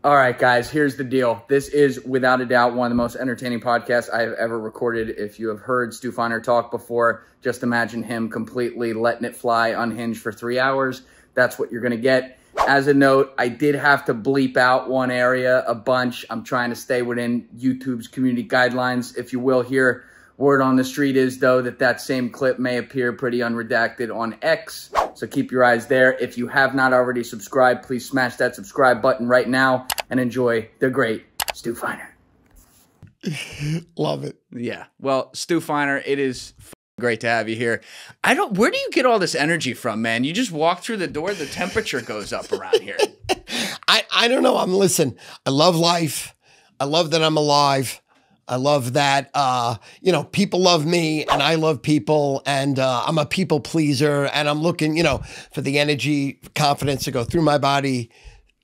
All right, guys, here's the deal. This is, without a doubt, one of the most entertaining podcasts I have ever recorded. If you have heard Stu Feiner talk before, just imagine him completely letting it fly unhinged for 3 hours. That's what you're going to get. As a note, I did have to bleep out one area a bunch. I'm trying to stay within YouTube's community guidelines, if you will here. Word on the street is, though, that same clip may appear pretty unredacted on X, so keep your eyes there. If you have not already subscribed, please smash that subscribe button right now and enjoy the great Stu Feiner. Love it. Yeah. Well, Stu Feiner, it is great to have you here. Where do you get all this energy from, man? You just walk through the door, the temperature goes up around here. I don't know. Listen, I love life. I love that I'm alive. I love that, you know, people love me and I love people, and I'm a people pleaser, and I'm looking, you know, for the energy, confidence to go through my body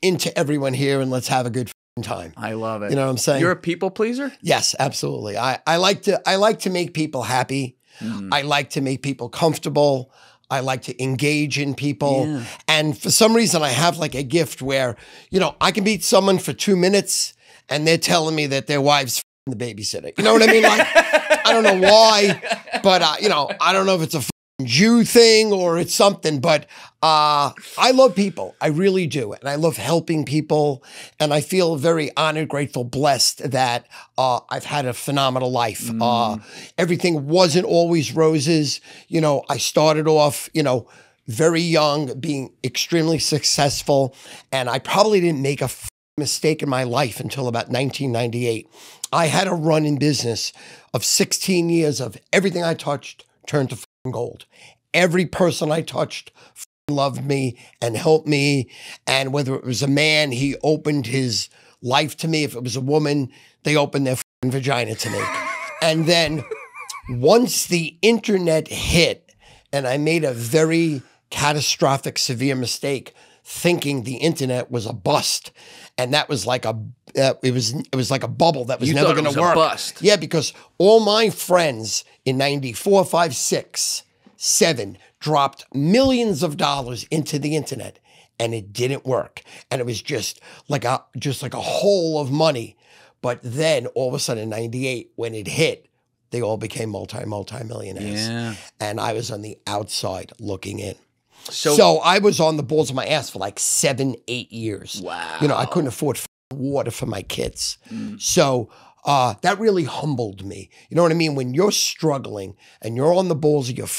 into everyone here, and let's have a good time. I love it. You know what I'm saying? You're a people pleaser? Yes, absolutely. I like to make people happy. I like to make people comfortable. I like to engage in people. Yeah. And for some reason I have like a gift where, you know, I can meet someone for 2 minutes and they're telling me that their wife's the babysitter. You know what I mean? Like, I don't know why, but, you know, I don't know if it's a Jew thing or it's something, but I love people. I really do. And I love helping people. And I feel very honored, grateful, blessed that I've had a phenomenal life. Everything wasn't always roses. You know, I started off, you know, very young, being extremely successful. And I probably didn't make a mistake in my life until about 1998. I had a run in business of 16 years of everything I touched turned to gold. Every person I touched loved me and helped me. And whether it was a man, he opened his life to me. If it was a woman, they opened their vagina to me. And then once the internet hit, and I made a very catastrophic, severe mistake, thinking the internet was a bust. And that was like it was like a bubble that was never going to work. Bust. Yeah, because all my friends in 94, 5, 6, 7 dropped millions of dollars into the internet, and it didn't work. And it was just like a hole of money. But then all of a sudden in 98, when it hit, they all became multi-millionaires. Yeah. And I was on the outside looking in. So I was on the balls of my ass for like 7, 8 years. Wow. You know, I couldn't afford water for my kids. So that really humbled me. You know what I mean? When you're struggling and you're on the balls of your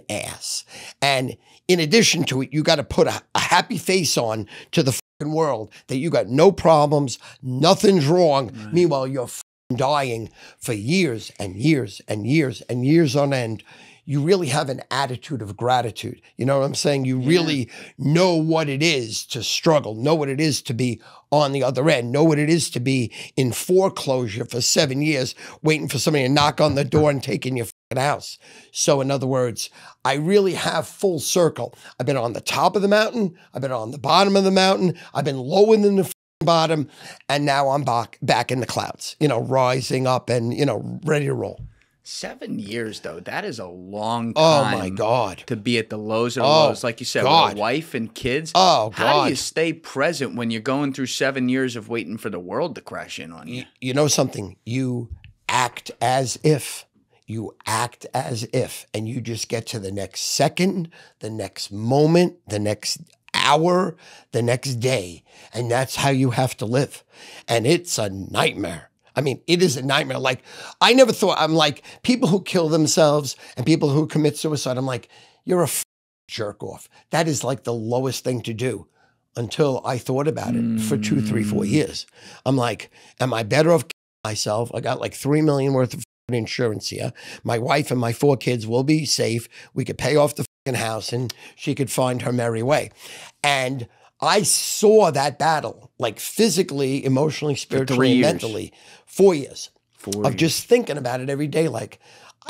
ass, and in addition to it, you got to put a happy face on to the world that you got no problems, nothing's wrong. Right. Meanwhile, you're dying for years and years and years and years on end. You really have an attitude of gratitude. You know what I'm saying? You really know what it is to struggle, know what it is to be on the other end, know what it is to be in foreclosure for 7 years, waiting for somebody to knock on the door and take in your house. So in other words, I really have full circle. I've been on the top of the mountain. I've been on the bottom of the mountain. I've been lower than the bottom. And now I'm back in the clouds, you know, rising up and, you know, ready to roll. 7 years, though, that is a long time. Oh, my God. To be at the lows of the lows. Like you said, with a wife and kids. Oh, God. How do you stay present when you're going through 7 years of waiting for the world to crash in on you? You know something? You act as if. You act as if. And you just get to the next second, the next moment, the next hour, the next day. And that's how you have to live. And it's a nightmare. I mean, it is a nightmare. Like, I never thought, I'm like, people who kill themselves and people who commit suicide, I'm like, you're a jerk off. That is like the lowest thing to do, until I thought about it for 2, 3, 4 years. I'm like, am I better off killing myself? I got like $3 million worth of insurance here. My wife and my 4 kids will be safe. We could pay off the house and she could find her merry way. And I saw that battle, like physically, emotionally, spiritually, and mentally, 4 years of just thinking about it every day. Like,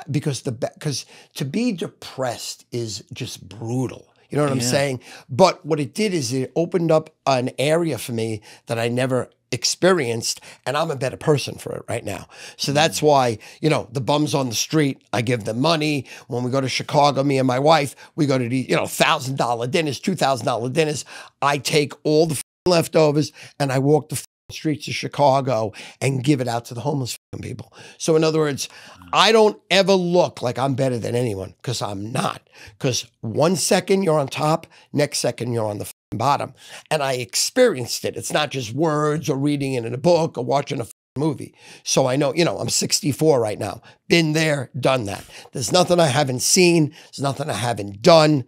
because to be depressed is just brutal. You know what I'm saying? But what it did is it opened up an area for me that I never experienced, and I'm a better person for it right now. So that's why, you know, the bums on the street, I give them money. When we go to Chicago, me and my wife, we go to these, you know, $1,000 dinners, $2,000 dinners. I take all the leftovers and I walk the streets of Chicago and give it out to the homeless people. So in other words, I don't ever look like I'm better than anyone, because I'm not. Because 1 second you're on top, next second you're on the bottom. And I experienced it. It's not just words or reading it in a book or watching a movie. So I know, you know, I'm 64 right now. Been there, done that. There's nothing I haven't seen. There's nothing I haven't done.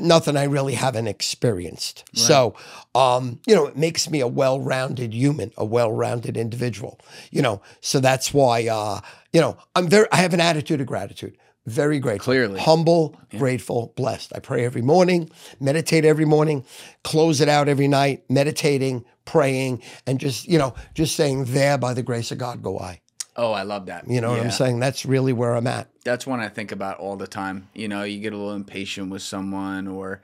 Nothing I really haven't experienced. Right. So, you know, it makes me a well-rounded human, a well-rounded individual, you know. So that's why, you know, I have an attitude of gratitude. Very grateful. Clearly. Humble, grateful, blessed. I pray every morning, meditate every morning, close it out every night, meditating, praying, and just, you know, just saying, there by the grace of God go I. Oh, I love that. You know what I'm saying? That's really where I'm at. That's one I think about all the time. You know, you get a little impatient with someone, or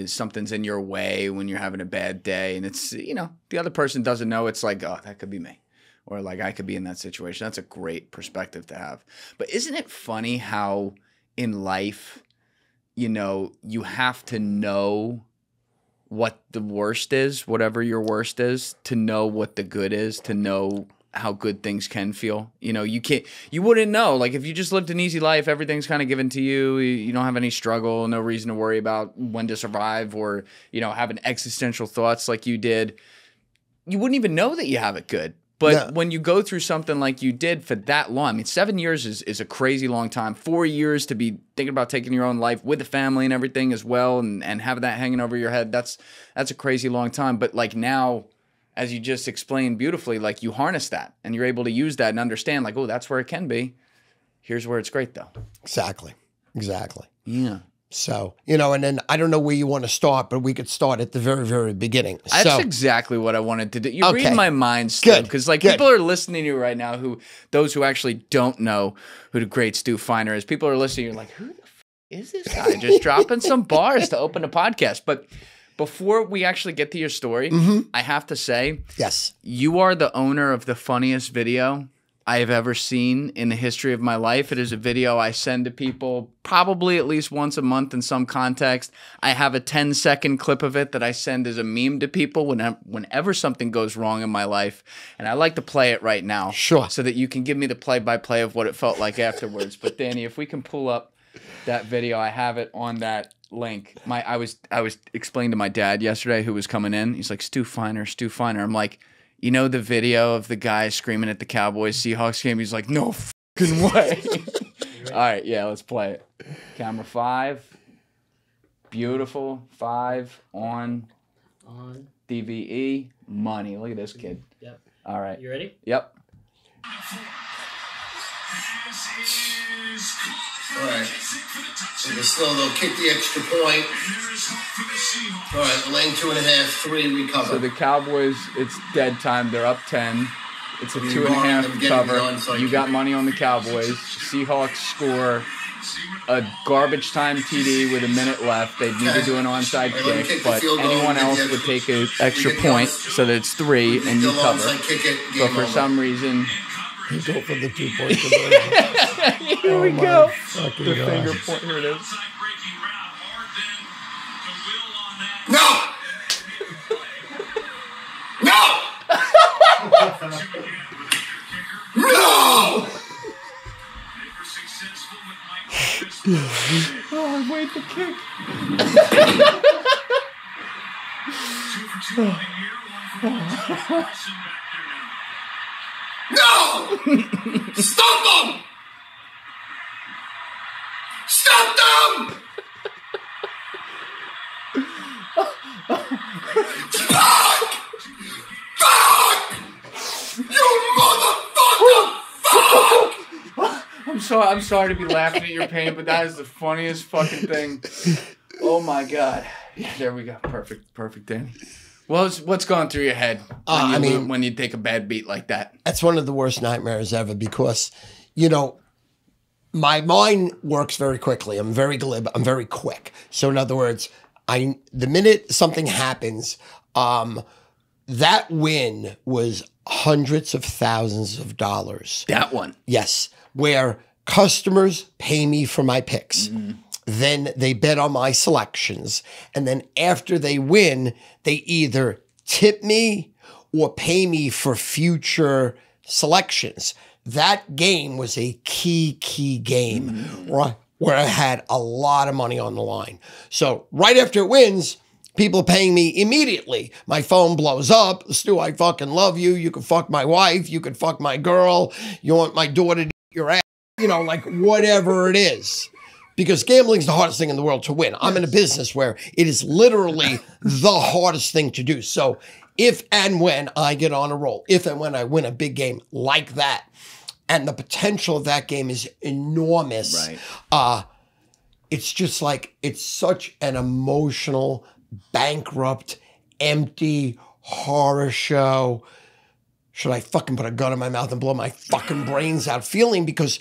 something's in your way when you're having a bad day, and it's, you know, the other person doesn't know. It's like, oh, that could be me. Or like, I could be in that situation. That's a great perspective to have. But isn't it funny how in life, you know, you have to know what the worst is, whatever your worst is, to know what the good is, to know how good things can feel. You know, you wouldn't know. Like, if you just lived an easy life, everything's kind of given to you. You don't have any struggle, no reason to worry about when to survive, or, you know, having existential thoughts like you did. You wouldn't even know that you have it good. But when you go through something like you did for that long, I mean, 7 years is a crazy long time. 4 years to be thinking about taking your own life with the family and everything as well, and having that hanging over your head, that's a crazy long time. But like now, as you just explained beautifully, like you harness that and you're able to use that and understand, like, oh, that's where it can be. Here's where it's great, though. Exactly. Yeah. So, you know, and then I don't know where you want to start, but we could start at the very, very beginning. That's exactly what I wanted to do. You read my mind, Stu, because like people are listening to you right now, those who actually don't know who the great Stu Feiner is. People are listening, you're like, who the f is this guy? Just dropping some bars to open a podcast. But before we actually get to your story, I have to say, yes, you are the owner of the funniest video I have ever seen in the history of my life. It is a video I send to people probably at least once a month in some context. I have a 10-second clip of it that I send as a meme to people whenever something goes wrong in my life. And I like to play it right now. Sure. So that you can give me the play-by-play of what it felt like afterwards. But Danny, if we can pull up that video, I have it on that link. I was explaining to my dad yesterday, who was coming in. He's like, Stu Feiner, Stu Feiner. I'm like, you know the video of the guy screaming at the Cowboys-Seahawks game? He's like, no fucking way. All right, yeah, let's play it. Camera 5. Beautiful. 5 on. DVE. Money. Look at this kid. Yep. All right. You ready? Yep. All right. So they'll kick the extra point. All right, lane 2.5, 3, we cover. So the Cowboys, it's dead time. They're up 10. It's a 2.5 cover. You got money on the Cowboys. Seahawks score a garbage time TD with a minute left. They need to do an onside kick, but anyone else would take an extra point so that it's 3 and you cover. But for some reason, you go for the 2-point conversion. Here we go. The finger point. Here it is. No! No! No! Oh, wait, the kick. No! Stop them! Stop them! Fuck! Fuck! You motherfucker! Fuck! I'm sorry to be laughing at your pain, but that is the funniest fucking thing. Oh my god. Yeah, there we go. Perfect, Danny. Well, what's going through your head when you take a bad beat like that? That's one of the worst nightmares ever, because, you know, my mind works very quickly. I'm very glib. I'm very quick. So in other words, the minute something happens, that win was hundreds of thousands of dollars. That one? Yes. Where customers pay me for my picks. Then they bet on my selections. And then after they win, they either tip me or pay me for future selections. That game was a key game, right? Where I had a lot of money on the line. So right after it wins, people are paying me immediately. My phone blows up. Stu, I fucking love you. You can fuck my wife. You can fuck my girl. You want my daughter to eat your ass. You know, like whatever it is. Because gambling is the hardest thing in the world to win. I'm in a business where it is literally the hardest thing to do. So if and when I get on a roll, if and when I win a big game like that, and the potential of that game is enormous, right. It's just like, it's such an emotional, bankrupt, empty horror show. Should I fucking put a gun in my mouth and blow my fucking brains out feeling? Because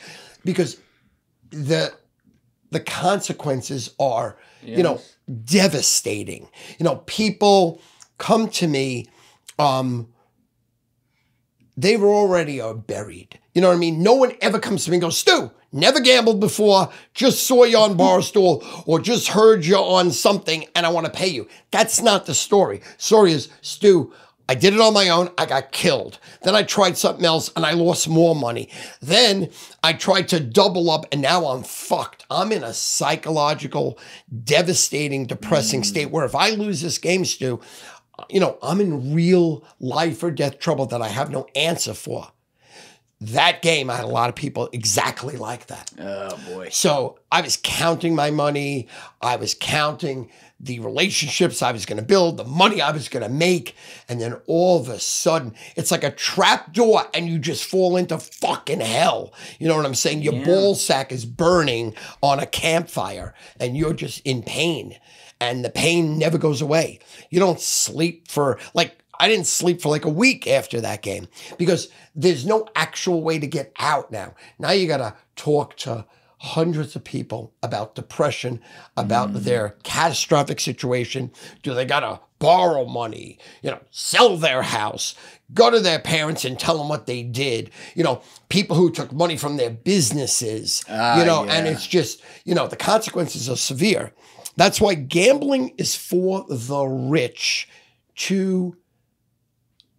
the consequences are, you know, devastating. You know, people come to me, they were already buried. You know what I mean? No one ever comes to me and goes, Stu, never gambled before, just saw you on Barstool or just heard you on something and I want to pay you. That's not the story. Story is, Stu, I did it on my own. I got killed. Then I tried something else and I lost more money. Then I tried to double up and now I'm fucked. I'm in a psychological, devastating, depressing state where if I lose this game, Stu, you know, I'm in real life or death trouble that I have no answer for. That game, I had a lot of people exactly like that. Oh, boy. So I was counting my money. I was counting the relationships I was going to build, the money I was going to make. And then all of a sudden, it's like a trap door and you just fall into fucking hell. You know what I'm saying? Your ball sack is burning on a campfire and you're just in pain. And the pain never goes away. You don't sleep for, like, I didn't sleep for like a week after that game because there's no actual way to get out now. Now you got to talk to hundreds of people about depression, about their catastrophic situation. Do they got to borrow money, you know, sell their house, go to their parents and tell them what they did, you know, people who took money from their businesses, and it's just, you know, the consequences are severe. That's why gambling is for the rich to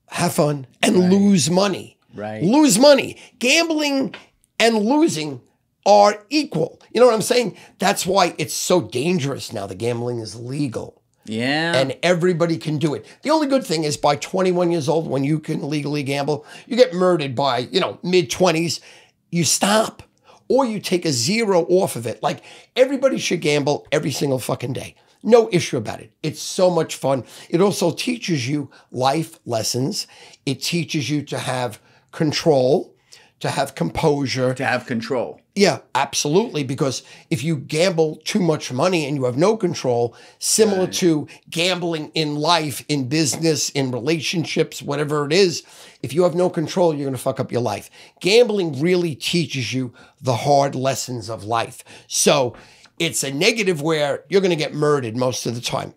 have fun and lose money. Right. Lose money. Gambling and losing are equal. You know what I'm saying? That's why it's so dangerous now that gambling is legal. Yeah. And everybody can do it. The only good thing is by 21 years old, when you can legally gamble, you get murdered by, you know, mid-20s, you stop. Or you take a zero off of it. Like, everybody should gamble every single fucking day. No issue about it. It's so much fun. It also teaches you life lessons. It teaches you to have control, to have composure. To have control. Yeah, absolutely. Because if you gamble too much money and you have no control, similar to gambling in life, in business, in relationships, whatever it is, if you have no control, you're going to fuck up your life. Gambling really teaches you the hard lessons of life. So it's a negative where you're going to get murdered most of the time.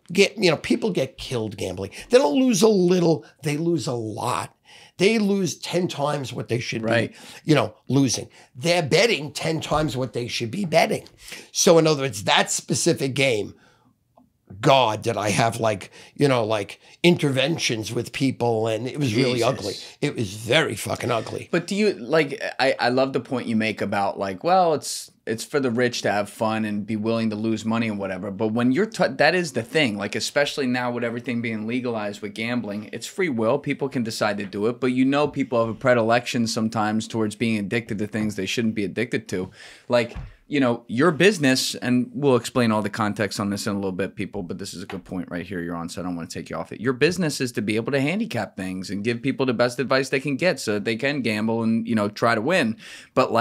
People get killed gambling. They don't lose a little, they lose a lot. They lose 10 times what they should be, losing. They're betting 10 times what they should be betting. So in other words, that specific game, God, did I have like interventions with people, and it was really ugly. It was very fucking ugly. But do you, I love the point you make about it's for the rich to have fun and be willing to lose money and whatever. But when you're, that is the thing, like, especially now with everything being legalized with gambling, it's free will. People can decide to do it, but people have a predilection sometimes towards being addicted to things they shouldn't be addicted to. Like, your business, and we'll explain all the context on this in a little bit, people, but this is a good point right here you're on, so I don't want to take you off it. Your business is to be able to handicap things and give people the best advice they can get so that they can gamble and, try to win. But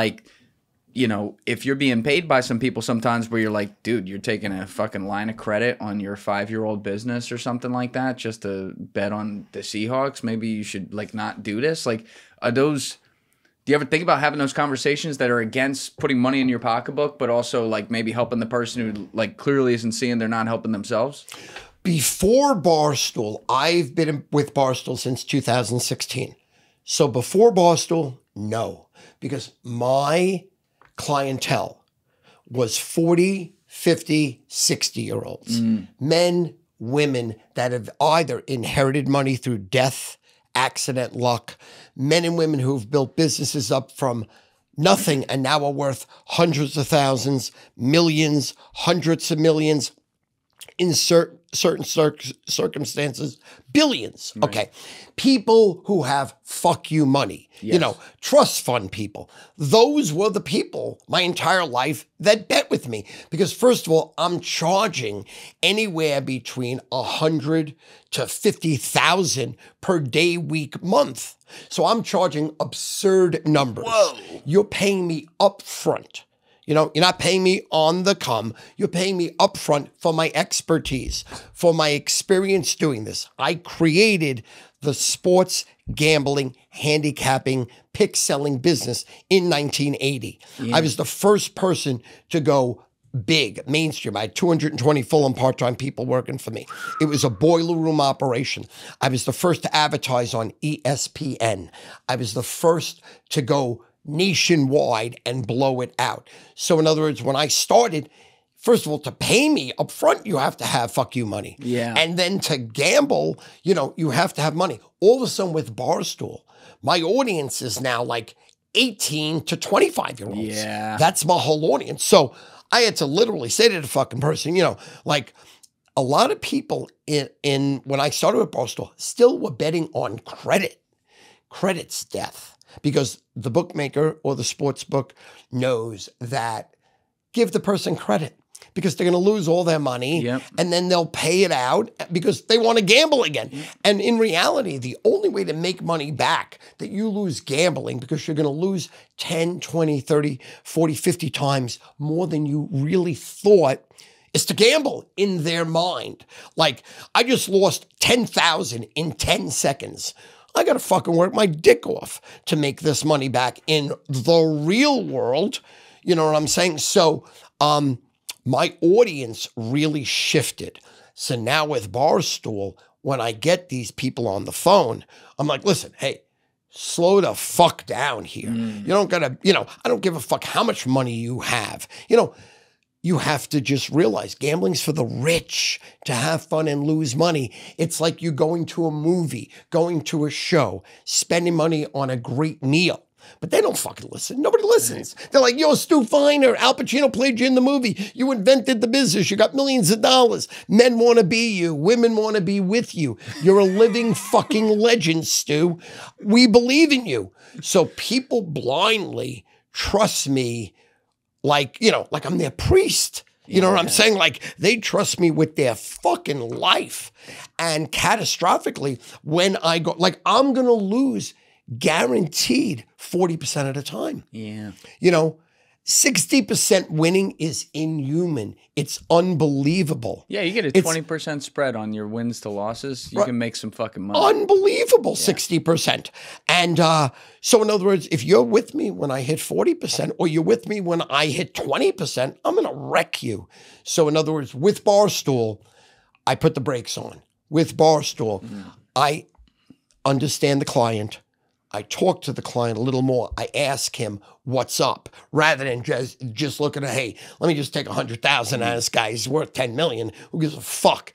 if you're being paid by some people sometimes where you're like, dude, you're taking a fucking line of credit on your 5-year-old business or something like that just to bet on the Seahawks, maybe you should not do this. Do you ever think about having those conversations that are against putting money in your pocketbook, but also maybe helping the person who clearly isn't seeing they're not helping themselves? Before Barstool, I've been with Barstool since 2016. So before Barstool, no, because my clientele was 40, 50, 60-year-olds, men, women that have either inherited money through death, accident, luck. Men and women who've built businesses up from nothing and now are worth hundreds of thousands, millions, hundreds of millions, in certain circumstances, billions. Right. Okay. People who have fuck you money, yes. Trust fund people. Those were the people my entire life that bet with me. Because first of all, I'm charging anywhere between 100 to 50,000 per day, week, month. So I'm charging absurd numbers. Whoa. You're paying me up front. You're not paying me on the come. You're paying me upfront for my expertise, for my experience doing this. I created the sports gambling, handicapping, pick selling business in 1980. Yeah. I was the first person to go big, mainstream. I had 220 full and part-time people working for me. It was a boiler room operation. I was the first to advertise on ESPN. I was the first to go nationwide and blow it out. So in other words, when I started, first of all, to pay me up front, you have to have fuck you money. Yeah. And then to gamble, you have to have money. All of a sudden with Barstool, my audience is now like 18 to 25-year-olds. Yeah. That's my whole audience. So I had to literally say to the fucking person, like a lot of people in when I started with Barstool still were betting on credit. Credit's death. Because the bookmaker or the sports book knows that give the person credit because they're going to lose all their money. Yep. And then they'll pay it out because they want to gamble again. Yep. And in reality, the only way to make money back that you lose gambling because you're going to lose 10, 20, 30, 40, 50 times more than you really thought is to gamble in their mind. Like, I just lost 10,000 in 10 seconds. I got to fucking work my dick off to make this money back in the real world. You know what I'm saying? So my audience really shifted. So now with Barstool, when I get these people on the phone, I'm like, listen, hey, slow the fuck down here. You don't got to, I don't give a fuck how much money you have. You have to just realize gambling's for the rich to have fun and lose money. It's like you going to a movie, going to a show, spending money on a great meal. But they don't fucking listen. Nobody listens. Right. They're like, yo, Stu Feiner, Al Pacino played you in the movie. You invented the business. You got millions of dollars. Men want to be you. Women want to be with you. You're a living fucking legend, Stu. We believe in you. So people blindly trust me like I'm their priest. You know what I'm saying? Like, they trust me with their fucking life. And catastrophically, when I go, like, I'm going to lose guaranteed 40% of the time. Yeah. 60% winning is inhuman. It's unbelievable. Yeah, you get a 20% spread on your wins to losses. You can make some fucking money. Unbelievable, 60%. And so in other words, if you're with me when I hit 40% or you're with me when I hit 20%, I'm going to wreck you. So in other words, with Barstool, I put the brakes on. With Barstool, I understand the client. I talk to the client a little more. I ask him what's up rather than just looking at, hey, let me just take 100,000 out of this guy. He's worth 10 million. Who gives a fuck?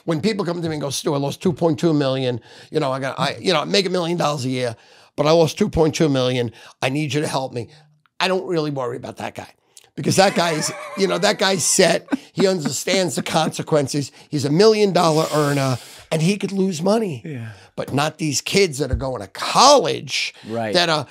When people come to me and go, Stu, I lost 2.2 million. I make $1 million a year, but I lost 2.2 million. I need you to help me. I don't really worry about that guy. Because that guy's, that guy's set. He understands the consequences. He's $1 million earner, and he could lose money. Yeah. But not these kids that are going to college, right? That are,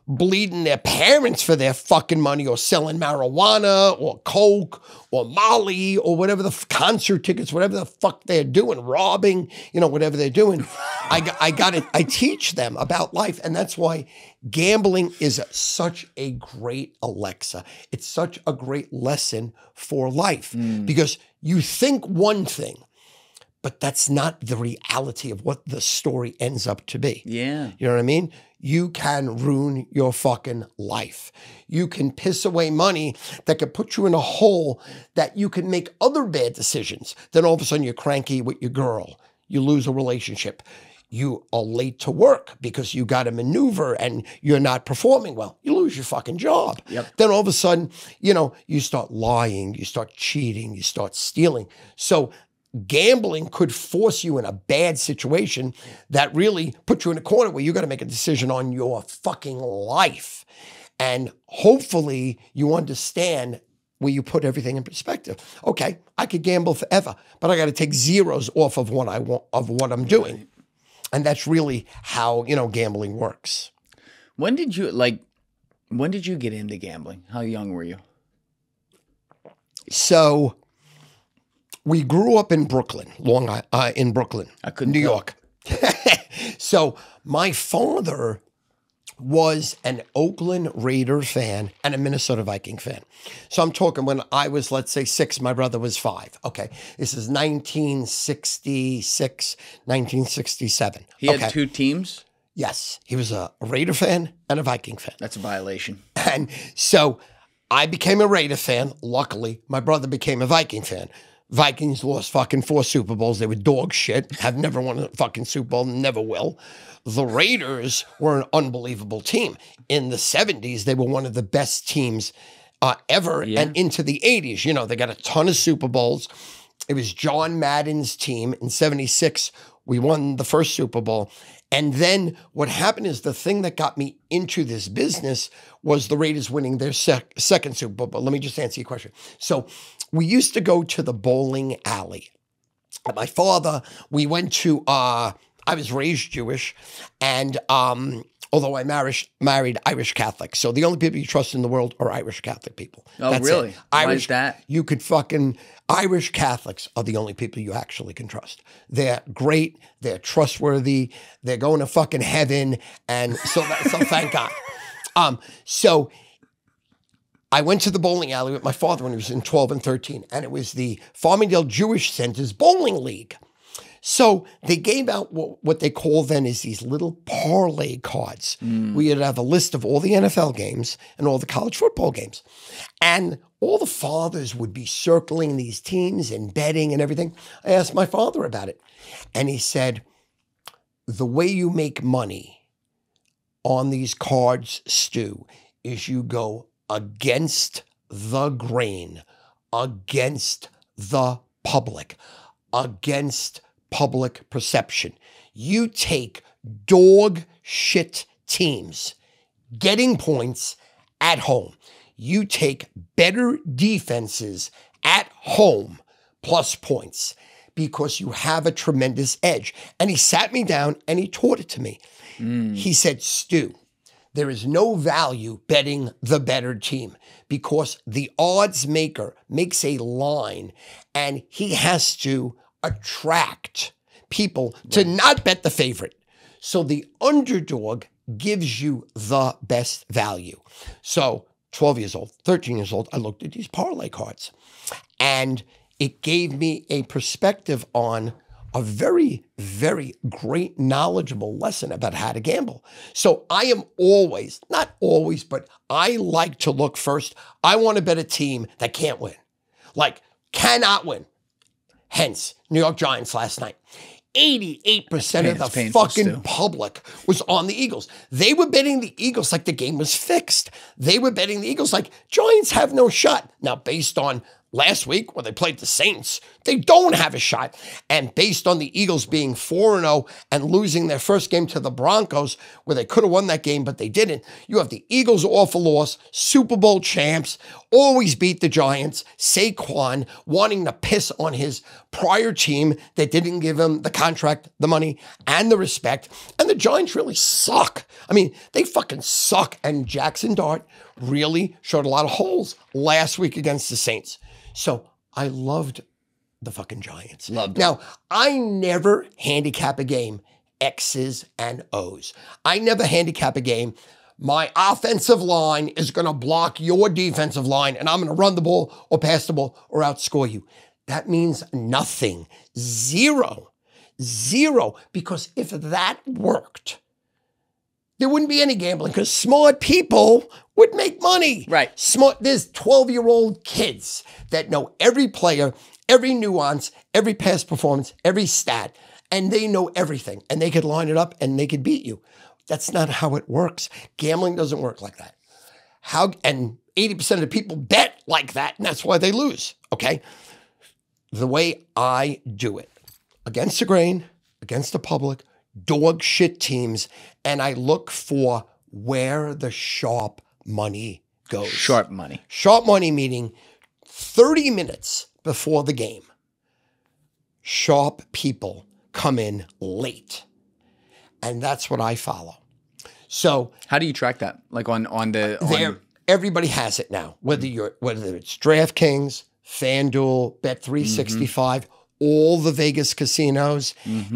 bleeding their parents for their fucking money or selling marijuana or coke or Molly or whatever the concert tickets, whatever the fuck they're doing, robbing, whatever they're doing. I teach them about life, and that's why gambling is such a great Alexa. It's such a great lesson for life because you think one thing, but that's not the reality of what the story ends up to be. Yeah. You know what I mean? You can ruin your fucking life. You can piss away money that could put you in a hole that you can make other bad decisions. Then all of a sudden you're cranky with your girl. You lose a relationship. You are late to work because you got to maneuver and you're not performing well. You lose your fucking job. Yep. Then all of a sudden, you start lying, you start cheating, you start stealing. So gambling could force you in a bad situation that really put you in a corner where you got to make a decision on your fucking life. And hopefully you understand where you put everything in perspective. Okay, I could gamble forever, but I got to take zeros off of what I want, of what I'm doing. And that's really how, gambling works. When did you get into gambling? How young were you? So we grew up in Brooklyn, in Brooklyn, New York. So my father was an Oakland Raider fan and a Minnesota Viking fan. So I'm talking when I was, let's say, 6, my brother was 5. Okay. This is 1966, 1967. He had 2 teams? Yes. He was a Raider fan and a Viking fan. That's a violation. And so I became a Raider fan. Luckily, my brother became a Viking fan. Vikings lost fucking 4 Super Bowls. They were dog shit. Have never won a fucking Super Bowl. Never will. The Raiders were an unbelievable team. In the 70s, they were one of the best teams ever. Yeah. And into the 80s, they got a ton of Super Bowls. It was John Madden's team. In 76, we won the first Super Bowl. And then what happened is the thing that got me into this business was the Raiders winning their second Super Bowl. But let me just answer your question. So we used to go to the bowling alley. My father, we went to, I was raised Jewish, and although I married Irish Catholics. So the only people you trust in the world are Irish Catholic people. Oh, that's really? Why is that? You could Irish Catholics are the only people you actually can trust. They're great. They're trustworthy. They're going to fucking heaven. And so thank God. So I went to the bowling alley with my father when he was in 12 and 13, and it was the Farmingdale Jewish Center's bowling league. So they gave out what they call then is these little parlay cards. We'd have a list of all the NFL games and all the college football games. And all the fathers would be circling these teams and betting and everything. I asked my father about it. And he said, the way you make money on these cards, Stu, is you go against the grain, against the public, against public perception. You take dog shit teams getting points at home. You take better defenses at home plus points because you have a tremendous edge. And he sat me down and he taught it to me. He said, Stu, there is no value betting the better team because the odds maker makes a line and he has to attract people to not bet the favorite. So the underdog gives you the best value. So 12 years old, 13 years old, I looked at these parlay cards and it gave me a perspective on a very, very great knowledgeable lesson about how to gamble. So I am always, not always, but I like to look first. I want to bet a team that can't win, like cannot win. Hence, New York Giants last night. 88% of the fucking public was on the Eagles. They were betting the Eagles like the game was fixed. They were betting the Eagles like Giants have no shot. Now, based on last week when they played the Saints, they don't have a shot. And based on the Eagles being 4-0 and losing their first game to the Broncos, where they could have won that game, but they didn't, you have the Eagles off a loss, Super Bowl champs, always beat the Giants, Saquon wanting to piss on his prior team that didn't give him the contract, the money, and the respect. And the Giants really suck. I mean, they fucking suck. And Jackson Dart really showed a lot of holes last week against the Saints. So I loved the fucking Giants. Loved it. Now, I never handicap a game X's and O's. I never handicap a game. My offensive line is going to block your defensive line, and I'm going to run the ball or pass the ball or outscore you. That means nothing. Zero. Because if that worked, there wouldn't be any gambling because smart people would make money. Right. There's 12-year-old kids that know every player, every nuance, every past performance, every stat, and they know everything. And they could line it up and they could beat you. That's not how it works. Gambling doesn't work like that. And 80% of the people bet like that, and that's why they lose, okay? the way I do it, against the grain, against the public, dog shit teams, and I look for where the sharp money goes. Sharp money. Sharp money meaning 30 minutes before the game. Sharp people come in late. And that's what I follow. So how do you track that? Like on everybody has it now. Whether it's DraftKings, FanDuel, Bet365, all the Vegas casinos,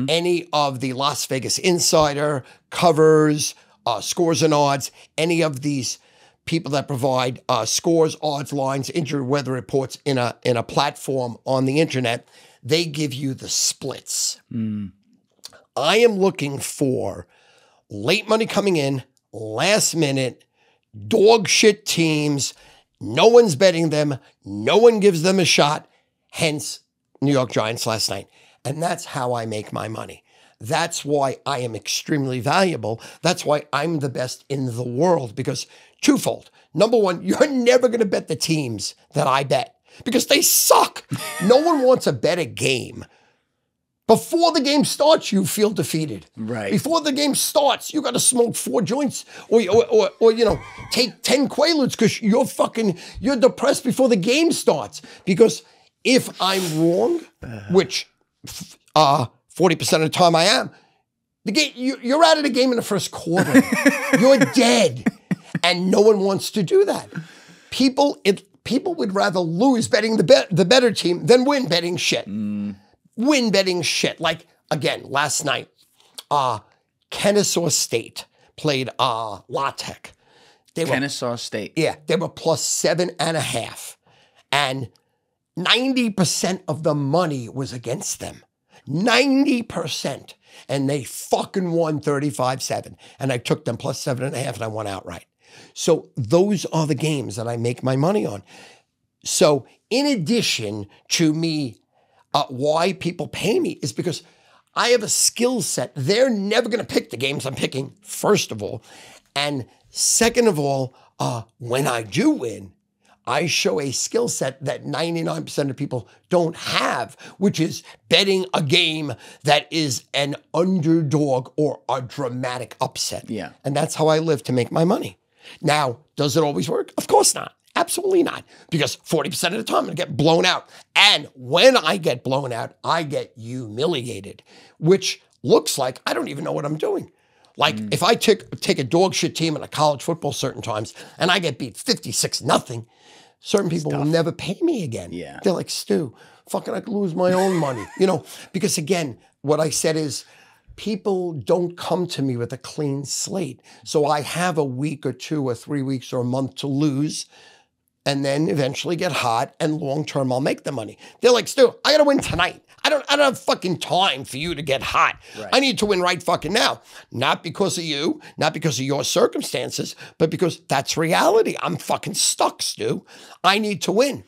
any of the Las Vegas Insider, Covers, Scores and Odds, any of these people that provide scores, odds, lines, injury weather reports in a platform on the internet, they give you the splits. I am looking for late money coming in, last minute, dog shit teams. No one's betting them. No one gives them a shot. Hence, New York Giants last night. And that's how I make my money. That's why I am extremely valuable. That's why I'm the best in the world, because twofold. Number one, you're never going to bet the teams that I bet because they suck. No one wants to bet a game. Before the game starts, you feel defeated. Right. Before the game starts, you got to smoke 4 joints or take 10 Quaaludes because you're depressed before the game starts. Because if I'm wrong, which 40% of the time I am, the game you're out of the game in the first quarter. You're dead, and no one wants to do that. People would rather lose betting the better team than win betting shit. Win betting shit. Like, again, last night, Kennesaw State played La Tech. Kennesaw State. Yeah, they were plus 7.5. And 90% of the money was against them. 90%. And they fucking won 35-7. And I took them plus 7.5 and I won outright. So those are the games that I make my money on. So in addition to me, why people pay me is because I have a skill set. They're never going to pick the games I'm picking, first of all. And second of all, when I do win, I show a skill set that 99% of people don't have, which is betting a game that is an underdog or a dramatic upset. Yeah. And that's how I live to make my money. Now, does it always work? Of course not. Absolutely not. Because 40% of the time I get blown out. And when I get blown out, I get humiliated, which looks like I don't even know what I'm doing. Like if I take a dog shit team in a college football certain times and I get beat 56-0, certain people will never pay me again. Yeah. They're like, Stu, fucking I could lose my own money. Because again, what I said is people don't come to me with a clean slate. So I have a week or 2 or 3 weeks or a month to lose and then eventually get hot, and long-term I'll make the money. They're like, Stu, I gotta win tonight. I don't have fucking time for you to get hot. Right. I need to win right fucking now. Not because of you, not because of your circumstances, but because that's reality. I'm fucking stuck, Stu. I need to win.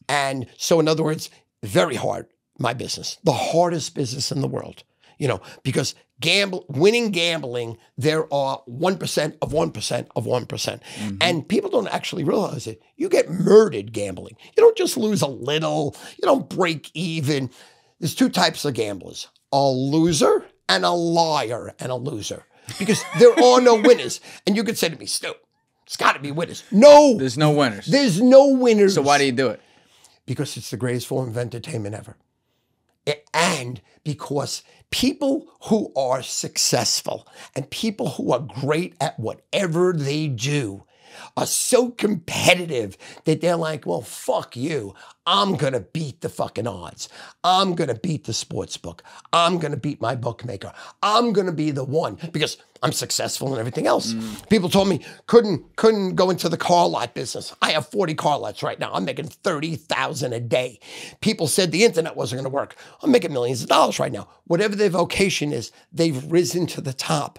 And so in other words, very hard, my business, the hardest business in the world, because winning gambling, there are 1% of 1% of 1%. And people don't actually realize it. You get murdered gambling. You don't just lose a little. You don't break even. There's 2 types of gamblers, a loser and a liar and a loser, because there are no winners. And you could say to me, Stu, it's got to be winners. No. There's no winners. There's no winners. So why do you do it? Because it's the greatest form of entertainment ever. And because people who are successful and people who are great at whatever they do are so competitive that they're like, well, fuck you. I'm going to beat the fucking odds. I'm going to beat the sports book. I'm going to beat my bookmaker. I'm going to be the one because I'm successful and everything else. People told me couldn't go into the car lot business. I have 40 car lots right now. I'm making $30,000 a day. People said the internet wasn't going to work. I'm making millions of dollars right now. Whatever their vocation is, they've risen to the top.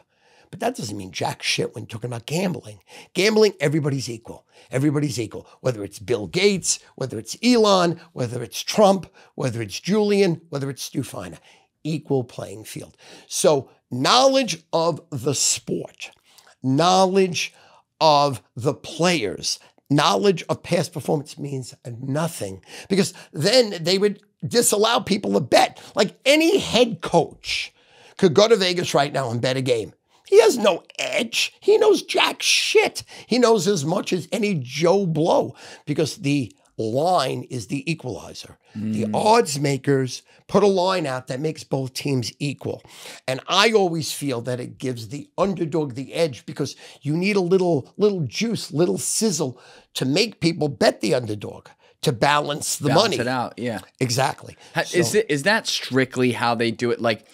But that doesn't mean jack shit when talking about gambling. Gambling, everybody's equal. Everybody's equal. Whether it's Bill Gates, whether it's Elon, whether it's Trump, whether it's Julian, whether it's Stu Feiner. Equal playing field. So knowledge of the sport, knowledge of the players, knowledge of past performance means nothing. Because then they would disallow people to bet. Like any head coach could go to Vegas right now and bet a game. He has no edge. He knows jack shit. He knows as much as any Joe Blow because the line is the equalizer. The odds makers put a line out that makes both teams equal. And I always feel that it gives the underdog the edge because you need a little juice, little sizzle to make people bet the underdog to balance the money. Balance it out, yeah. Exactly. Is that strictly how they do it? Like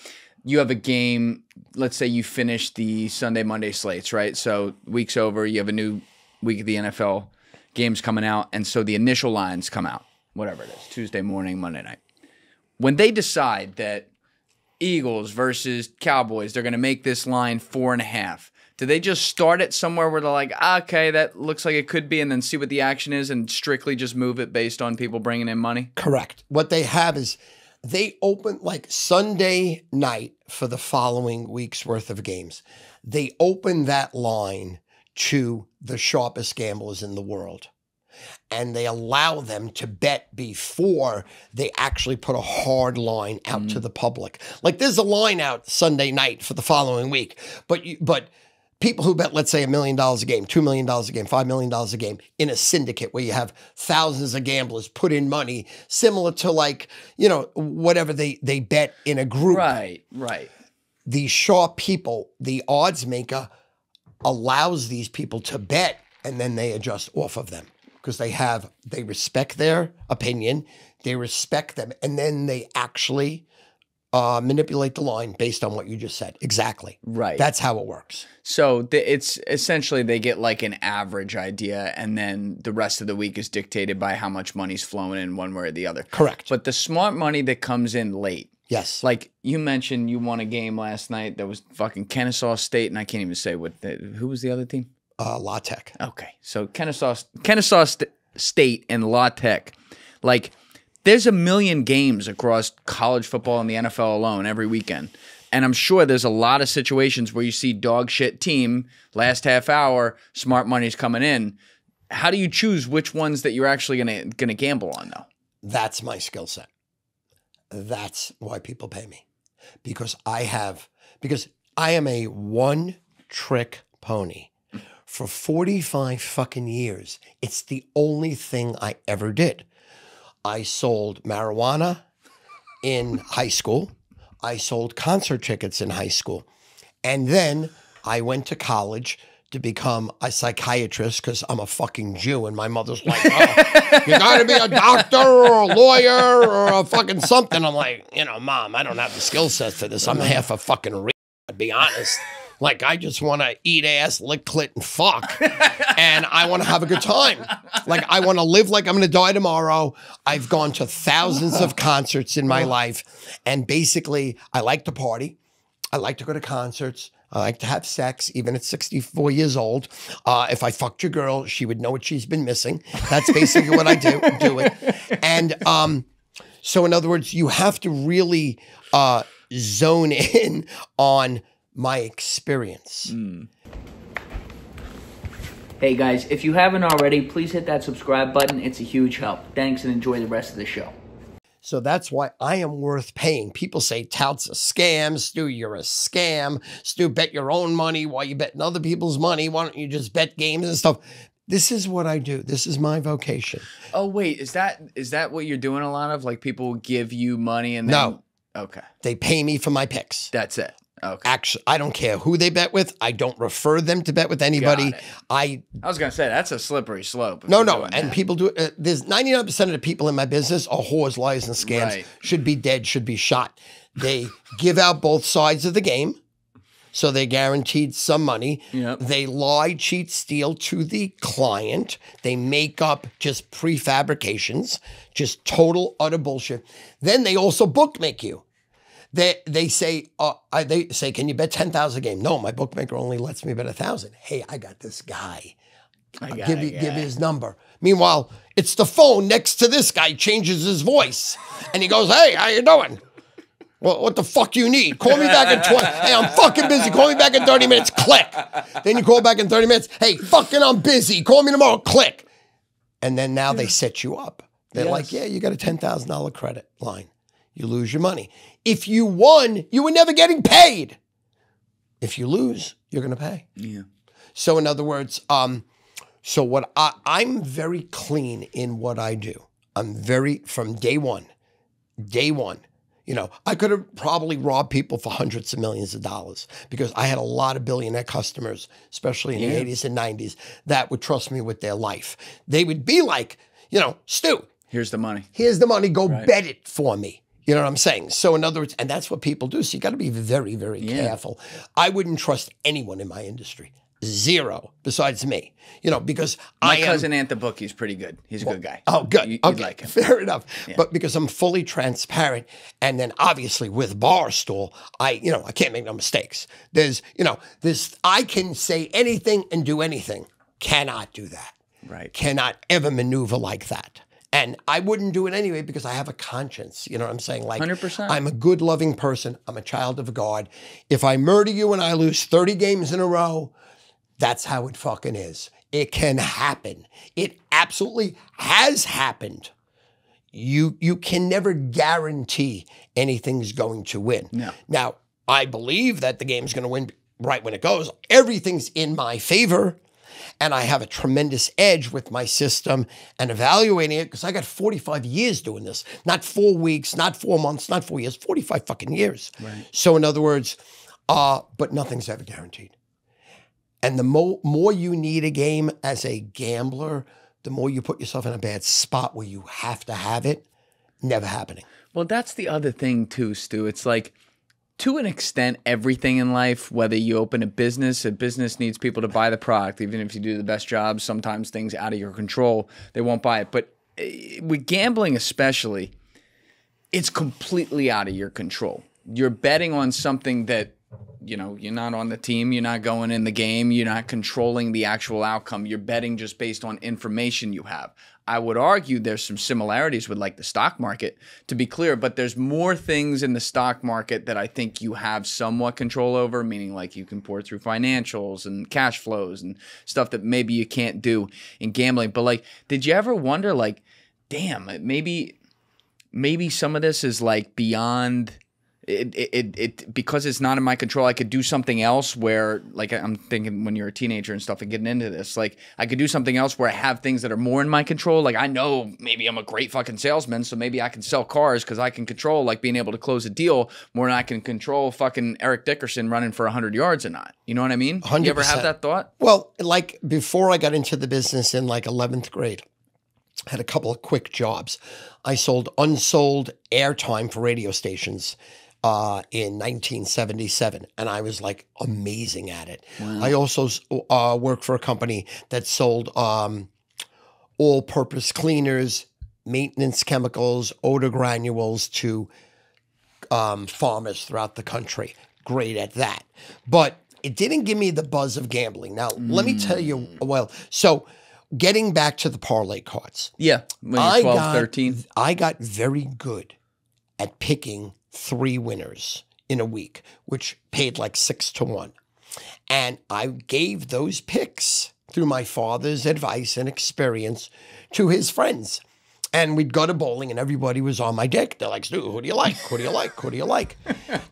you have a game, let's say you finish the Sunday, Monday slates, right? So week's over, you have a new week of the NFL games coming out, and so the initial lines come out, whatever it is, Tuesday morning, Monday night. When they decide that Eagles versus Cowboys, they're going to make this line 4.5, do they just start it somewhere where they're like, okay, that looks like it could be, and then see what the action is and strictly just move it based on people bringing in money? Correct. What they have is they open like Sunday night for the following week's worth of games. They open that line to the sharpest gamblers in the world. And they allow them to bet before they actually put a hard line out to the public. Like there's a line out Sunday night for the following week. But people who bet, let's say $1 million a game, $2 million a game, $5 million a game in a syndicate where you have thousands of gamblers put in money, similar to like, you know, whatever they bet in a group. Right. The sharp people, the odds maker, allows these people to bet and then they adjust off of them because they respect their opinion, they respect them, and then they actually manipulate the line based on what you just said. Exactly. Right. That's how it works. So it's essentially they get like an average idea, and then the rest of the week is dictated by how much money's flowing in one way or the other. Correct. But the smart money that comes in late. Yes. Like you mentioned, you won a game last night that was fucking Kennesaw State, and I can't even say who was the other team? La Tech. Okay. So Kennesaw State and La Tech. Like there's a million games across college football and the NFL alone every weekend. And I'm sure there's a lot of situations where you see dog shit team, last half hour, smart money's coming in. How do you choose which ones that you're actually gonna gamble on though? That's my skill set. That's why people pay me. Because I am a one-trick pony. For 45 fucking years, it's the only thing I ever did. I sold marijuana in high school. I sold concert tickets in high school. And then I went to college to become a psychiatrist because I'm a fucking Jew. And my mother's like, oh, you got to be a doctor or a lawyer or a fucking something. I'm like, you know, Mom, I don't have the skill set for this. I'm half a fucking to be honest. Like, I just want to eat ass, lick clit, and fuck. And I want to have a good time. Like, I want to live like I'm going to die tomorrow. I've gone to thousands of concerts in my life. And basically, I like to party. I like to go to concerts. I like to have sex, even at 64 years old. If I fucked your girl, she would know what she's been missing. That's basically what I do it. And so, in other words, you have to really zone in on my experience. Hey guys, if you haven't already, please hit that subscribe button. It's a huge help. Thanks and enjoy the rest of the show. So that's why I am worth paying. People say tout's a scam. Stu, you're a scam. Stu, bet your own money while you betting other people's money. Why don't you just bet games and stuff? This is what I do. This is my vocation. Oh, wait. Is that what you're doing a lot of? Like people give you money and then... No. Okay. They pay me for my picks. That's it. Okay. Actually, I don't care who they bet with. I don't refer them to bet with anybody. I was going to say, that's a slippery slope. No. And people do it. There's 99% of the people in my business are whores, liars, and scams. Right. Should be dead, should be shot. They give out both sides of the game. So they're guaranteed some money. Yep. They lie, cheat, steal to the client. They make up just prefabrications, just total, utter bullshit. Then they also bookmake you. They say, can you bet 10,000 a game? No, my bookmaker only lets me bet 1,000. Hey, I got this guy. Give his number. Meanwhile, it's the phone next to this guy changes his voice. And he goes, hey, how you doing? Well, what the fuck you need? Call me back in 20. Hey, I'm fucking busy. Call me back in 30 minutes. Click. Then you call back in 30 minutes. Hey, fucking I'm busy. Call me tomorrow. Click. And then now they set you up. They're like, yeah, you got a $10,000 credit line. You lose your money. If you won, you were never getting paid. If you lose, you're going to pay. Yeah. So in other words, so what I'm very clean in what I do. I'm from day one, you know, I could have probably robbed people for hundreds of millions of dollars because I had a lot of billionaire customers, especially in the 80s and 90s, that would trust me with their life. They would be like, you know, Stu, here's the money. Here's the money. Go bet it for me. You know what I'm saying? So in other words, and that's what people do. So you got to be very, very careful. I wouldn't trust anyone in my industry. Zero, besides me, you know, because my cousin Ant the Bookie's pretty good. He's a good guy. Oh, good. You'd okay, like him. Fair enough. Yeah. But because I'm fully transparent, and then obviously with Barstool, I can't make no mistakes. I can say anything and do anything. Cannot do that. Right. Cannot ever maneuver like that. And I wouldn't do it anyway because I have a conscience. You know what I'm saying? Like 100%. I'm a good, loving person. I'm a child of God. If I murder you and I lose 30 games in a row, that's how it fucking is. It can happen. It absolutely has happened. You can never guarantee anything's going to win. No. Now, I believe that the game's going to win right when it goes. Everything's in my favor. And I have a tremendous edge with my system and evaluating it because I got 45 years doing this. Not 4 weeks, not 4 months, not 4 years, 45 fucking years. Right. So in other words, but nothing's ever guaranteed. And the more you need a game as a gambler, the more you put yourself in a bad spot where you have to have it. Never happening. Well, that's the other thing too, Stu. It's like, to an extent, everything in life, whether you open a business needs people to buy the product. Even if you do the best job, sometimes things out of your control, they won't buy it. But with gambling especially, it's completely out of your control. You're betting on something that, you know, you're not on the team, you're not going in the game, you're not controlling the actual outcome. You're betting just based on information you have. I would argue there's some similarities with like the stock market, to be clear, but there's more things in the stock market that I think you have somewhat control over, meaning like you can pour through financials and cash flows and stuff that maybe you can't do in gambling. But like, did you ever wonder like, damn, maybe some of this is like beyond it because it's not in my control. I could do something else where, like, I'm thinking when you're a teenager and stuff and getting into this, like I could do something else where I have things that are more in my control. Like I know maybe I'm a great fucking salesman, so maybe I can sell cars because I can control like being able to close a deal more than I can control fucking Eric Dickerson running for 100 yards or not. You know what I mean? 100%. You ever have that thought? Well, like before I got into the business in like 11th grade, I had a couple of quick jobs. I sold unsold airtime for radio stations in 1977, and I was like amazing at it. Wow. I also worked for a company that sold all-purpose cleaners, maintenance chemicals, odor granules to farmers throughout the country. Great at that. But it didn't give me the buzz of gambling. Now, let me tell you, well, so getting back to the parlay cards. Yeah, when you're 12, 13. I got very good at picking 3 winners in a week, which paid like 6 to 1. And I gave those picks through my father's advice and experience to his friends. And we'd go to bowling and everybody was on my dick. They're like, Stu, who do you like? Who do you like? Who do you like?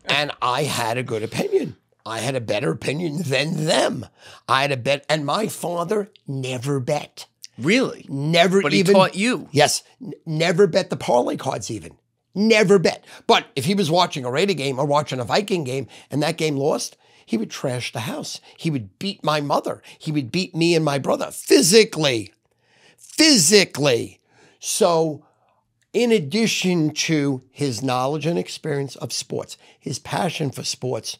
And I had a good opinion. I had a better opinion than them. I had a bet. And my father never bet. Really? Never but even. But he taught you. Yes. Never bet the parlay cards even. Never bet. But if he was watching a Raider game or watching a Viking game and that game lost, he would trash the house. He would beat my mother. He would beat me and my brother physically. Physically. So in addition to his knowledge and experience of sports, his passion for sports,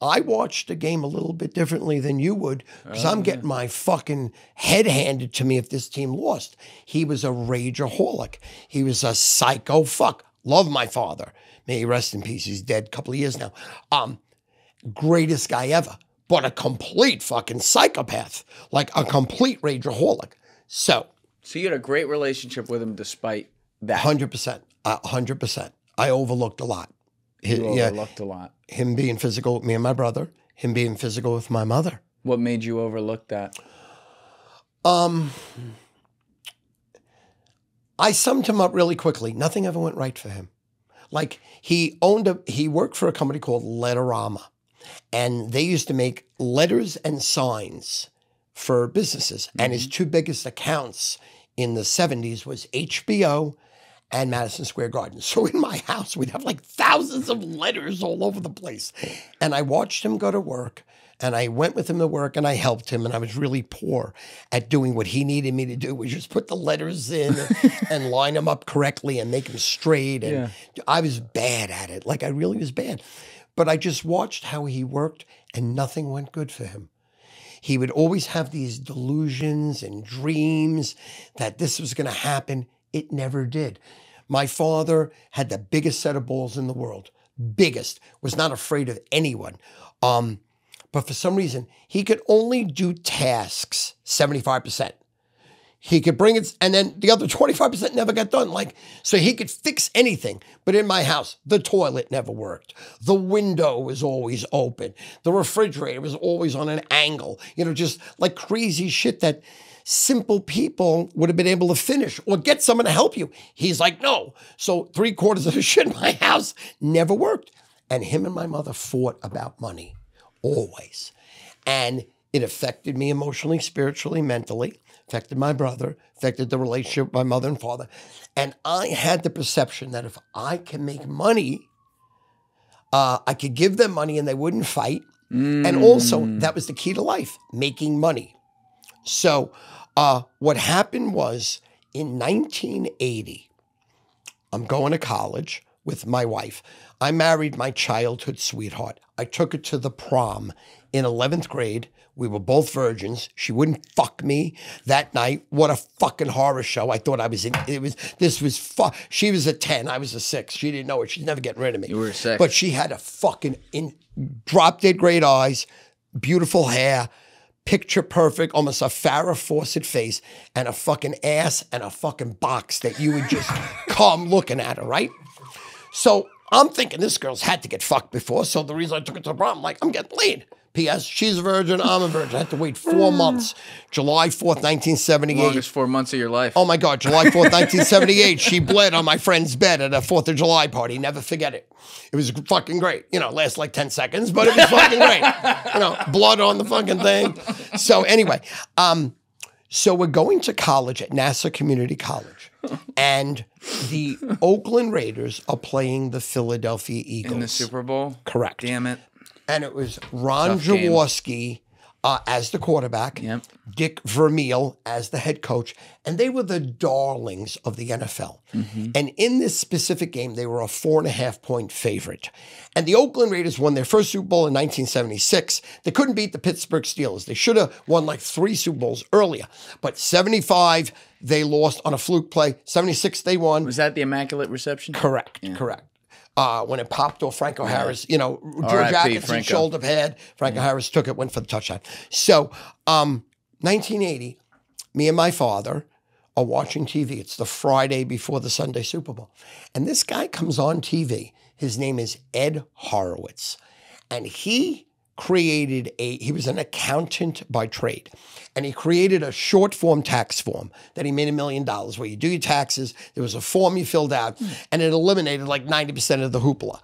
I watched the game a little bit differently than you would because I'm getting my fucking head handed to me if this team lost. He was a rageaholic. He was a psycho fuck. Love my father. May he rest in peace. He's dead a couple of years now. Greatest guy ever, but a complete fucking psychopath, like a complete rageaholic. So you had a great relationship with him despite that. 100%. 100%. I overlooked a lot. You overlooked a lot. Him being physical with me and my brother, him being physical with my mother. What made you overlook that? I summed him up really quickly. Nothing ever went right for him. Like he worked for a company called Letterama, and they used to make letters and signs for businesses. And his two biggest accounts in the 70s was HBO and Madison Square Garden. So in my house, we'd have like thousands of letters all over the place. And I watched him go to work, and I went with him to work, and I helped him, and I was really poor at doing what he needed me to do, which is put the letters in and line them up correctly and make them straight. And I was bad at it. Like I really was bad. But I just watched how he worked, and nothing went good for him. He would always have these delusions and dreams that this was going to happen. It never did. My father had the biggest set of balls in the world. Biggest. Was not afraid of anyone. But for some reason, he could only do tasks 75%. He could bring it, and then the other 25% never got done. Like, so he could fix anything. But in my house, the toilet never worked. The window was always open. The refrigerator was always on an angle. You know, just like crazy shit that simple people would have been able to finish or get someone to help you. He's like, no. So 3/4 of the shit in my house never worked. And him and my mother fought about money, always. And it affected me emotionally, spiritually, mentally. Affected my brother, affected the relationship with my mother and father. And I had the perception that if I can make money, I could give them money and they wouldn't fight. And also, that was the key to life, making money. So what happened was in 1980, I'm going to college with my wife. I married my childhood sweetheart. I took her to the prom in 11th grade. We were both virgins. She wouldn't fuck me that night. What a fucking horror show. I thought I was in, she was a 10, I was a 6. She didn't know it. She's never getting rid of me. You were a 6. But she had a fucking drop dead great eyes, beautiful hair, picture perfect, almost a Farrah Fawcett face, and a fucking ass and a fucking box that you would just come looking at her, right? So I'm thinking this girl's had to get fucked before. So the reason I took her to the prom, I'm like, I'm getting laid. P.S. She's a virgin, I'm a virgin. I had to wait 4 months. July 4th, 1978. Longest 4 months of your life. Oh my God, July 4th, 1978. She bled on my friend's bed at a 4th of July party. Never forget it. It was fucking great. You know, it lasted like 10 seconds, but it was fucking great. You know, blood on the fucking thing. So anyway, so we're going to college at Nassau Community College. And the Oakland Raiders are playing the Philadelphia Eagles. In the Super Bowl? Correct. Damn it. And it was Ron Jaworski as the quarterback, Dick Vermeil as the head coach, and they were the darlings of the NFL. And in this specific game, they were a 4.5-point favorite. And the Oakland Raiders won their first Super Bowl in 1976. They couldn't beat the Pittsburgh Steelers. They should have won like 3 Super Bowls earlier. But 75, they lost on a fluke play. 76, they won. Was that the Immaculate Reception? Correct, correct. When it popped off Franco Harris, you know, George Atkinson shoulder pad. Franco Harris took it, went for the touchdown. So 1980, me and my father are watching TV. It's the Friday before the Sunday Super Bowl. And this guy comes on TV. His name is Ed Horowitz. And he created he was an accountant by trade. And he created a short form tax form that he made $1 million where you do your taxes. There was a form you filled out and it eliminated like 90% of the hoopla.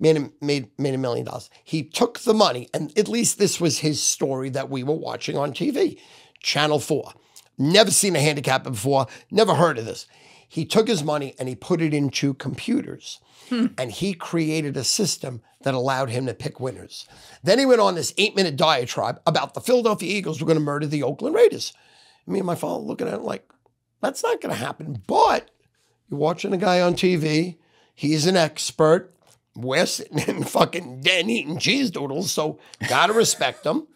Made $1 million. He took the money, and at least this was his story that we were watching on TV. Channel 4. Never seen a handicapper before. Never heard of this. He took his money and he put it into computers. And he created a system that allowed him to pick winners. Then he went on this 8-minute diatribe about the Philadelphia Eagles were going to murder the Oakland Raiders. Me and my father looking at it like, that's not going to happen. But you're watching a guy on TV. He's an expert. We're sitting in fucking den eating cheese doodles, so got to respect him.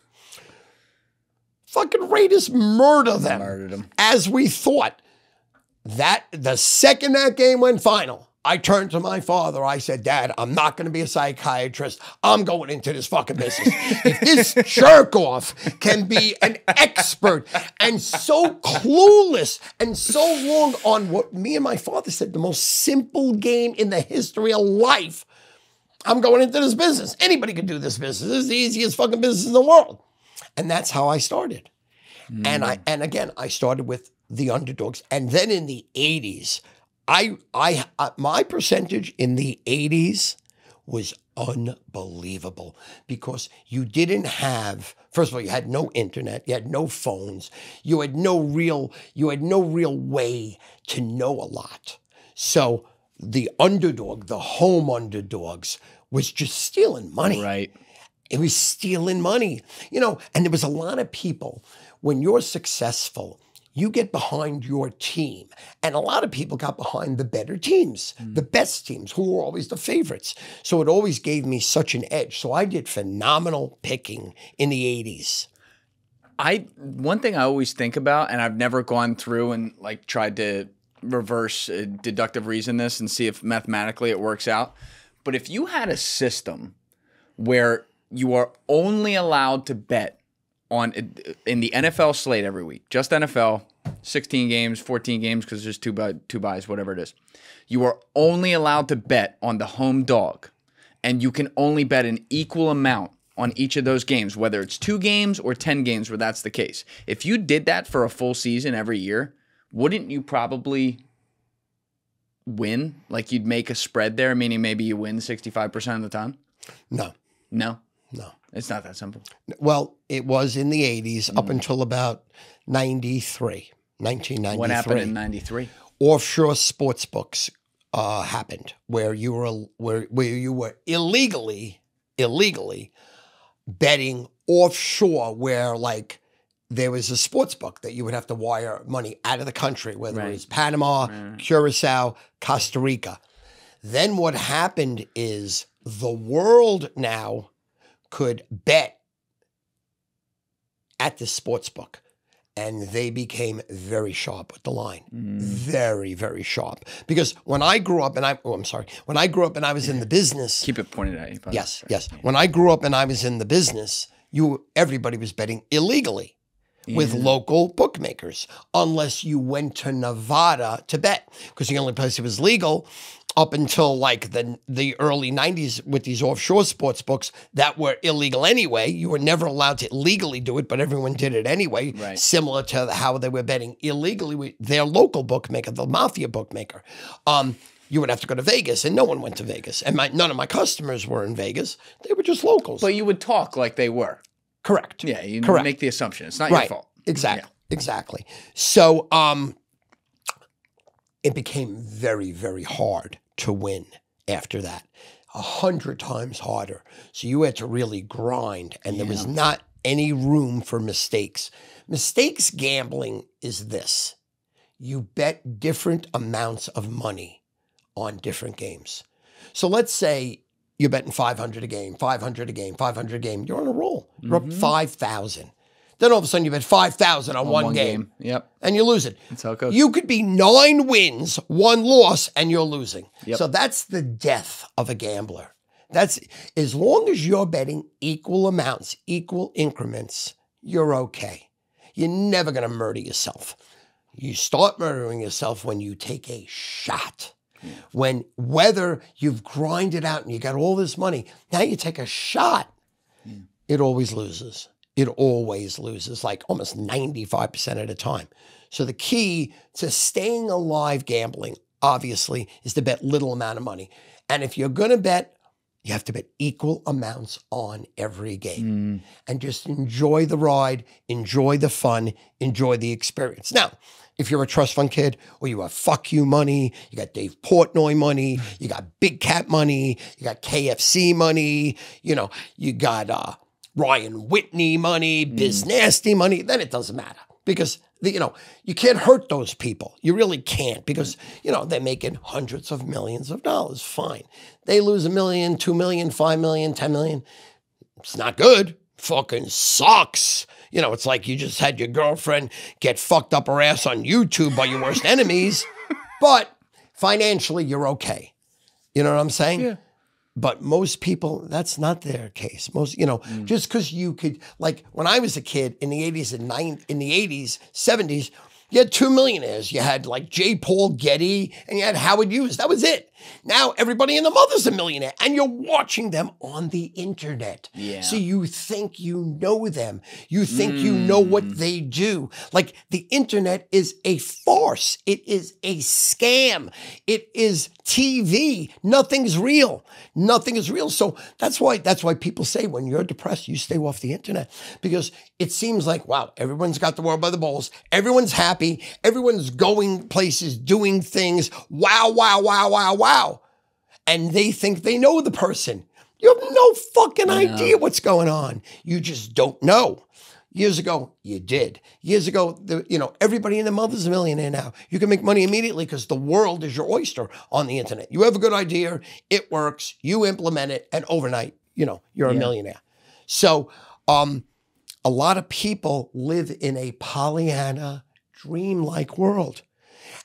Fucking Raiders murdered them. As we thought. That the second that game went final, I turned to my father. I said, Dad, I'm not going to be a psychiatrist. I'm going into this fucking business. If this jerk-off can be an expert and so clueless and so long on what me and my father said, the most simple game in the history of life, I'm going into this business. Anybody can do this business. This is the easiest fucking business in the world. And that's how I started. And again, I started with the underdogs. And then in the 80s, my percentage in the 80s was unbelievable because you didn't have, first of all, you had no internet, you had no phones, you had no real way to know a lot. So the underdog, the home underdogs, was just stealing money. Right. It was stealing money, you know, and there was a lot of people, when you're successful, you get behind your team. And a lot of people got behind the better teams, the best teams, who were always the favorites. So it always gave me such an edge. So I did phenomenal picking in the 80s. One thing I always think about, and I've never gone through and like tried to reverse deductive reason this and see if mathematically it works out. But if you had a system where you are only allowed to bet on in the NFL slate every week, just NFL, 16 games, 14 games, because there's two buys, whatever it is. You are only allowed to bet on the home dog, and you can only bet an equal amount on each of those games, whether it's 2 games or 10 games where that's the case. If you did that for a full season every year, wouldn't you probably win? Like you'd make a spread there, meaning maybe you win 65% of the time? No. No? No. It's not that simple. Well, it was in the 80s up until about 1993. What happened in 93? Offshore sports books happened where you were illegally betting offshore, where like there was a sports book that you would have to wire money out of the country, whether it was Panama, Curacao, Costa Rica. Then what happened is the world now could bet at the sports book, and they became very sharp with the line. Very, very sharp. Because when I grew up and when I grew up and I was in the business. Keep it pointed at you. Yes, yes. When I grew up and I was in the business, everybody was betting illegally with local bookmakers, unless you went to Nevada to bet, because the only place it was legal up until like the early 90s with these offshore sports books that were illegal anyway. You were never allowed to legally do it, but everyone did it anyway, similar to how they were betting illegally with their local bookmaker, the Mafia Bookmaker. You would have to go to Vegas, and no one went to Vegas. And none of my customers were in Vegas. They were just locals. But you would talk like they were. Correct. Yeah, you Correct. make the assumption. It's not your fault. Exactly. Yeah. Exactly. So it became very, very hard to win after that. 100 times harder. So you had to really grind, and there was not any room for mistakes. Mistakes gambling is this. You bet different amounts of money on different games. So let's say you're betting 500 a game, 500 a game, 500 a game. You're on a roll. You're up 5,000. Then all of a sudden you bet 5,000 on one game. Yep. And you lose it. That's how it goes. You could be 9 wins, 1 loss, and you're losing. Yep. So that's the death of a gambler. That's as long as you're betting equal amounts, equal increments, you're okay. You're never going to murder yourself. You start murdering yourself when you take a shot. When whether you've grinded out and you got all this money, now you take a shot, it always loses. It always loses, like almost 95% of the time. So the key to staying alive gambling, obviously, is to bet little amount of money. And if you're going to bet, you have to bet equal amounts on every game. And just enjoy the ride, enjoy the fun, enjoy the experience. Now, if you're a trust fund kid, or you have fuck you money, you got Dave Portnoy money, you got Big Cat money, you got KFC money, you know, you got Ryan Whitney money, Biz Nasty money, then it doesn't matter. Because, you know, you can't hurt those people. You really can't, because, you know, they're making hundreds of millions of dollars. Fine. They lose $1 million, $2 million, $5 million, $10 million. It's not good. Fucking sucks. You know, it's like you just had your girlfriend get fucked up her ass on YouTube by your worst enemies, but financially you're okay. You know what I'm saying? Yeah. But most people, that's not their case. Most, you know, just because you could, like when I was a kid in the 80s in the 80s, 70s, you had 2 millionaires. You had like J. Paul Getty and you had Howard Hughes. That was it. Now everybody and the mother's a millionaire, and you're watching them on the internet. Yeah. So you think you know them. You think you know what they do. Like, the internet is a farce. It is a scam. It is TV. Nothing's real. Nothing is real. So that's why people say when you're depressed, you stay off the internet, because it seems like, wow, everyone's got the world by the balls. Everyone's happy. Everyone's going places, doing things. Wow, wow, wow, wow, wow. And they think they know the person. You have no fucking idea what's going on. You just don't know. Years ago, you did. Years ago, everybody in the mother's a millionaire now. You can make money immediately because the world is your oyster on the internet. You have a good idea, it works, you implement it, and overnight, you're a millionaire. So a lot of people live in a Pollyanna, dreamlike world.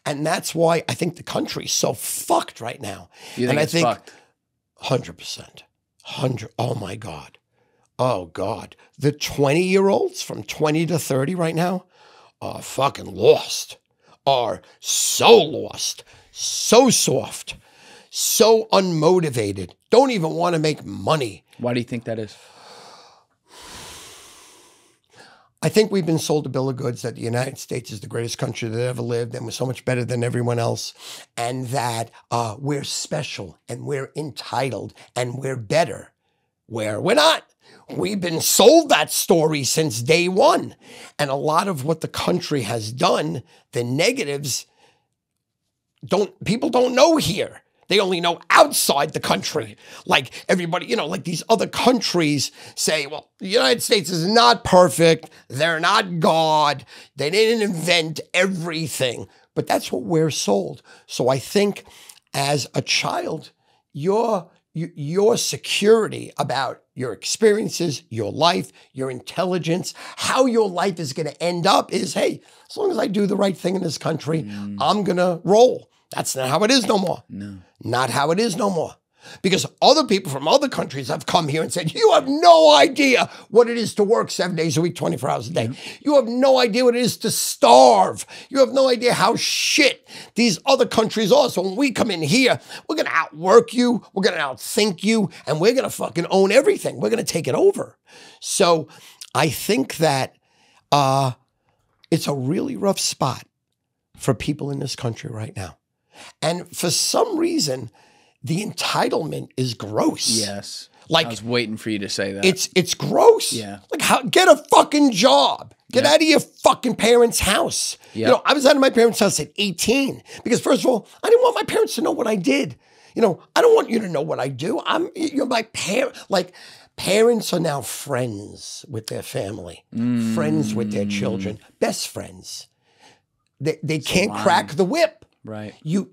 And that's why I think the country's so fucked right now. You think it's fucked? 100%. Oh my God. Oh God. The 20-year-olds from 20 to 30 right now are fucking lost. Are so lost. So soft. So unmotivated. Don't even want to make money. Why do you think that is? I think we've been sold a bill of goods that the United States is the greatest country that ever lived, and we're so much better than everyone else, and that we're special and we're entitled and we're better, where we're not. We've been sold that story since day one. And a lot of what the country has done, the negatives, people don't know here. They only know outside the country. Like everybody, like these other countries say, well, the United States is not perfect. They're not God. They didn't invent everything. But that's what we're sold. So I think as a child, your security about your experiences, your life, your intelligence, how your life is going to end up is, hey, as long as I do the right thing in this country, I'm going to roll. That's not how it is no more. No. Not how it is no more. Because other people from other countries have come here and said, you have no idea what it is to work 7 days a week, 24 hours a day. You have no idea what it is to starve. You have no idea how shit these other countries are. So when we come in here, we're going to outwork you, we're going to outthink you, and we're going to fucking own everything. We're going to take it over. So I think that it's a really rough spot for people in this country right now. And for some reason, the entitlement is gross. Yes. Like, I was waiting for you to say that. It's gross. Yeah. Like, get a fucking job. Get out of your fucking parents' house. Yep. I was out of my parents' house at 18 because, first of all, I didn't want my parents to know what I did. I don't want you to know what I do. You're my parent. Like, parents are now friends with their family, friends with their children, best friends. They can't crack the whip. Right. You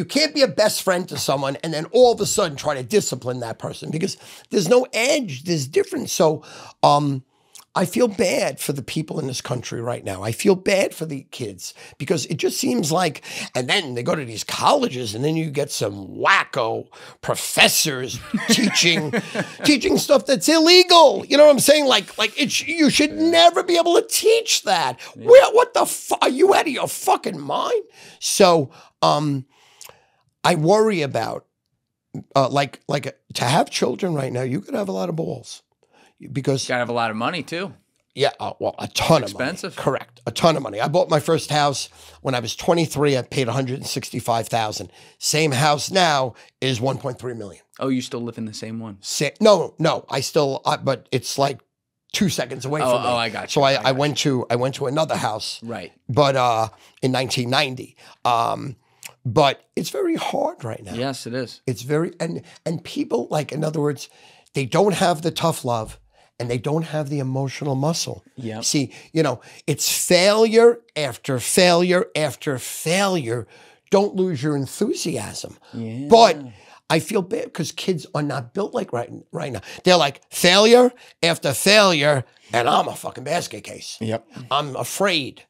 can't be a best friend to someone and then all of a sudden try to discipline that person because there's no edge, there's difference. So I feel bad for the people in this country right now. I feel bad for the kids because it just seems like, and then they go to these colleges and then you get some wacko professors teaching stuff that's illegal. You know what I'm saying? Like you should never be able to teach that. Yeah. What the fuck? Are you out of your fucking mind? So I worry about like to have children right now, you could have a lot of balls. Because you gotta have a lot of money too. Yeah, well, a ton of money. Expensive. Correct, a ton of money. I bought my first house when I was 23. I paid $165,000. Same house now is $1.3 million. Oh, you still live in the same one? No, I still, but it's like 2 seconds away from me. Oh, I got you. So I went to another house. Right. But in 1990. But it's very hard right now. Yes, it is. It's very and people, like, in other words, they don't have the tough love. And they don't have the emotional muscle. Yeah. See, it's failure after failure after failure. Don't lose your enthusiasm. Yeah. But I feel bad because kids are not built like right now. They're like failure after failure, and I'm a fucking basket case. Yep. I'm afraid.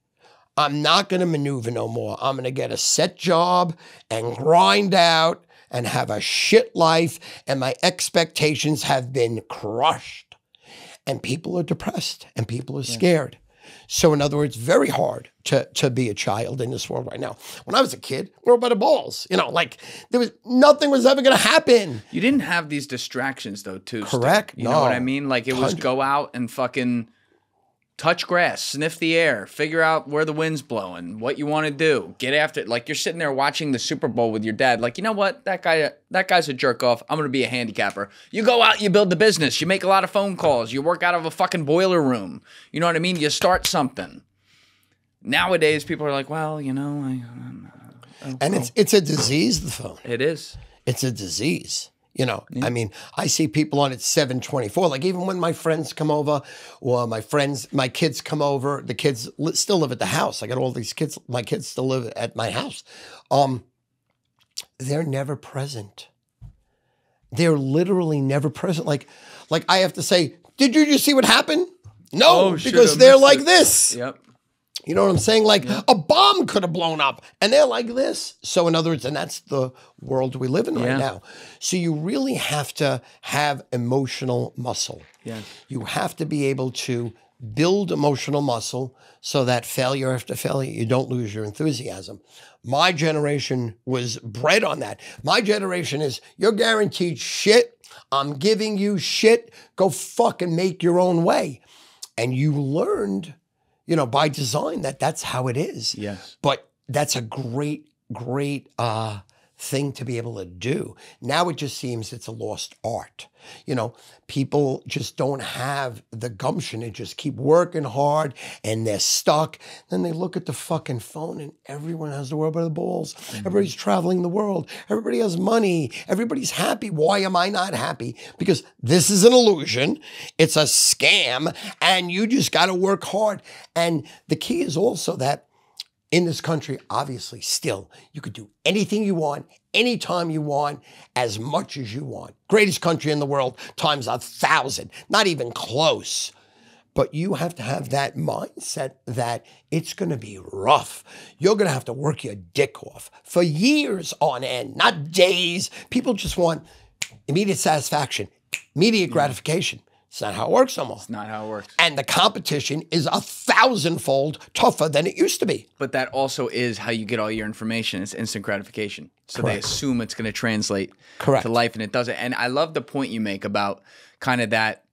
I'm not going to maneuver no more. I'm going to get a set job and grind out and have a shit life, and my expectations have been crushed. And people are depressed and people are scared. So in other words, very hard to be a child in this world right now. When I was a kid, we were by the balls. You know, like nothing was ever going to happen. You didn't have these distractions though, too. Correct. You know what I mean? Like it was go out and fucking touch grass, sniff the air, figure out where the wind's blowing, what you want to do, get after it. Like you're sitting there watching the Super Bowl with your dad. Like, you know what? That guy's a jerk off. I'm going to be a handicapper. You go out, you build the business, you make a lot of phone calls, you work out of a fucking boiler room. You know what I mean? You start something. Nowadays, people are like, well, you know, and it's a disease, the phone. It is. It's a disease. You know, I mean, I see people on it 7/24. Like even when my friends come over, or my kids come over, the kids still live at the house. I got all these kids. My kids still live at my house. They're never present. They're literally never present. Like I have to say, did you just see what happened? No, because they're like this. Yep. You know what I'm saying? Like a bomb could have blown up and they're like this. So in other words, and that's the world we live in right now. So you really have to have emotional muscle. Yes. You have to be able to build emotional muscle so that failure after failure, you don't lose your enthusiasm. My generation was bred on that. My generation is, you're guaranteed shit. I'm giving you shit. Go fucking make your own way. And you learned, you know, by design that's how it is. Yes. But that's a great thing to be able to do. Now it just seems it's a lost art. You know, people just don't have the gumption and just keep working hard and they're stuck. Then they look at the fucking phone and everyone has the world by the balls. Everybody's traveling the world. Everybody has money. Everybody's happy. Why am I not happy? Because this is an illusion. It's a scam and you just got to work hard. And the key is also that in this country, obviously, still, you could do anything you want, anytime you want, as much as you want. Greatest country in the world, times 1,000, not even close. But you have to have that mindset that it's going to be rough. You're going to have to work your dick off for years on end, not days. People just want immediate satisfaction, immediate gratification. It's not how it works no more. It's not how it works. And the competition is 1,000-fold tougher than it used to be. But that also is how you get all your information. It's instant gratification. So Correct. they assume it's going to translate Correct. to life, and it doesn't. And I love the point you make about kind of that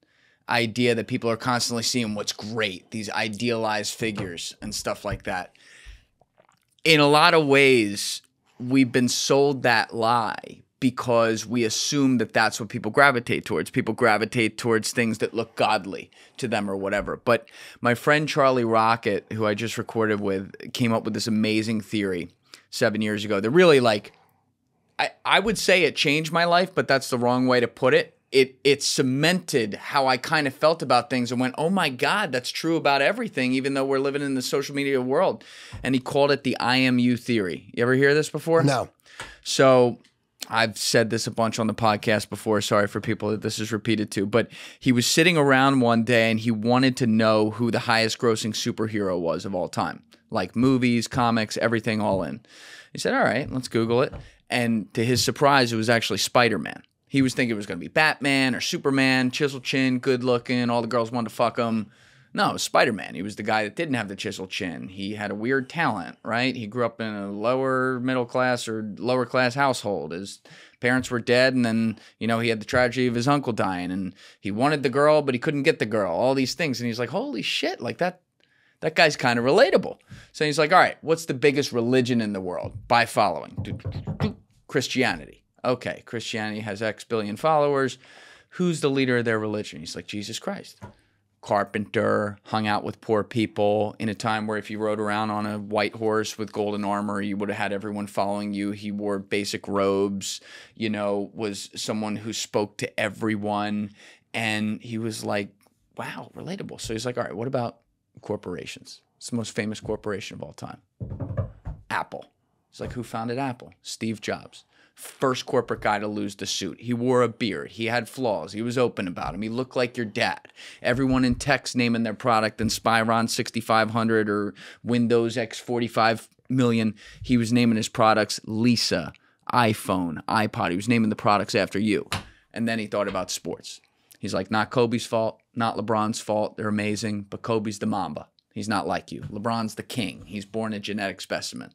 idea that people are constantly seeing what's great, these idealized figures and stuff like that. In a lot of ways, we've been sold that lie because we assume that that's what people gravitate towards. People gravitate towards things that look godly to them or whatever. But my friend Charlie Rocket, who I just recorded with, came up with this amazing theory 7 years ago. They're really like, I would say it changed my life, but that's the wrong way to put it. It cemented how I kind of felt about things and went, oh my God, that's true about everything, even though we're living in the social media world. And he called it the I am you theory. You ever hear this before? No. So I've said this a bunch on the podcast before. Sorry for people that this is repeated to. But he was sitting around one day and he wanted to know who the highest grossing superhero was of all time. Like movies, comics, everything all in. He said, all right, let's Google it. And to his surprise, it was actually Spider-Man. He was thinking it was going to be Batman or Superman, chisel chin, good looking, all the girls wanted to fuck him. No, it was Spider-Man. He was the guy that didn't have the chisel chin. He had a weird talent, right? He grew up in a lower middle class or lower class household. His parents were dead, and then, you know, he had the tragedy of his uncle dying, and he wanted the girl, but he couldn't get the girl, all these things. And he's like, holy shit, like that guy's kind of relatable. So he's like, all right, what's the biggest religion in the world? By following. Christianity. Okay, Christianity has X billion followers. Who's the leader of their religion? He's like, Jesus Christ. Carpenter, hung out with poor people in a time where if you rode around on a white horse with golden armor, you would have had everyone following you. He wore basic robes, you know, was someone who spoke to everyone. And he was like, wow, relatable. So he's like, all right, what about corporations? It's the most famous corporation of all time. Apple. He's like, who founded Apple? Steve Jobs. First corporate guy to lose the suit. He wore a beard. He had flaws. He was open about them. He looked like your dad. Everyone in tech's naming their product Inspiron 6500 or Windows X45 million. He was naming his products Lisa, iPhone, iPod. He was naming the products after you. And then he thought about sports. He's like, not Kobe's fault, not LeBron's fault. They're amazing, but Kobe's the Mamba. He's not like you. LeBron's the king. He's born a genetic specimen.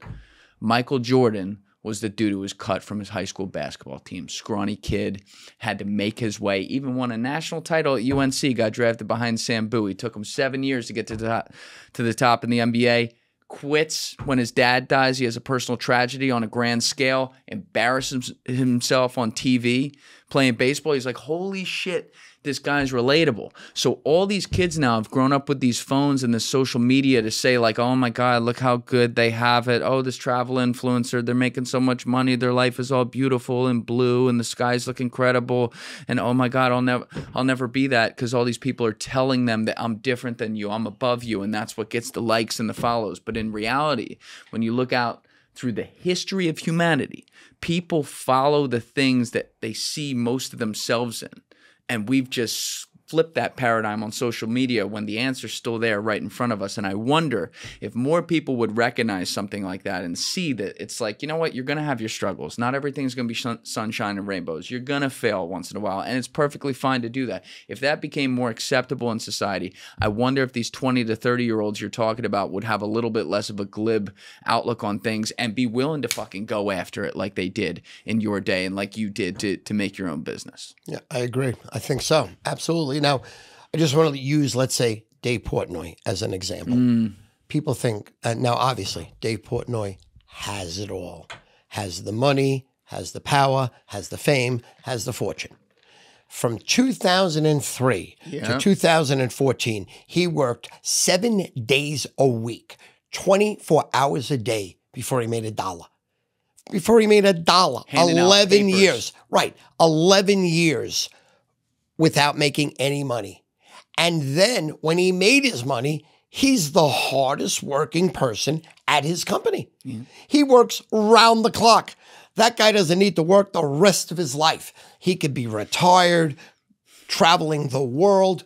Michael Jordan was the dude who was cut from his high school basketball team. Scrawny kid, had to make his way, even won a national title at UNC, got drafted behind Sam Bowie. It took him 7 years to get to the top in the NBA. Quits when his dad dies. He has a personal tragedy on a grand scale, embarrasses himself on TV playing baseball. He's like, holy shit, this guy's relatable. So all these kids now have grown up with these phones and this social media to say like, oh my God, look how good they have it. Oh, this travel influencer, they're making so much money. Their life is all beautiful and blue and the skies look incredible. And oh my God, I'll never be that, because all these people are telling them that I'm different than you, I'm above you. And that's what gets the likes and the follows. But in reality, when you look out through the history of humanity, people follow the things that they see most of themselves in. And we've just flipped that paradigm on social media when the answer's still there right in front of us. And I wonder if more people would recognize something like that and see that it's like, you know what, you're going to have your struggles. Not everything's going to be sunshine and rainbows. You're going to fail once in a while, and it's perfectly fine to do that. If that became more acceptable in society, I wonder if these 20 to 30-year-olds you're talking about would have a little bit less of a glib outlook on things and be willing to fucking go after it like they did in your day and like you did to make your own business. Yeah, I agree. I think so. Absolutely. Now, I just want to use, let's say, Dave Portnoy as an example. People think, now obviously, Dave Portnoy has it all. Has the money, has the power, has the fame, has the fortune. From 2003 to 2014, he worked 7 days a week, 24 hours a day before he made $1. Before he made $1, 11 years. Right, 11 years without making any money. And then when he made his money, he's the hardest working person at his company. He works round the clock. That guy doesn't need to work the rest of his life. He could be retired, traveling the world,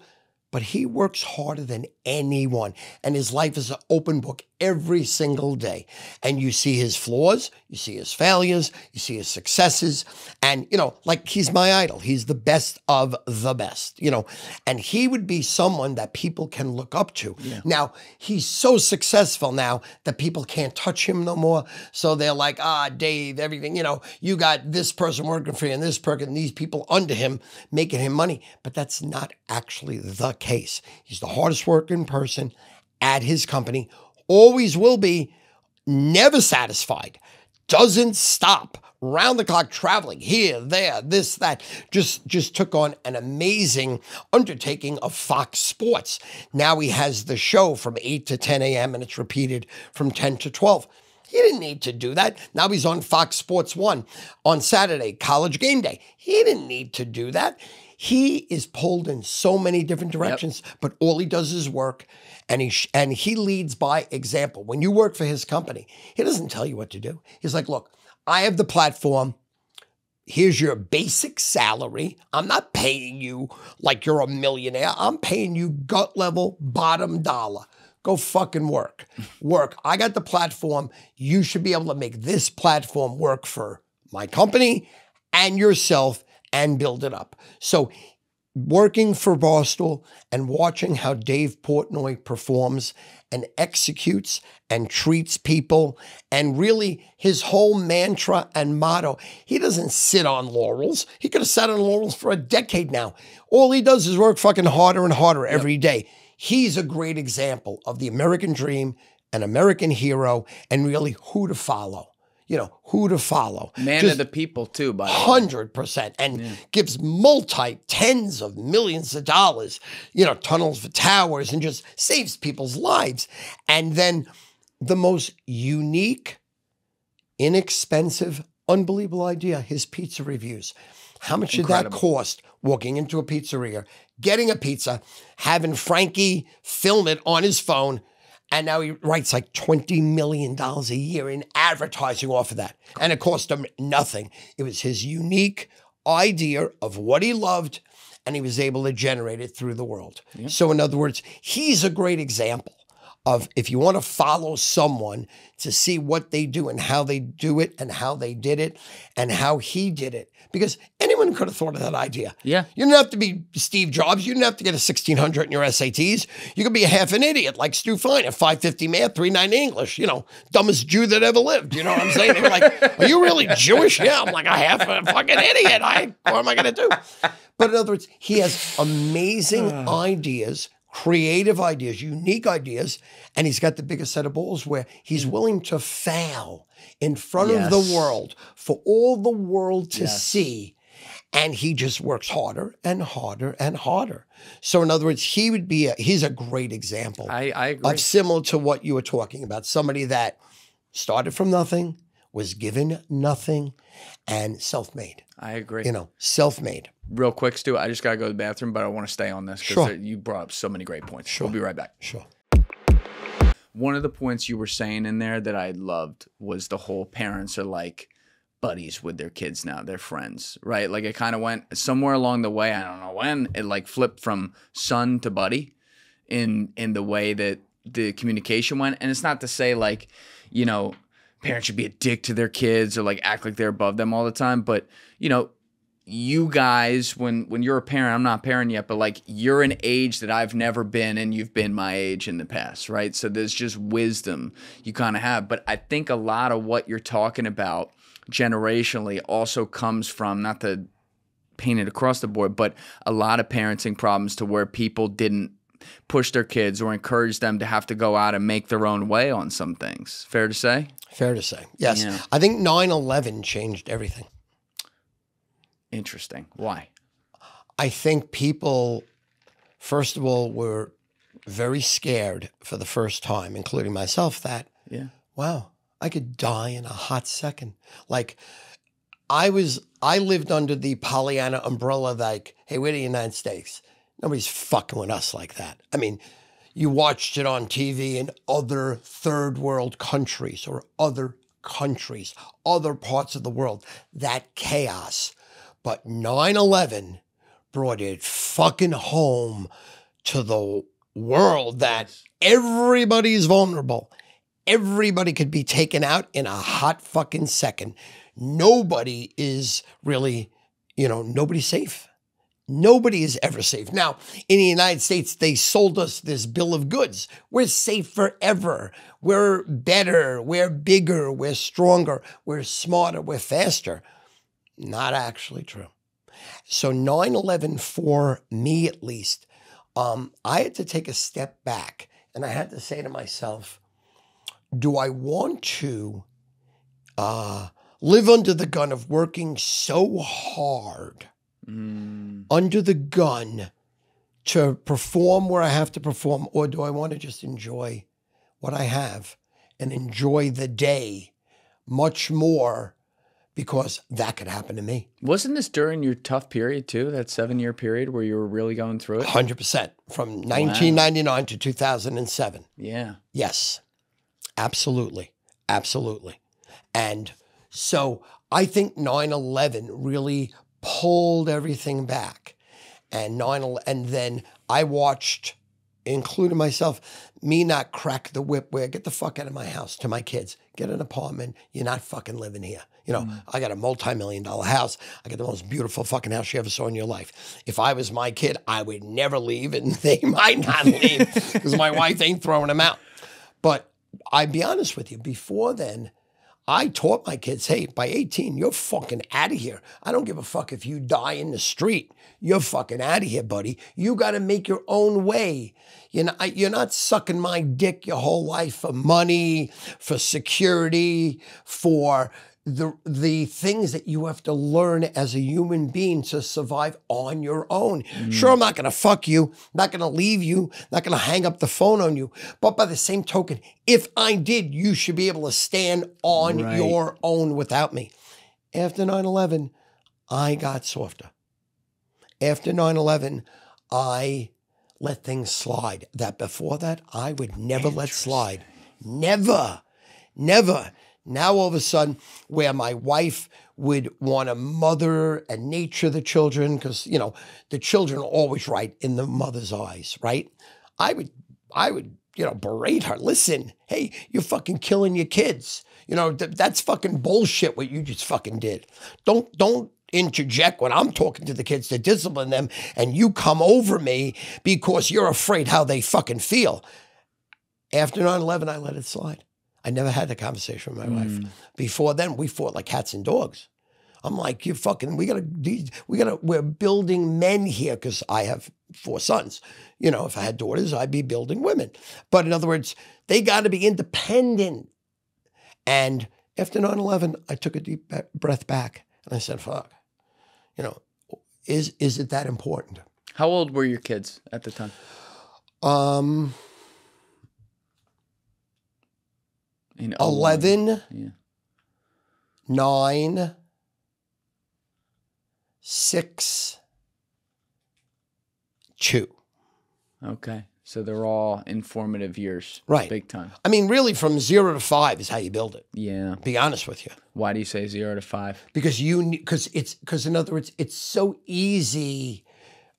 but he works harder than anyone. And his life is an open book every single day. And you see his flaws, you see his failures, you see his successes. And, you know, like, he's my idol. He's the best of the best, you know, and he would be someone that people can look up to. Now, he's so successful now that people can't touch him no more. So they're like, Dave, everything, you know, you got this person working for you and this person, these people under him making him money. But that's not actually the case. He's the hardest working person at his company, always will be, never satisfied, doesn't stop, round the clock traveling here, there, this, that, just took on an amazing undertaking of Fox Sports. Now he has the show from 8 to 10 a.m. and it's repeated from 10 to 12. He didn't need to do that. Now he's on Fox Sports 1 on Saturday, College Game Day. He didn't need to do that. He is pulled in so many different directions, but all he does is work, and he leads by example. When you work for his company, he doesn't tell you what to do. He's like, look, I have the platform. Here's your basic salary. I'm not paying you like you're a millionaire. I'm paying you gut level, bottom dollar. Go fucking work. Work. I got the platform. You should be able to make this platform work for my company and yourself and build it up. So working for Barstool and watching how Dave Portnoy performs and executes and treats people, and really his whole mantra and motto, he doesn't sit on laurels. He could have sat on laurels for a decade now. All he does is work fucking harder and harder every day. He's a great example of the American dream, an American hero, and really who to follow. You know, who to follow. Man of the people, too, by the way. 100%. And gives tens of millions of dollars, you know, tunnels for towers, and just saves people's lives. And then the most unique, inexpensive, unbelievable idea, his pizza reviews. How much did that cost? Walking into a pizzeria, getting a pizza, having Frankie film it on his phone, and now he writes like $20 million a year in advertising off of that. And it cost him nothing. It was his unique idea of what he loved, and he was able to generate it through the world. So in other words, he's a great example of if you want to follow someone to see what they do and how they do it and how they did it and how he did it. Because anyone could have thought of that idea. Yeah. You didn't have to be Steve Jobs. You didn't have to get a 1600 in your SATs. You could be a half an idiot like Stu Feiner, 550 math, 390 English, you know, dumbest Jew that ever lived. You know what I'm saying? They were like, are you really Jewish? Yeah, I'm like a half a fucking idiot. What am I going to do? But in other words, he has amazing ideas, creative ideas, unique ideas, and he's got the biggest set of balls where he's willing to fail in front of the world for all the world to see. And he just works harder and harder and harder. So in other words, he's a great example. I agree. Of similar to what you were talking about. Somebody that started from nothing, was given nothing, and self-made. I agree. You know, self-made. Real quick, Stu, I just got to go to the bathroom, but I want to stay on this because you brought up so many great points. Sure. We'll be right back. Sure. One of the points you were saying in there that I loved was the whole parents are like buddies with their kids now. They're friends, right? Like it kind of went somewhere along the way. I don't know when it like flipped from son to buddy in the way that the communication went. And it's not to say like, you know, parents should be a dick to their kids or like act like they're above them all the time. But, you know, you guys, when you're a parent, I'm not a parent yet, but like you're an age that I've never been and you've been my age in the past, right? So there's just wisdom you kind of have. But I think a lot of what you're talking about generationally also comes from, not to paint it across the board, but a lot of parenting problems to where people didn't push their kids or encourage them to have to go out and make their own way on some things. Fair to say? Fair to say. Yes. Yeah. I think 9/11 changed everything. Interesting. Why? I think people, first of all, were very scared for the first time, including myself, that, wow, I could die in a hot second. Like, I lived under the Pollyanna umbrella, like, hey, we're the United States. Nobody's fucking with us like that. I mean, you watched it on TV in other third world countries or other countries, other parts of the world, that chaos. But 9/11 brought it fucking home to the world that everybody's vulnerable. Everybody could be taken out in a hot fucking second. Nobody is really, you know, nobody's safe. Nobody is ever safe. Now, in the United States, they sold us this bill of goods. We're safe forever. We're better. We're bigger. We're stronger. We're smarter. We're faster. Not actually true. So 9/11, for me at least, I had to take a step back and I had to say to myself, do I want to live under the gun of working so hard, under the gun to perform where I have to perform, or do I want to just enjoy what I have and enjoy the day much more? Because that could happen to me. Wasn't this during your tough period too, that 7-year period where you were really going through it? 100%. From 1999 to 2007. Yeah. Yes. Absolutely. Absolutely. And so I think 9/11 really pulled everything back. And then I watched, including myself, me not crack the whip where get the fuck out of my house to my kids. Get an apartment. You're not fucking living here. You know, I got a multi-million-dollar house. I got the most beautiful fucking house you ever saw in your life. If I was my kid, I would never leave, and they might not leave because my wife ain't throwing them out. But I'd be honest with you, before then, I taught my kids, hey, by 18, you're fucking out of here. I don't give a fuck if you die in the street. You're fucking out of here, buddy. You got to make your own way. You're not sucking my dick your whole life for money, for security, for the things that you have to learn as a human being to survive on your own. Sure, I'm not going to fuck you, not going to leave you, not going to hang up the phone on you. But by the same token, if I did, you should be able to stand on your own without me. After 9/11, I got softer. After 9/11, I let things slide. That before that, I would never let slide. Never. Never. Now, all of a sudden, where my wife would want to mother and nurture the children, because, you know, the children are always right in the mother's eyes, right? I would berate her. Listen, hey, you're fucking killing your kids. That's fucking bullshit what you just fucking did. Don't interject when I'm talking to the kids to discipline them and you come over me because you're afraid how they fucking feel. After 9/11, I let it slide. I never had that conversation with my wife. Before then, we fought like cats and dogs. I'm like, we're building men here because I have 4 sons. If I had daughters, I'd be building women. But in other words, they got to be independent. And after 9/11, I took a deep breath back and I said, fuck, is it that important? How old were your kids at the time? 11, 9, 6, 2. Okay. So they're all informative years. Right. Big time. I mean, really from 0 to 5 is how you build it. Yeah. Be honest with you. Why do you say 0 to 5? Because in other words, it's so easy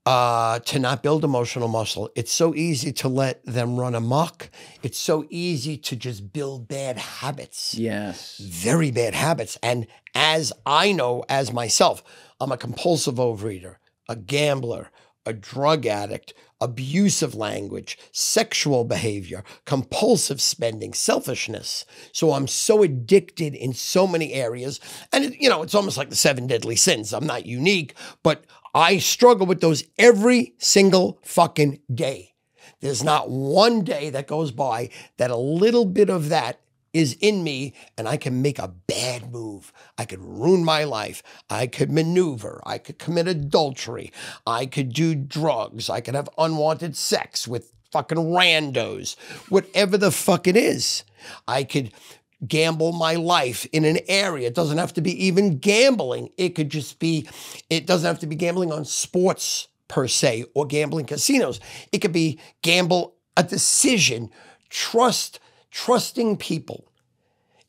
to not build emotional muscle. It's so easy to let them run amok. It's so easy to just build bad habits. Yes. Very bad habits. And as I know, as myself, I'm a compulsive overeater, a gambler, a drug addict, abusive language, sexual behavior, compulsive spending, selfishness. So I'm so addicted in so many areas. And, it's almost like the 7 deadly sins. I'm not unique, but I struggle with those every single fucking day. There's not one day that goes by that a little bit of that is in me and I can make a bad move. I could ruin my life. I could maneuver. I could commit adultery. I could do drugs. I could have unwanted sex with fucking randos. Whatever the fuck it is. I could gamble my life in an area. It doesn't have to be even gambling. It doesn't have to be gambling on sports per se or gambling casinos. It could be gamble a decision. Trusting people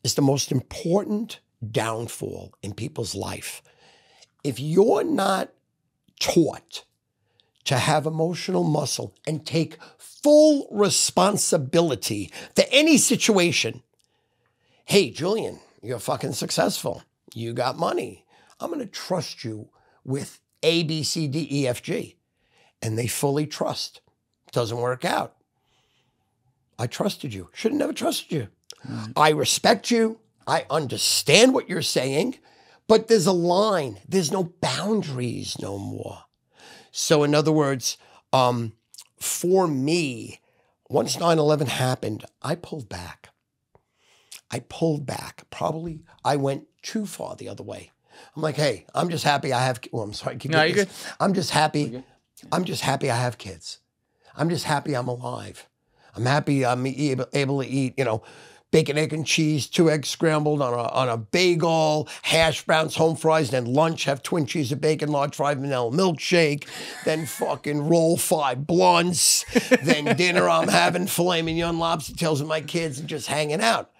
is the most important downfall in people's life. If you're not taught to have emotional muscle and take full responsibility for any situation, hey, Julian, you're fucking successful. You got money. I'm going to trust you with A, B, C, D, E, F, G. And they fully trust. Doesn't work out. I trusted you. Should have never trusted you. I respect you. I understand what you're saying, but there's a line. There's no boundaries no more. So in other words, for me, once 9/11 happened, I pulled back. Probably I went too far the other way. I'm like, hey, I'm just happy I have, I'm sorry. No, you're good. I'm just happy I have kids. I'm just happy I'm alive. I'm happy I'm able to eat, bacon, egg, and cheese, 2 eggs scrambled on a bagel, hash browns, home fries, then lunch, have twin cheese of bacon, large fried vanilla milkshake, then fucking roll 5 blunts, then dinner I'm having filet mignon, lobster tails with my kids and just hanging out.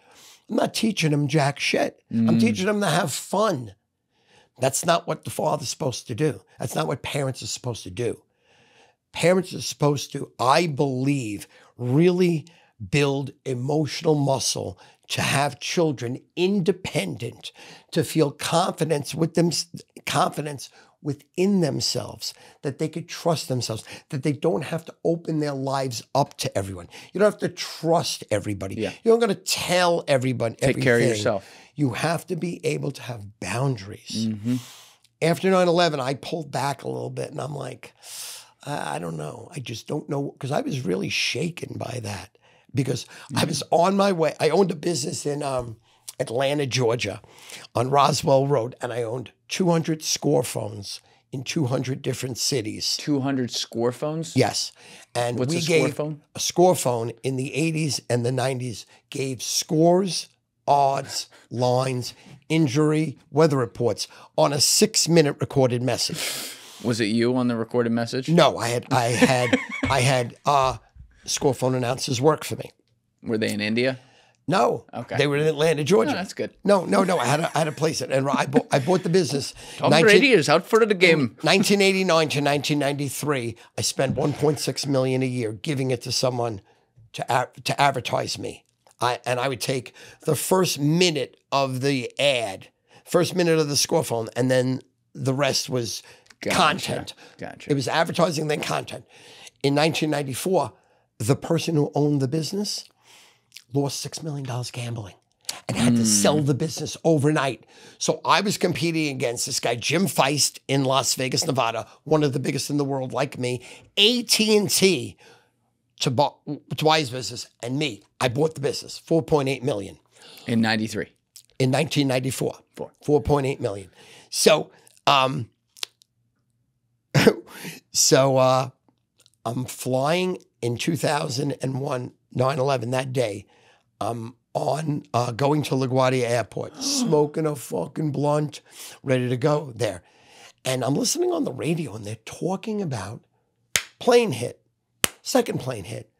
I'm not teaching them jack shit. I'm teaching them to have fun. That's not what the father's supposed to do. That's not what parents are supposed to do. Parents are supposed to, I believe, really build emotional muscle to have children independent, to feel confidence within themselves, that they could trust themselves, that they don't have to open their lives up to everyone. You don't have to trust everybody. Yeah. You're not going to tell everybody everything. Take care of yourself. You have to be able to have boundaries. After 9/11, I pulled back a little bit and I'm like, I don't know. I just don't know. Because I was really shaken by that. Because I was on my way. I owned a business in Atlanta, Georgia, on Roswell Road. And I owned 200 score phones in 200 different cities. 200 score phones? Yes. And what's we a score gave phone? A score phone in the 80s and the 90s gave scores, odds, lines, injury, weather reports on a 6-minute recorded message. Was it you on the recorded message? No, I had score phone announcers work for me. Were they in India? No. Okay. They were in Atlanta, Georgia. No, that's good. No. I had a place. And I bought the business. Tom Brady is out for the game. 1989 to 1993, I spent $1.6 million a year giving it to someone to advertise me. And I would take the first minute of the ad, first minute of the score phone, and then the rest was content. Gotcha. It was advertising, then content. In 1994, the person who owned the business lost $6 million gambling and had to sell the business overnight. So I was competing against this guy, Jim Feist, in Las Vegas, Nevada, one of the biggest in the world, like me, AT&T to buy his business, and me. I bought the business, $4.8 million. In 93. In 1994, $4.8 million. So, I'm flying in 2001, 9/11 that day. I'm going to LaGuardia Airport, smoking a fucking blunt, ready to go there. And I'm listening on the radio, and they're talking about plane hit, second plane hit,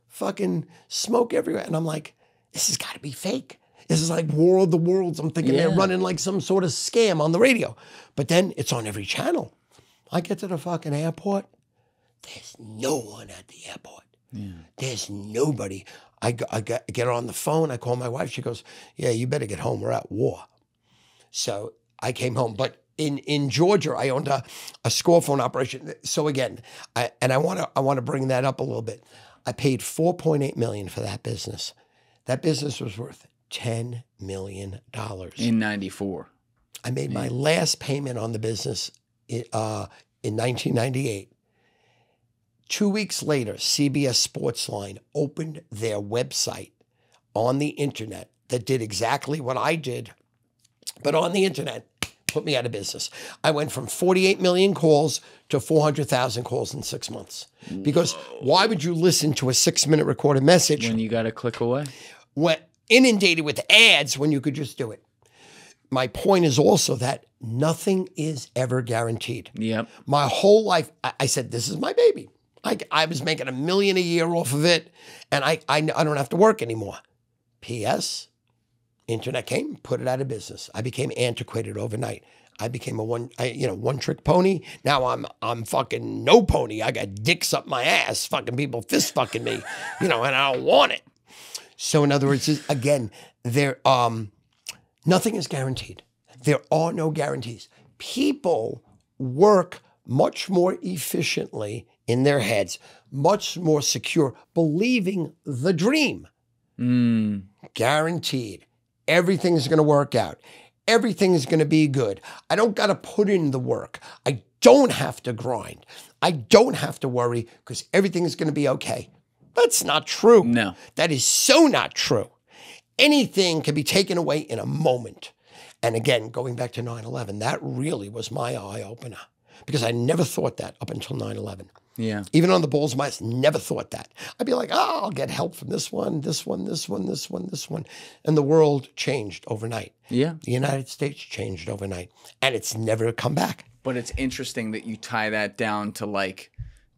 fucking smoke everywhere. And I'm like, this has got to be fake. This is like War of the Worlds. I'm thinking they're running like some sort of scam on the radio. But then it's on every channel. I get to the fucking airport. There's no one at the airport. Yeah. There's nobody. I get on the phone. I call my wife. She goes, yeah, you better get home. We're at war. So I came home. But in Georgia, I owned a score phone operation. So again, I want to bring that up a little bit. I paid $4.8 million for that business. That business was worth $10 million. In 94. I made my last payment on the business in 1998. 2 weeks later, CBS Sportsline opened their website on the internet that did exactly what I did, but on the internet, put me out of business. I went from 48 million calls to 400,000 calls in 6 months. Because why would you listen to a 6-minute recorded message when you got to click away? When inundated with ads when you could just do it? My point is also that nothing is ever guaranteed. Yep. My whole life, I said, this is my baby. I was making $1 million a year off of it, and I don't have to work anymore. P.S. Internet came, put it out of business. I became antiquated overnight. I became a one-trick pony. Now I'm fucking no pony. I got dicks up my ass, fucking people fist fucking me, and I don't want it. So in other words, again, nothing is guaranteed. There are no guarantees. People work much more efficiently in their heads, much more secure, believing the dream. Guaranteed. Everything's going to work out. Everything is going to be good. I don't got to put in the work. I don't have to grind. I don't have to worry because everything is going to be okay. That's not true. No. That is so not true. Anything can be taken away in a moment. And again, going back to 9/11, that really was my eye-opener because I never thought that up until 9/11. Yeah. Even on the balls of my ass, never thought that. I'd be like, oh, I'll get help from this one, this one, this one, this one, this one. And the world changed overnight. Yeah. The United States changed overnight. And it's never come back. But it's interesting that you tie that down to like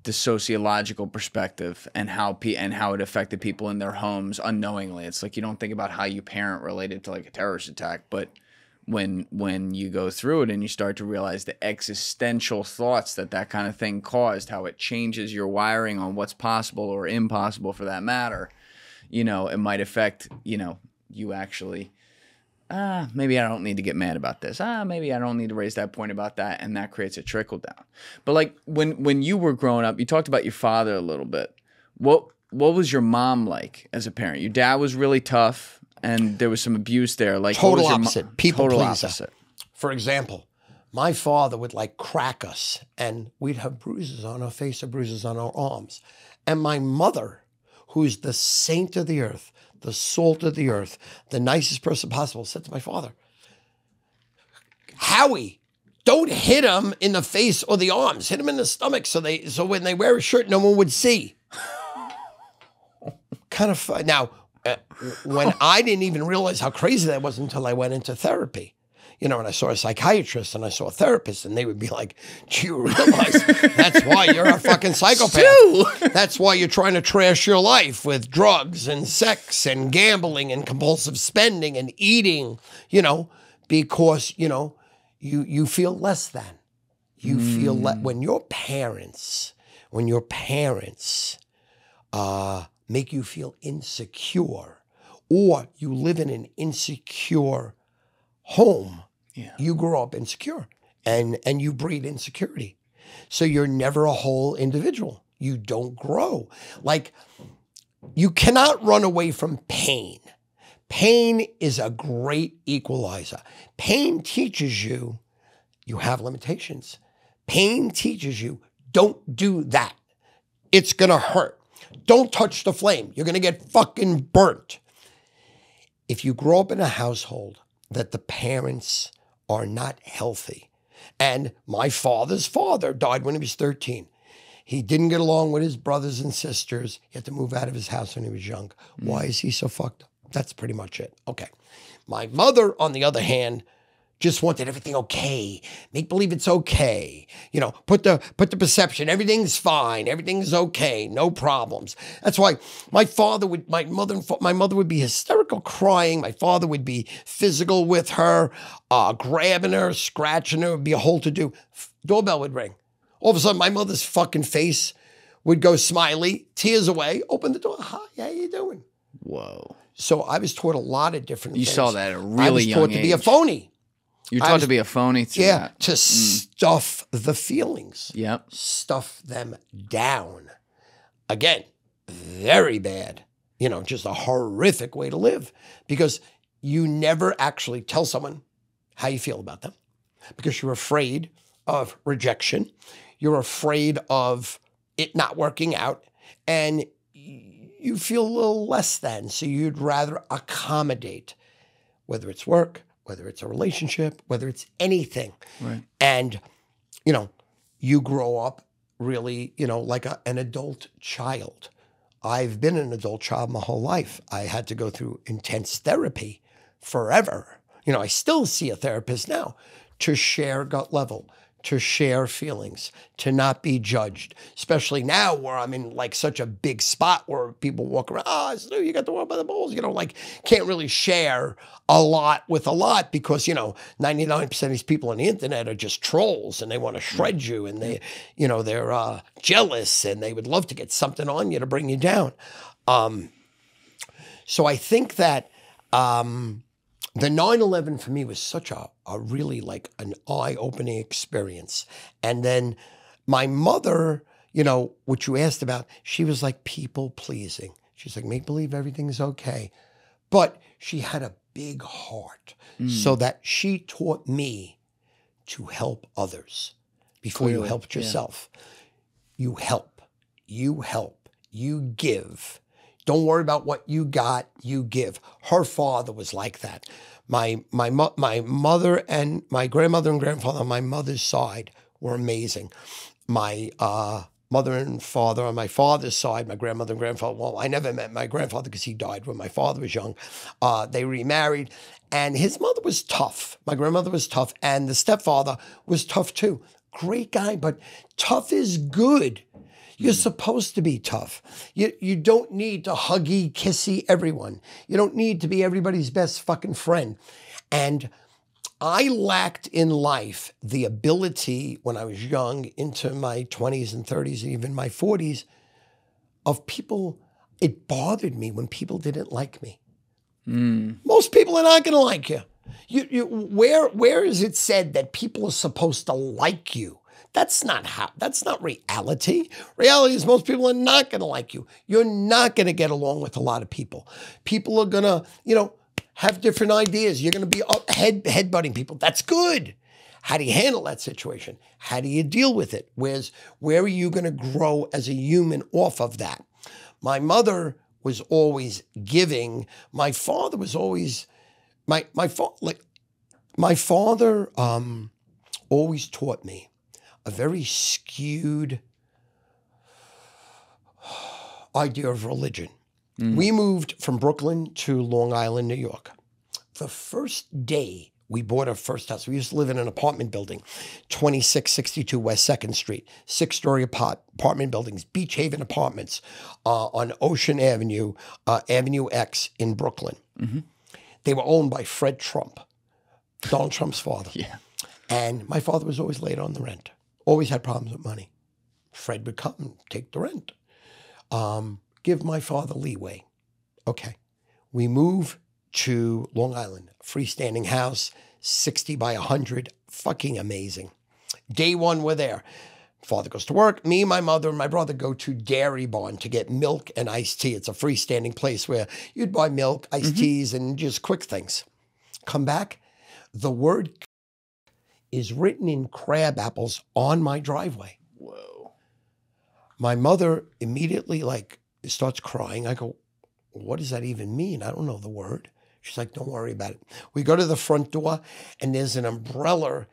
the sociological perspective and how it affected people in their homes unknowingly. It's like you don't think about how you parent related to like a terrorist attack, but when you go through it and you start to realize the existential thoughts that kind of thing caused, how it changes your wiring on what's possible or impossible for that matter, it might affect, you actually, maybe I don't need to get mad about this. Maybe I don't need to raise that point about that. And that creates a trickle down. But like when you were growing up, you talked about your father a little bit. What was your mom like as a parent? Your dad was really tough. And there was some abuse there. Like total opposite. People total pleaser. opposite. For example, my father would like crack us and we'd have bruises on our face or bruises on our arms. And my mother, who's the saint of the earth, the salt of the earth, the nicest person possible, said to my father, Howie, don't hit him in the face or the arms. Hit him in the stomach so when they wear a shirt, no one would see. Kind of fun. Now, when I didn't even realize how crazy that was until I went into therapy. And I saw a psychiatrist and I saw a therapist and they would be like, do you realize that's why you're a fucking psychopath? Stu! That's why you're trying to trash your life with drugs and sex and gambling and compulsive spending and eating, because, you feel less than. You feel when your parents make you feel insecure, or you live in an insecure home, you grow up insecure and you breed insecurity. So you're never a whole individual. You don't grow. Like, you cannot run away from pain. Pain is a great equalizer. Pain teaches you have limitations. Pain teaches you, don't do that. It's going to hurt. Don't touch the flame. You're going to get fucking burnt. If you grow up in a household that the parents are not healthy, and my father's father died when he was 13. He didn't get along with his brothers and sisters. He had to move out of his house when he was young. Why is he so fucked up? That's pretty much it. Okay. My mother, on the other hand, just wanted everything okay. Make believe it's okay. You know, put the perception, everything's fine, everything's okay, no problems. That's why my mother would be hysterical crying. My father would be physical with her, grabbing her, scratching her, would be a whole to-do. Doorbell would ring. All of a sudden, my mother's fucking face would go smiley, tears away, open the door. Hi, how you doing? Whoa. So I was taught a lot of different things. You saw that at a really young age. I was taught to be a phony. You're taught to be a phony too. Yeah, to stuff the feelings. Yep. Stuff them down. Again, very bad. You know, just a horrific way to live, because you never actually tell someone how you feel about them, because you're afraid of rejection. You're afraid of it not working out, and you feel a little less than, so you'd rather accommodate, whether it's work, whether it's a relationship, whether it's anything. Right. And, you know, you grow up really, you know, like an adult child. I've been an adult child my whole life. I had to go through intense therapy forever. You know, I still see a therapist now to share gut level, to share feelings, to not be judged, especially now where I'm in like such a big spot where people walk around, Stu, you got the world by the balls, you know, like can't really share a lot with a lot, because, you know, 99% of these people on the internet are just trolls, and they want to shred you, and they, you know, they're jealous, and they would love to get something on you to bring you down. So I think that the 9/11 for me was such a really like an eye-opening experience. And then my mother, you know, what you asked about, she was like people-pleasing. She's like, make believe everything's okay. But she had a big heart, so that she taught me to help others before you helped yourself. You help, you give. Don't worry about what you got, you give. Her father was like that. My mother and my grandmother and grandfather on my mother's side were amazing. My mother and father on my father's side, my grandmother and grandfather, well, I never met my grandfather because he died when my father was young. They remarried, and his mother was tough. My grandmother was tough, and the stepfather was tough too. Great guy, but tough is good. You're supposed to be tough. You don't need to huggy, kissy everyone. You don't need to be everybody's best fucking friend. And I lacked in life the ability when I was young, into my 20s and 30s and even my 40s, of people. It bothered me when people didn't like me. Most people are not going to like you. Where is it said that people are supposed to like you? That's not reality. Reality is most people are not going to like you. You're not going to get along with a lot of people. People are going to, you know, have different ideas. You're going to be headbutting people. That's good. How do you handle that situation? How do you deal with it? Where are you going to grow as a human off of that? My mother was always giving. My father was always, my father always taught me a very skewed idea of religion. We moved from Brooklyn to Long Island, New York. The first day we bought our first house, we used to live in an apartment building, 2662 West 2nd Street, 6-story apartment buildings, Beach Haven Apartments on Ocean Avenue, Avenue X in Brooklyn. They were owned by Fred Trump, Donald Trump's father. Yeah. And my father was always late on the rent. Always had problems with money. Fred would come and take the rent. give my father leeway. Okay. We move to Long Island, freestanding house, 60 by 100, fucking amazing. Day one, we're there. Father goes to work. Me, my mother, and my brother go to Dairy Barn to get milk and iced tea. It's a freestanding place where you'd buy milk, iced teas, and just quick things. Come back. The word is written in crab apples on my driveway. Whoa. My mother immediately starts crying. I go, what does that even mean? I don't know the word. She's like, don't worry about it. We go to the front door and there's an umbrella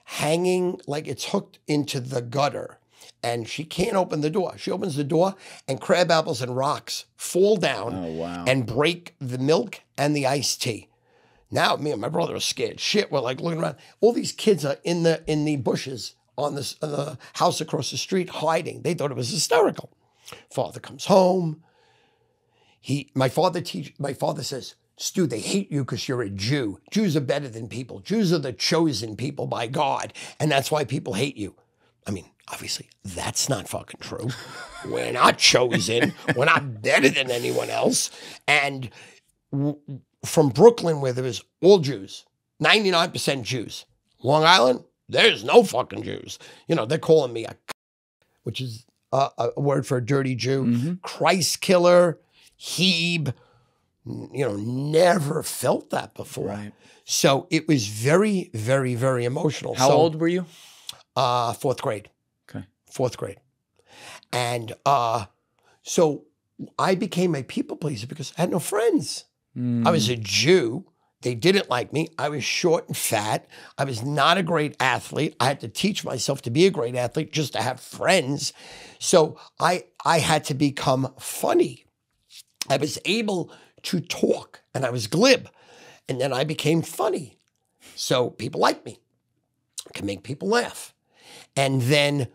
hanging, like it's hooked into the gutter. And she can't open the door. She opens the door and crab apples and rocks fall down and break the milk and the iced tea. Now me and my brother are scared shit. We're like looking around. All these kids are in the bushes on the house across the street hiding. They thought it was hysterical. Father comes home. My father says, Stu, they hate you because you're a Jew. Jews are better than people. Jews are the chosen people by God, and that's why people hate you. I mean, obviously, that's not fucking true. We're not chosen. We're not better than anyone else. And from Brooklyn, where there was all Jews, 99% Jews. Long Island, there's no fucking Jews. You know, they're calling me which is a word for a dirty Jew, Christ killer, Hebe. You know, never felt that before. Right. So it was very, very, very emotional. How old were you? Fourth grade. Okay. Fourth grade. And so I became a people pleaser because I had no friends. I was a Jew. They didn't like me. I was short and fat. I was not a great athlete. I had to teach myself to be a great athlete just to have friends. So I had to become funny. I was able to talk, and I was glib. And then I became funny. So people liked me. I could make people laugh. And then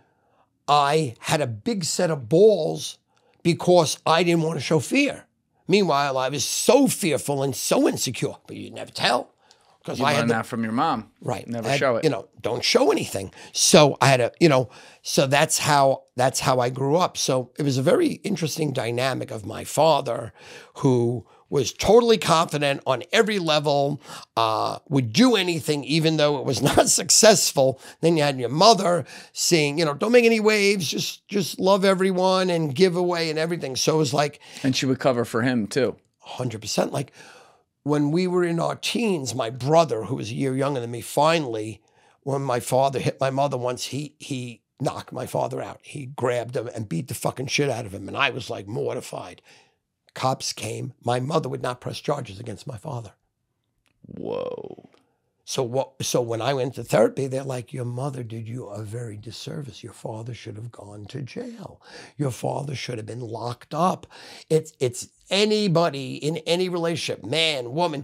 I had a big set of balls because I didn't want to show fear. Meanwhile, I was so fearful and so insecure, but you'd never tell. Because I learned that from your mom. Right. Never show it. You know, don't show anything. So I had so that's how I grew up. So it was a very interesting dynamic of my father, who was totally confident on every level, would do anything even though it was not successful. Then you had your mother saying, don't make any waves, just love everyone and give away and everything. So it was like... And she would cover for him too. 100%. Like when we were in our teens, my brother, who was a year younger than me, finally, when my father hit my mother once, he knocked my father out. He grabbed him and beat the fucking shit out of him. And I was like mortified. Cops came. My mother would not press charges against my father. Whoa. So when I went to therapy, they're like, your mother did you a very disservice. Your father should have gone to jail. Your father should have been locked up. It's anybody in any relationship, man, woman,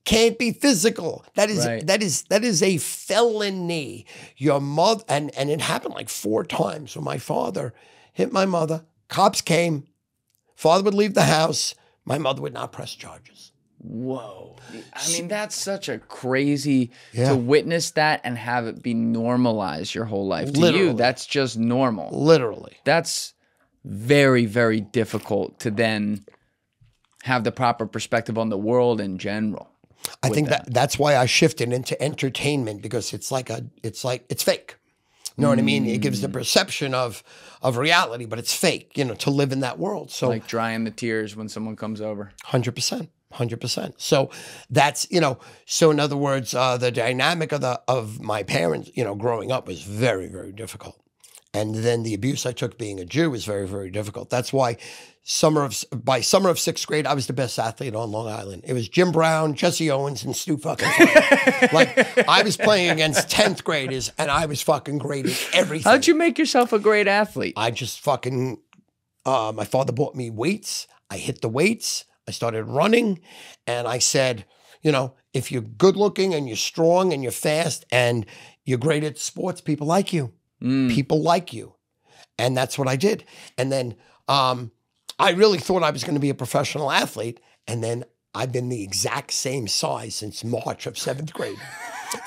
can't be physical. That is a felony. Your mother, and it happened like 4 times when my father hit my mother. Cops came. Father would leave the house. My mother would not press charges. Whoa. I mean, that's such a crazy to witness that and have it be normalized your whole life. To you, that's just normal. Literally. That's very, very difficult to then have the proper perspective on the world in general. I think that's why I shifted into entertainment, because it's fake. You know what I mean? It gives the perception of reality, but it's fake, to live in that world. So like drying the tears when someone comes over. 100%. 100%. So that's, so in other words, the dynamic of my parents, growing up was very, very difficult. And then the abuse I took being a Jew was very, very difficult. That's why by summer of 6th grade, I was the best athlete on Long Island. It was Jim Brown, Jesse Owens, and Stu fucking Feiner. Like, I was playing against 10th graders, and I was fucking great at everything. How'd you make yourself a great athlete? I just fucking, my father bought me weights. I hit the weights. I started running, and I said, if you're good looking and you're strong and you're fast and you're great at sports, people like you. People like you. And that's what I did. And then I really thought I was going to be a professional athlete. And then I've been the exact same size since March of 7th grade.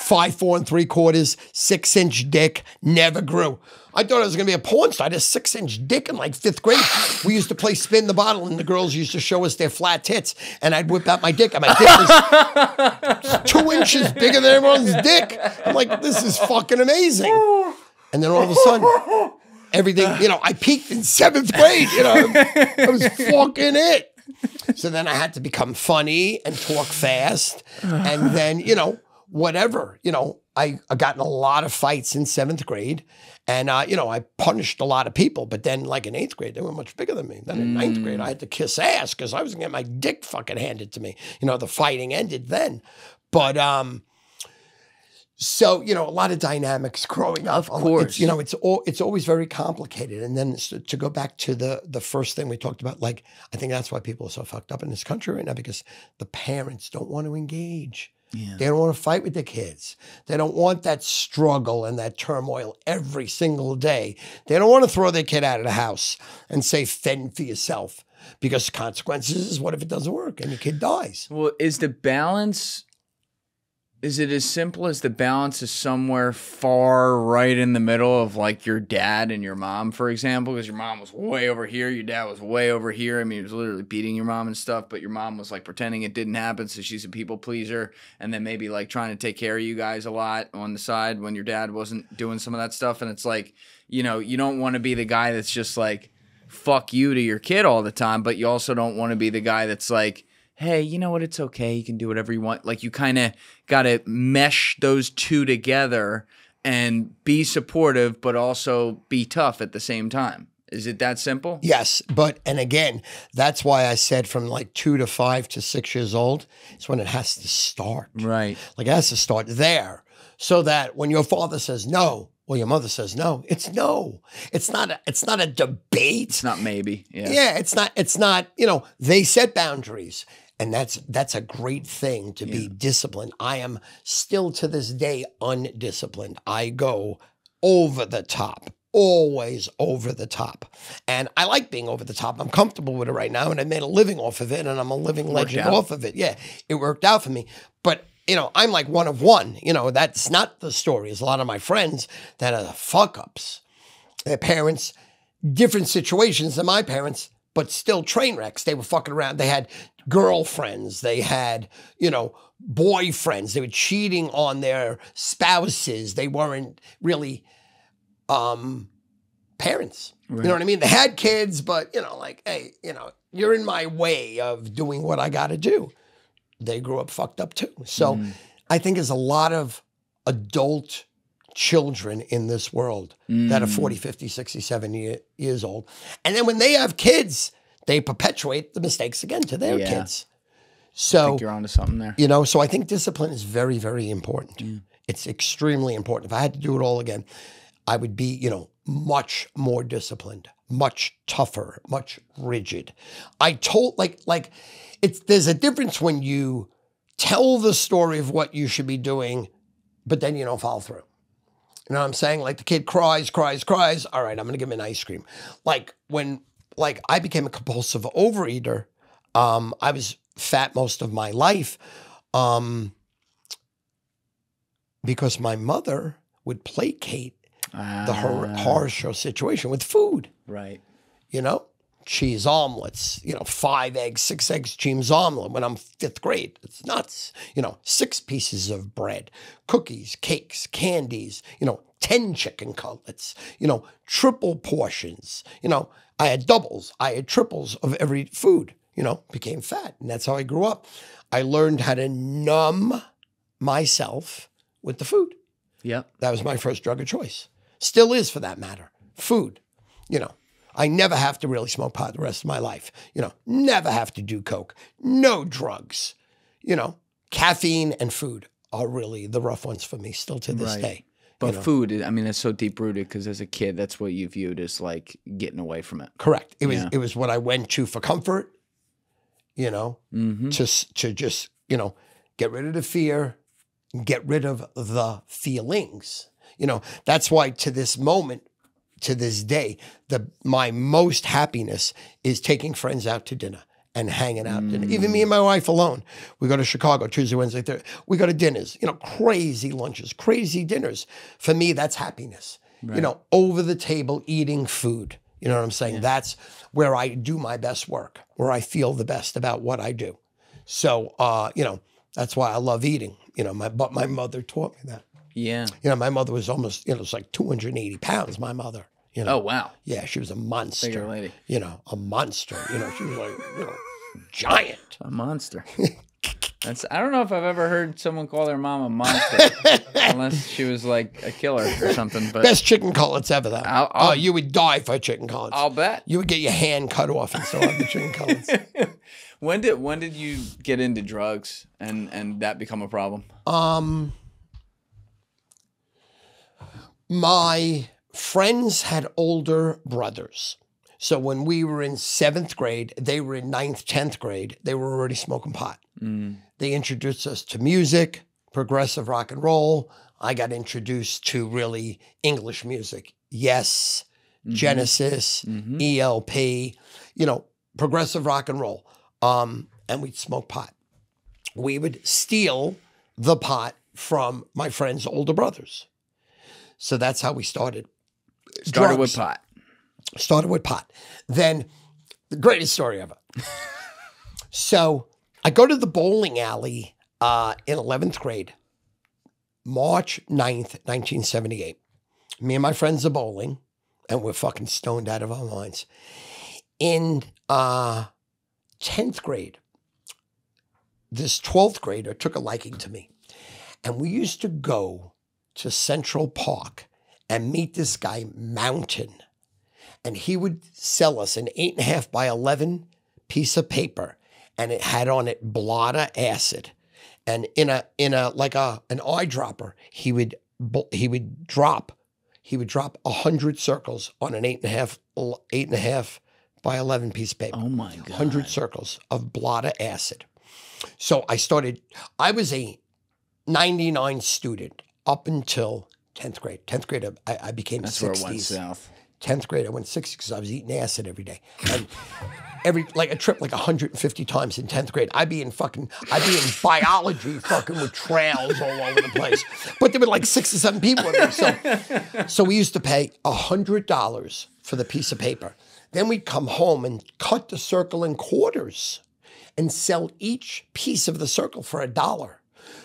5'4 3/4", 6-inch dick, never grew. I thought I was going to be a porn star. I had a 6-inch dick in like 5th grade. We used to play spin the bottle, and the girls used to show us their flat tits, and I'd whip out my dick, and my dick was 2 inches bigger than everyone's dick. I'm like, this is fucking amazing. And then all of a sudden, everything, I peaked in 7th grade. I was fucking it. So then I had to become funny and talk fast. And then, whatever, I got in a lot of fights in 7th grade. And, I punished a lot of people. But then, like in 8th grade, they were much bigger than me. Then in 9th grade, I had to kiss ass because I was going to get my dick fucking handed to me. The fighting ended then. But, so, a lot of dynamics growing up. Of course. It's always very complicated. And then to go back to the first thing we talked about, like, I think that's why people are so fucked up in this country right now, because the parents don't want to engage. Yeah. They don't want to fight with their kids. They don't want that struggle and that turmoil every single day. They don't want to throw their kid out of the house and say, fend for yourself, because consequences is, what if it doesn't work and your kid dies? Well, is the balance... Is it as simple as the balance is somewhere far right in the middle of like your dad and your mom, for example? Because your mom was way over here, your dad was way over here. I mean, he was literally beating your mom and stuff, but your mom was like pretending it didn't happen, so she's a people pleaser, and then maybe like trying to take care of you guys a lot on the side when your dad wasn't doing some of that stuff. And it's like, you don't want to be the guy that's just like, fuck you to your kid all the time, but you also don't want to be the guy that's like, hey, you know what? It's okay. You can do whatever you want. Like, you kind of got to mesh those two together and be supportive, but also be tough at the same time. Is it that simple? Yes. And again, that's why I said from like 2 to 5 to 6 years old is when it has to start. Right. Like, it has to start there, so that when your father says no, or your mother says no, it's no. It's not a debate. It's not maybe. Yeah. Yeah. It's not, they set boundaries. And that's a great thing, to be disciplined. I am still to this day undisciplined. I go over the top, always over the top. And I like being over the top. I'm comfortable with it right now, and I made a living off of it, and I'm a living legend off of it. Yeah, it worked out for me. But, I'm like one of one. That's not the story. There's a lot of my friends that are fuck-ups. Their parents, different situations than my parents, but still train wrecks. They were fucking around. They had girlfriends. They had, boyfriends. They were cheating on their spouses. They weren't really parents. Right. You know what I mean? They had kids, but, like, hey, you're in my way of doing what I got to do. They grew up fucked up too. So I think there's a lot of adult children in this world that are 40, 50, 60, 70 years old. And then when they have kids, they perpetuate the mistakes again to their kids. So I think you're onto something there. So I think discipline is very, very important. It's extremely important. If I had to do it all again, I would be, much more disciplined, much tougher, much rigid. I told, there's a difference when you tell the story of what you should be doing, but then you don't follow through. You know what I'm saying? Like, the kid cries. All right, I'm going to give him an ice cream. Like, when I became a compulsive overeater, I was fat most of my life because my mother would placate the horror show situation with food. Right. Cheese omelets, 5 eggs, 6 eggs, cheese omelet when I'm 5th grade. It's nuts. 6 pieces of bread, cookies, cakes, candies, 10 chicken cutlets, triple portions. I had doubles, I had triples of every food, became fat. And that's how I grew up. I learned how to numb myself with the food. Yep. That was my first drug of choice. Still is, for that matter. Food, I never have to really smoke pot the rest of my life. Never have to do coke. No drugs. Caffeine and food are really the rough ones for me still to this day. But food, that's so deep-rooted, because as a kid, that's what you viewed as like getting away from it. Correct. It was what I went to for comfort, to just, get rid of the fear, get rid of the feelings. That's why to this moment, to this day, my most happiness is taking friends out to dinner and hanging out. Even me and my wife alone. We go to Chicago Tuesday, Wednesday, Thursday. We go to dinners, crazy lunches, crazy dinners. For me, that's happiness. Right. Over the table eating food. You know what I'm saying? Yeah. That's where I do my best work, where I feel the best about what I do. So, that's why I love eating. But my mother taught me that. Yeah. My mother was almost, it's like 280 pounds, my mother. Oh, wow. Yeah, she was a monster. Bigger lady. A monster. She was like, giant. A monster. I don't know if I've ever heard someone call their mom a monster. Unless she was like a killer or something. But best chicken cutlets ever, though. You would die for chicken cutlets. I'll bet. You would get your hand cut off and still have the chicken cutlets. When did you get into drugs and that become a problem? My friends had older brothers. So when we were in 7th grade, they were in 9th, 10th grade, they were already smoking pot. They introduced us to music, progressive rock and roll. I got introduced to really English music. Yes, Genesis, ELP, progressive rock and roll. And we'd smoke pot. We would steal the pot from my friends' older brothers. So that's how we started. Started with pot. Started with pot. Then the greatest story ever. So I go to the bowling alley in 11th grade, March 9th, 1978. Me and my friends are bowling, and we're fucking stoned out of our minds. In 10th grade, this 12th grader took a liking to me. And we used to go to Central Park and meet this guy, Mountain. And he would sell us an 8.5 by 11 piece of paper. And it had on it blotter acid. And in an eyedropper, he would drop 100 circles on an 8.5 by 11 piece of paper. Oh my God. 100 circles of blotter acid. So I was a 99 student up until 10th grade. 10th grade, I became 60s. That's where it went south. 10th grade, I went 60 because I was eating acid every day. And a trip 150 times in 10th grade. I'd be in biology fucking with trails all over the place. But there were 6 or 7 people in there. So we used to pay $100 for the piece of paper. Then we'd come home and cut the circle in quarters and sell each piece of the circle for $1.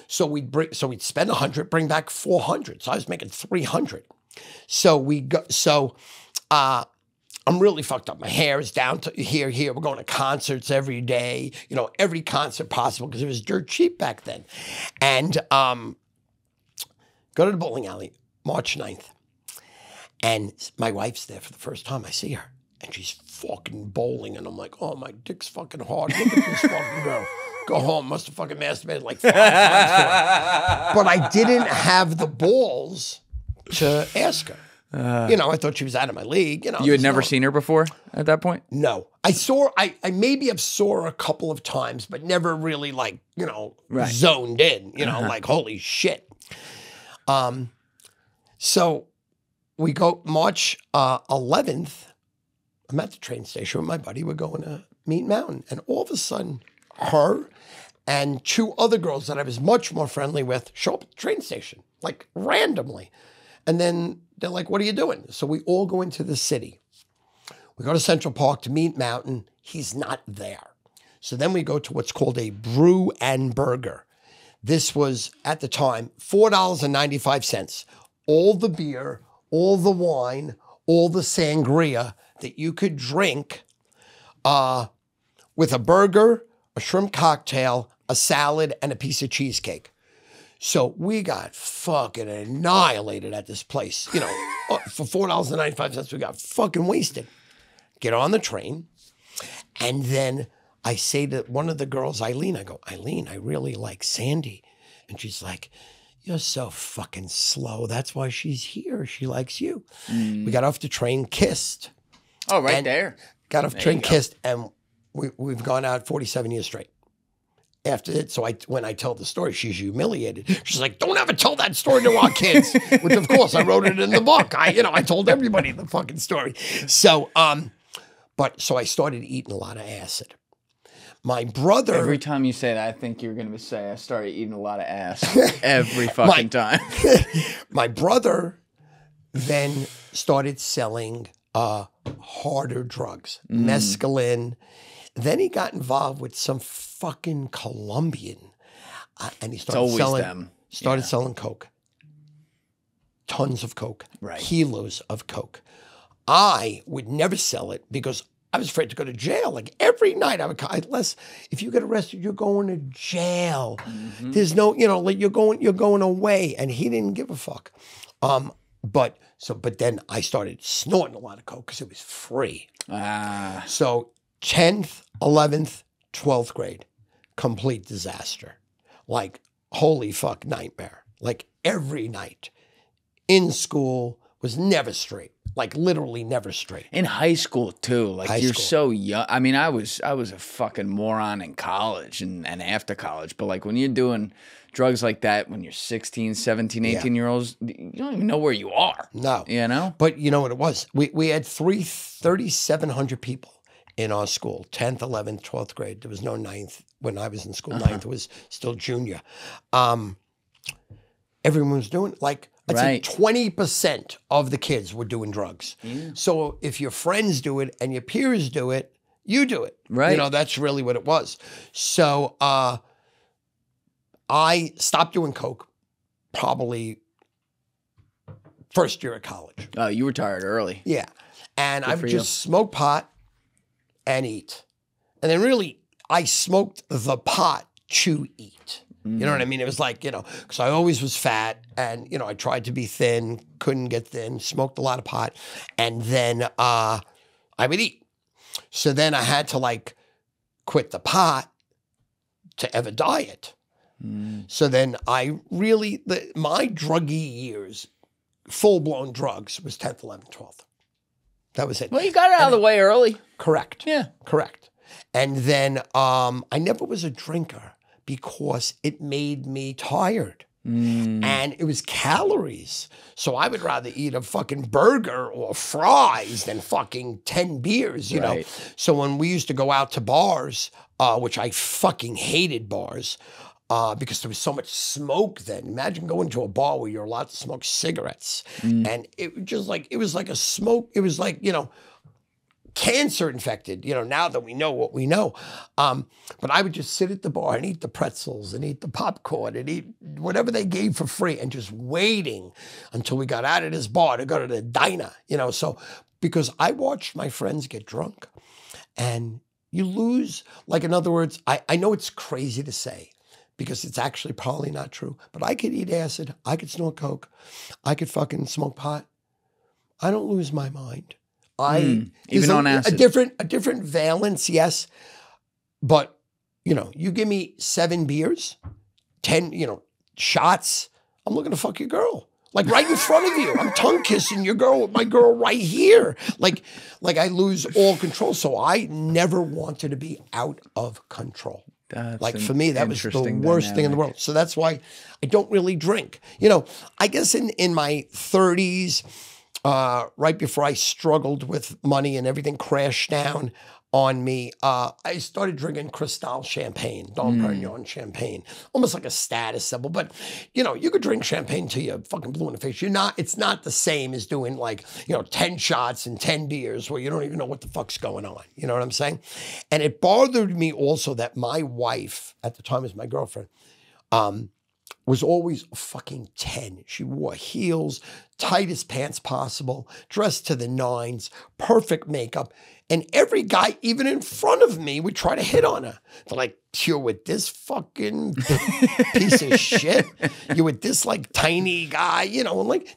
So we'd spend 100, bring back 400. So I was making 300. I'm really fucked up. My hair is down to here. We're going to concerts every day, every concert possible because it was dirt cheap back then. And go to the bowling alley, March 9th. And my wife's there for the first time. I see her. And she's fucking bowling. And I'm like, oh, my dick's fucking hard. Look at this fucking girl. Go home. Must have fucking masturbated 5 times for her. But I didn't have the balls to ask her. I thought she was out of my league. You had never seen her before at that point? No. I maybe have saw her a couple of times, but never really zoned in, holy shit. So we go March 11th. I'm at the train station with my buddy. We're going to meet Mountain. And all of a sudden, her and 2 other girls that I was much more friendly with show up at the train station, randomly. And then they're like, what are you doing? So we all go into the city. We go to Central Park to meet Mountain. He's not there. So then we go to what's called a brew and burger. This was, at the time, $4.95. All the beer, all the wine, all the sangria that you could drink with a burger, a shrimp cocktail, a salad, and a piece of cheesecake. So we got fucking annihilated at this place. For $4.95, we got fucking wasted. Get on the train. And then I say to one of the girls, Eileen, I go, Eileen, I really like Sandy. And she's like, you're so fucking slow. That's why she's here. She likes you. We got off the train, kissed. Oh, right there. Got off the train, kissed, and we've gone out 47 years straight. After it, so when I tell the story, she's humiliated. She's like, "Don't ever tell that story to our kids." Which, of course, I wrote it in the book. I told everybody the fucking story. So I started eating a lot of acid. My brother. Every time you say that, I think you're going to say I started eating a lot of ass every fucking time. My brother then started selling harder drugs, mescaline. Then he got involved with some fucking Colombian, and he started selling coke. Tons of coke, kilos of coke. I would never sell it because I was afraid to go to jail. Like every night, if you get arrested, you're going to jail. There's no, like you're going away. And he didn't give a fuck. But then I started snorting a lot of coke because it was free. So 10th, 11th, 12th grade, complete disaster. Like holy fuck nightmare. Like every night in school was never straight. Like literally never straight. In high school too. Like you're so young. I mean, I was a fucking moron in college and after college. But like when you're doing drugs like that, when you're 16, 17, 18-year-olds, you don't even know where you are. No. You know? But you know what it was? We had 3,700 people in our school, 10th, 11th, 12th grade. There was no 9th. When I was in school, 9th was still junior. Everyone was doing like, I'd say 20% of the kids were doing drugs. Yeah. So if your friends do it and your peers do it, you do it. Right. That's really what it was. So I stopped doing coke probably first year of college. Oh, you retired early. Yeah. And I would just smoke pot and eat. And then really, I smoked the pot to eat. You know what I mean? It was like, because I always was fat and, I tried to be thin, couldn't get thin, smoked a lot of pot. And then I would eat. So then I had to like quit the pot to ever diet. So then my druggy years, full-blown drugs, was 10th, 11th, 12th. That was it. Well, you got it out of the way early. Correct. Yeah. Correct. And then I never was a drinker, because it made me tired. And it was calories. So I would rather eat a fucking burger or fries than fucking 10 beers, you know? So when we used to go out to bars, which I fucking hated bars, because there was so much smoke then. Imagine going to a bar where you're allowed to smoke cigarettes. And it was like a smoke. It was like, cancer infected, now that we know what we know. But I would just sit at the bar and eat the pretzels and eat the popcorn and eat whatever they gave for free and just waiting until we got out of this bar to go to the diner, So, because I watched my friends get drunk and you lose, like, in other words, I know it's crazy to say because it's actually probably not true, but I could eat acid, I could snort coke, I could fucking smoke pot. I don't lose my mind. Even on acid. A different valence, yes. But, you give me 7 beers, 10, shots, I'm looking to fuck your girl. Like right in front of you. I'm tongue kissing my girl right here. Like I lose all control. So I never wanted to be out of control. For me, that was the worst thing in the world. So that's why I don't really drink. I guess in my 30s, right before I struggled with money and everything crashed down on me, I started drinking Cristal champagne, Dom Perignon champagne, almost like a status symbol. But, you could drink champagne till you're fucking blue in the face. It's not the same as doing 10 shots and 10 beers where you don't even know what the fuck's going on. You know what I'm saying? And it bothered me also that my wife, at the time was my girlfriend, was always a fucking 10. She wore heels, tightest pants possible, dressed to the nines, perfect makeup. And every guy, even in front of me, would try to hit on her. They're like, you're with this fucking piece of shit. You're with this tiny guy, and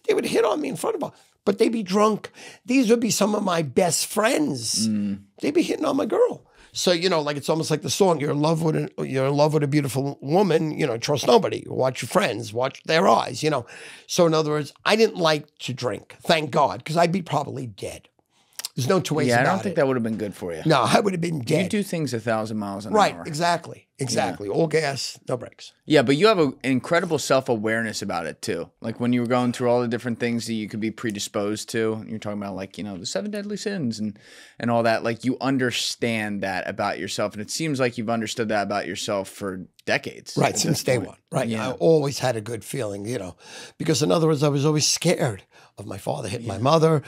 they would hit on me in front of her. But they'd be drunk. These would be some of my best friends. They'd be hitting on my girl. So, it's almost like the song, you're in love with a beautiful woman, trust nobody. Watch your friends, watch their eyes, So in other words, I didn't like to drink, thank God, because I'd be probably dead. There's no two ways about it. Yeah, I don't think that would have been good for you. No, I would have been dead. You do things 1,000 miles an hour. Right, exactly. Exactly. Yeah. All gas, no brakes. Yeah, but you have an incredible self-awareness about it too. Like when you were going through all the different things that you could be predisposed to, you're talking about like, you know, the 7 deadly sins and all that. Like you understand that about yourself. And it seems like you've understood that about yourself for decades. Right, since day one. Right. Yeah. I always had a good feeling, you know, because in other words, I was always scared of my father hitting my mother.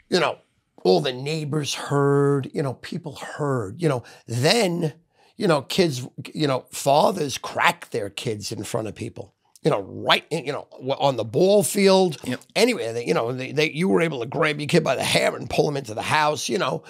You know, all the neighbors heard, you know, people heard, you know, then, you know, kids, you know, fathers crack their kids in front of people, you know, right, you know, on the ball field. Yep. Anyway, they, you know, you were able to grab your kid by the hair and pull him into the house, you know,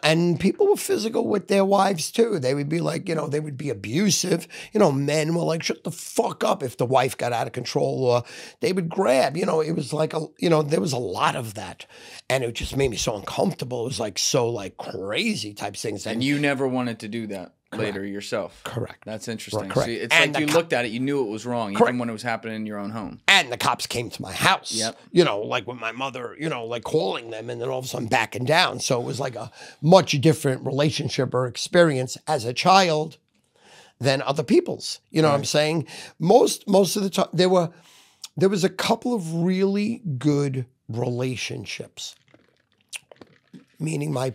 and people were physical with their wives too. They would be like, you know, they would be abusive. You know, men were like, shut the fuck up if the wife got out of control, or they would grab, you know, it was like, you know, there was a lot of that. And it just made me so uncomfortable. It was like so like crazy type things. And you never wanted to do that. Correct. Later yourself. Correct. That's interesting. Correct. So it's and like you looked at it, you knew it was wrong, even when it was happening in your own home. And the cops came to my house. Yep. You know, like with my mother, you know, like calling them and then all of a sudden backing down. So it was like a much different relationship or experience as a child than other people's. You know what I'm saying? Most of the time there was a couple of really good relationships, meaning my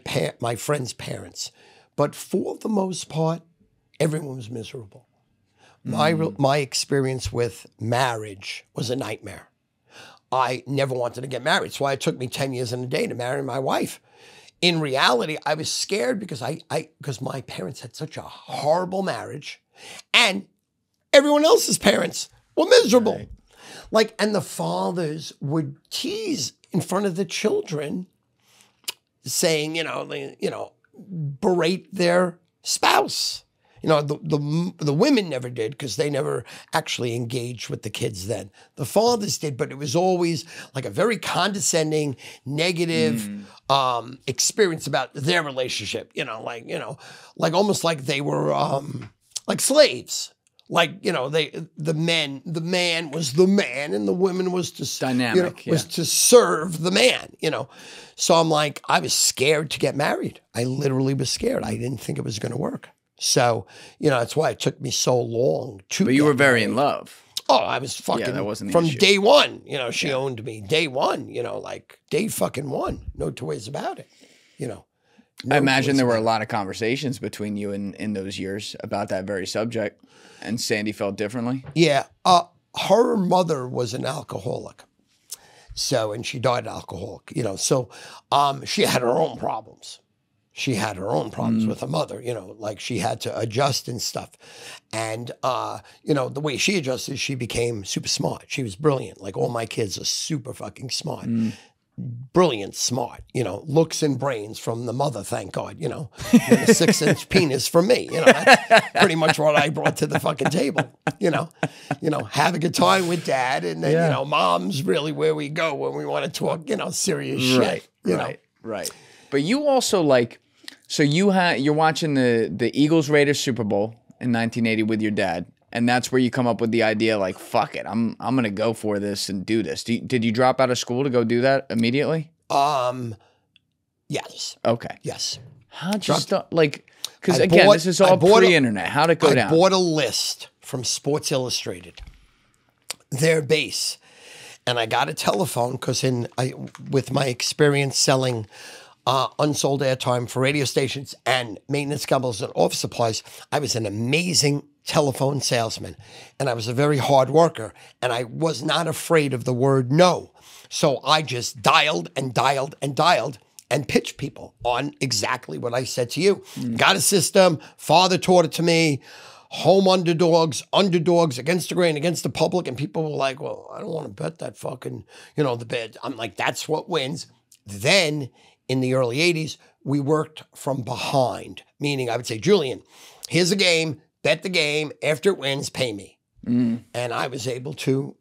friends' parents. But for the most part, everyone was miserable. My experience with marriage was a nightmare. I never wanted to get married. That's why it took me 10 years and a day to marry my wife. In reality, I was scared because because my parents had such a horrible marriage, and everyone else's parents were miserable. Right. Like, and the fathers would tease in front of the children, saying, berate their spouse. You know, the women never did because they never actually engaged with the kids then. The fathers did, but it was always like a very condescending, negative experience about their relationship. Like almost like they were like slaves. Like, the man was the man and the woman was to dynamic, was to serve the man, So I'm like, I was scared to get married. I literally was scared. I didn't think it was going to work. So, that's why it took me so long to But you were very in love. Oh, I was fucking, that wasn't from issue. Day one, she owned me. Day one, like day fucking one. No two ways about it, No I imagine there were a lot of conversations between you in those years about that very subject. And Sandy felt differently? Yeah. Her mother was an alcoholic. So, and she died alcoholic, So she had her own problems. She had her own problems with her mother, like she had to adjust and stuff. And, the way she adjusted, she became super smart. She was brilliant. Like all my kids are super fucking smart. Brilliant, smart, looks and brains from the mother, thank God, and a 6-inch penis from me, that's pretty much what I brought to the fucking table, have a good time with dad. And then, mom's really where we go when we want to talk, serious shit, Right. But you also so you're watching the Eagles Raiders Super Bowl in 1980 with your dad. And that's where you come up with the idea, like, fuck it, I'm gonna go for this and do this. Did you drop out of school to go do that immediately? Yes. Okay. Yes. How'd you start? Like, because again, this is all pre-internet. How'd it go down? I bought a list from Sports Illustrated, their base, and I got a telephone because with my experience selling unsold airtime for radio stations and maintenance chemicals and office supplies, I was an amazing telephone salesman, and I was a very hard worker, and I was not afraid of the word no. So I just dialed and dialed and dialed and pitched people on exactly what I said to you. Got a system, father taught it to me, home underdogs against the grain, against the public, and people were like, well, I don't want to bet that fucking, the bid. I'm like, that's what wins. Then in the early 80s, we worked from behind, meaning I would say, Julian, here's a game, bet the game, after it wins, pay me. And I was able to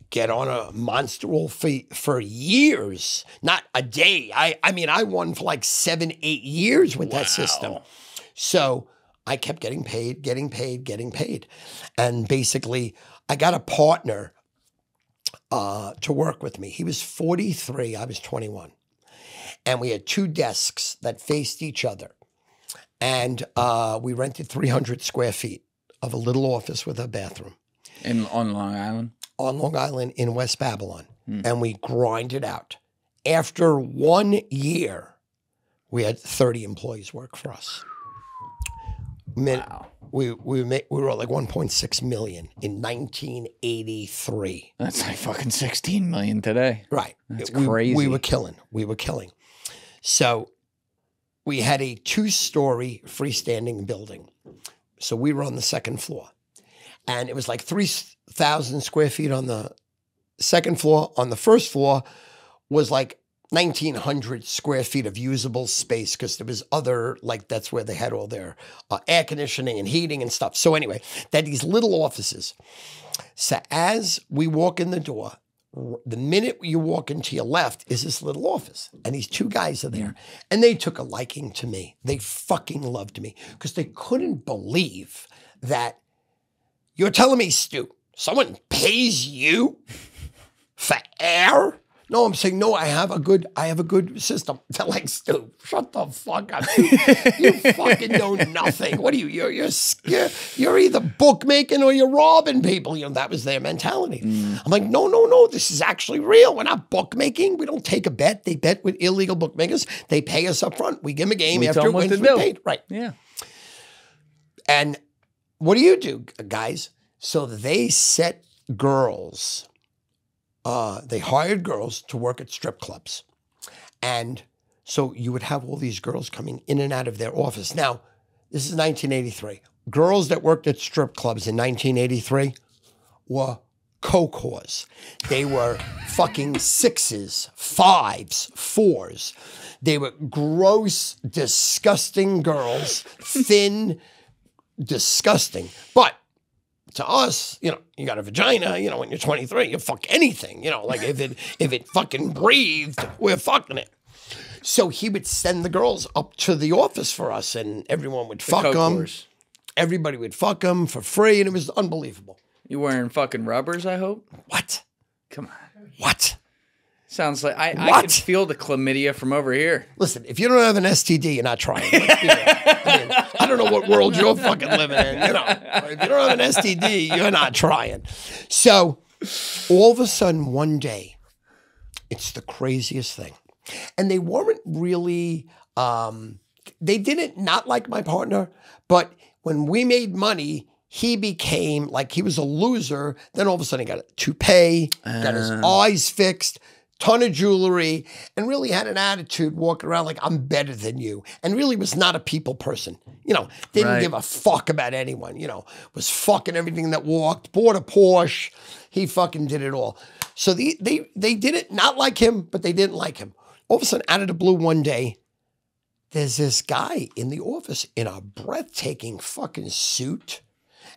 get on a monster roll for years, not a day. I won for like 7-8 years with that system. So I kept getting paid. And basically, I got a partner to work with me. He was 43, I was 21. And we had 2 desks that faced each other. And we rented 300 square feet of a little office with a bathroom. On Long Island? On Long Island in West Babylon. And we grinded out. After 1 year, we had 30 employees work for us. Wow. We were like 1.6 million in 1983. That's like fucking 16 million today. Right. That's crazy. We were killing. So we had a 2-story freestanding building. So we were on the 2nd floor. And it was like 3,000 square feet on the 2nd floor. On the 1st floor was like 1,900 square feet of usable space because there was other, like that's where they had all their air conditioning and heating and stuff. So anyway, they had these little offices. So as we walk in the door, the minute you walk into your left is this little office. And these 2 guys are there. And they took a liking to me. They fucking loved me because they couldn't believe that you're telling me, Stu, someone pays you for air? No, I'm saying, no, I have a good system. They're like, Stu, shut the fuck up. You fucking know nothing. What are you? You're either bookmaking or you're robbing people. You know, that was their mentality. I'm like, no, this is actually real. We're not bookmaking. We don't take a bet. They bet with illegal bookmakers. They pay us up front. We give them a game after it wins, we paid. Right. Yeah. And what do, guys? So they set girls. They hired girls to work at strip clubs. And so you would have all these girls coming in and out of their office. Now, this is 1983. Girls that worked at strip clubs in 1983 were coke whores. They were fucking 6s, 5s, 4s. They were gross, disgusting girls, thin, disgusting. But to us, you know, you got a vagina, you know, when you're 23, you fuck anything, you know, like if it fucking breathed, we're fucking it. So he would send the girls up to the office for us and everyone would fuck them. Everybody would fuck them for free and it was unbelievable. You wearing fucking rubbers, I hope? What? Come on. What? Sounds like I can feel the chlamydia from over here. Listen, if you don't have an STD, you're not trying. I don't know what world you're fucking living in. You know, if you don't have an STD, you're not trying. So, all of a sudden, one day, it's the craziest thing, and they weren't really. They didn't not like my partner, but when we made money, he became like he was a loser. Then all of a sudden, he got a toupee, got his eyes fixed. Ton of jewelry, and really had an attitude walking around like I'm better than you, and really was not a people person. You know, didn't give a fuck about anyone. You know, was fucking everything that walked, bought a Porsche. He fucking did it all. So they didn't not like him, but they didn't like him. All of a sudden, out of the blue one day, there's this guy in the office in a breathtaking fucking suit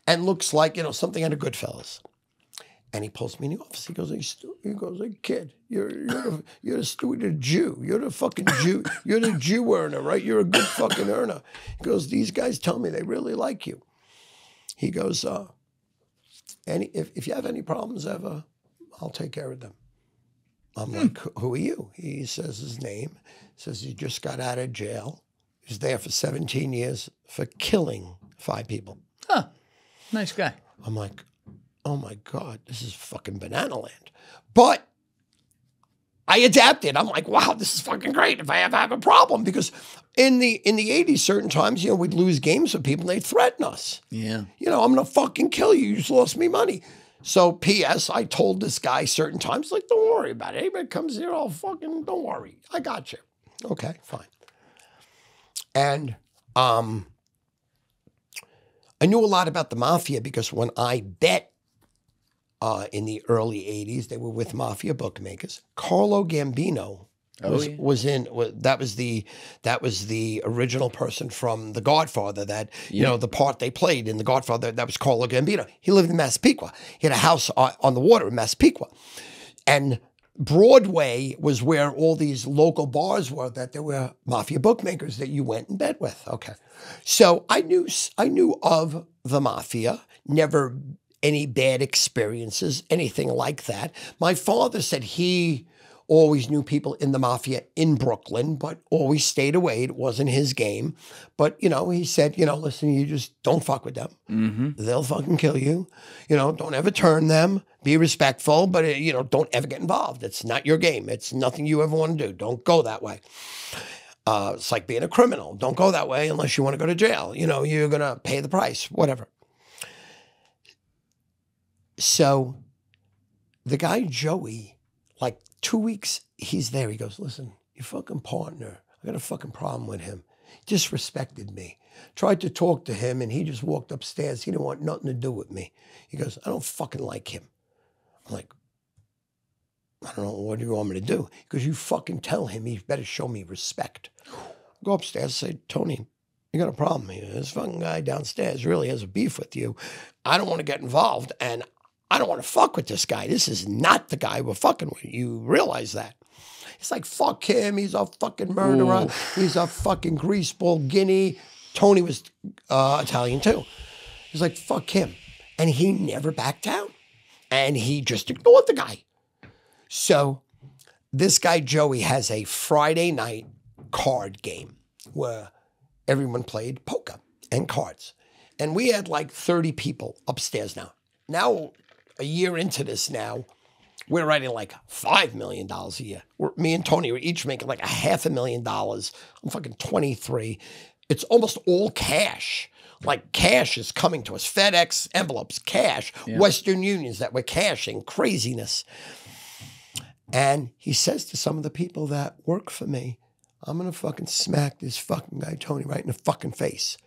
and looks like, you know, something out of Goodfellas. And he pulls me in the office. He goes, hey, Stu. He goes, hey, kid, you're the Stu, the Jew. You're the fucking Jew. You're the Jew earner, right? You're a good fucking earner. He goes, these guys tell me they really like you. He goes, if you have any problems ever, I'll take care of them. I'm like, who are you? He says his name. Says he just got out of jail. He's there for 17 years for killing 5 people. Huh. Nice guy. I'm like, oh my God, this is fucking banana land. But I adapted. I'm like, wow, this is fucking great if I ever have a problem. Because in the 80s, certain times, you know, we'd lose games with people and they'd threaten us. Yeah. You know, I'm going to fucking kill you. You just lost me money. So P.S., I told this guy certain times, like, don't worry about it. Anybody comes here, I'll fucking, don't worry. I got you. Okay, fine. And I knew a lot about the Mafia because when I bet in the early 80s, they were with Mafia Bookmakers. Carlo Gambino was the original person from The Godfather that, you know, the part they played in The Godfather, that was Carlo Gambino. He lived in Massapequa. He had a house on the water in Massapequa. And Broadway was where all these local bars were that there were Mafia Bookmakers that you went and bet with. Okay. So I knew of the Mafia, never any bad experiences, anything like that. My father said he always knew people in the mafia in Brooklyn, but always stayed away. It wasn't his game. But, you know, he said, you know, listen, you just don't fuck with them. They'll fucking kill you. You know, don't ever turn them. Be respectful, but, you know, don't ever get involved. It's not your game. It's nothing you ever want to do. Don't go that way. It's like being a criminal. Don't go that way unless you want to go to jail. You know, you're going to pay the price, whatever. So the guy, Joey, like 2 weeks, he's there. He goes, listen, your fucking partner, I got a fucking problem with him. He disrespected me. Tried to talk to him and he just walked upstairs. He didn't want nothing to do with me. He goes, I don't fucking like him. I'm like, I don't know, what do you want me to do? Because you fucking tell him he better show me respect. Go upstairs and say, Tony, you got a problem here. This fucking guy downstairs really has a beef with you. I don't want to get involved and I don't want to fuck with this guy. This is not the guy we're fucking with. You realize that. He's like, fuck him. He's a fucking murderer. Ooh. He's a fucking greaseball guinea. Tony was Italian too. He's like, fuck him. And he never backed down. And he just ignored the guy. So this guy, Joey, has a Friday night card game where everyone played poker and cards. And we had like 30 people upstairs now. Now, a year into this now, we're writing like $5 million a year. Me and Tony were each making like $500,000. I'm fucking 23. It's almost all cash. Like cash is coming to us. FedEx envelopes, cash. Yeah. Western Unions that we're cashing. Craziness. And he says to some of the people that work for me, I'm going to fucking smack this fucking guy, Tony, right in the fucking face.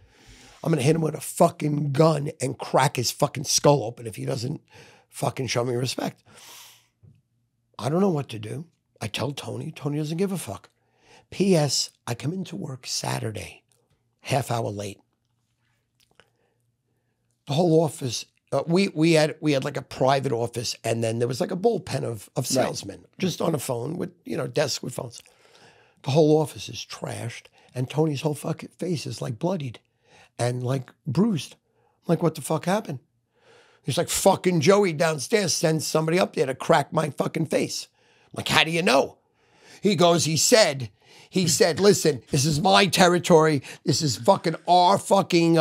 I'm going to hit him with a fucking gun and crack his fucking skull open if he doesn't fucking show me respect. I don't know what to do. I tell Tony. Tony doesn't give a fuck. P.S. I come into work Saturday, half hour late. The whole office, we had like a private office, and then there was like a bullpen of salesmen, right, just on a phone with, you know, desks with phones. The whole office is trashed, and Tony's whole fucking face is like bloodied and like bruised. I'm like, what the fuck happened? He's like, fucking Joey downstairs sends somebody up there to crack my fucking face. I'm like, how do you know? He goes, he said, listen, this is my territory. This is fucking our fucking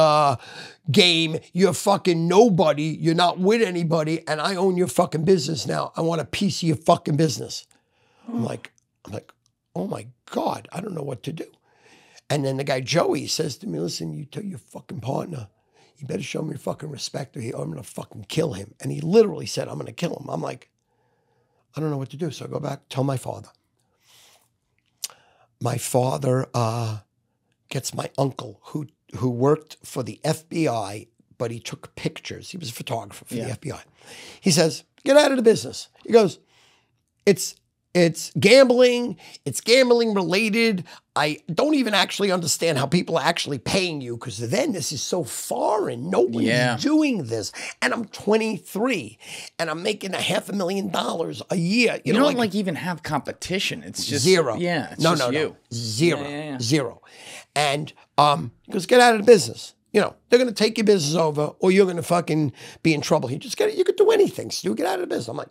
game. You're fucking nobody. You're not with anybody. And I own your fucking business now. I want a piece of your fucking business. I'm like, oh my God, I don't know what to do. And then the guy, Joey, says to me, listen, you tell your fucking partner, you better show me fucking respect or I'm going to fucking kill him. And he literally said, I'm going to kill him. I'm like, I don't know what to do. So I go back, tell my father. My father gets my uncle who worked for the FBI, but he took pictures. He was a photographer for the FBI. He says, get out of the business. He goes, it's gambling. It's gambling related. I don't even actually understand how people are actually paying you because then this is so foreign. No one's doing this. And I'm 23 and I'm making $500,000 a year. You don't like even have competition. It's just zero. Yeah. It's just you. Zero. Zero. And he goes, get out of the business. You know, they're going to take your business over or you're going to fucking be in trouble. You could do anything, Stu. Get out of the business. I'm like,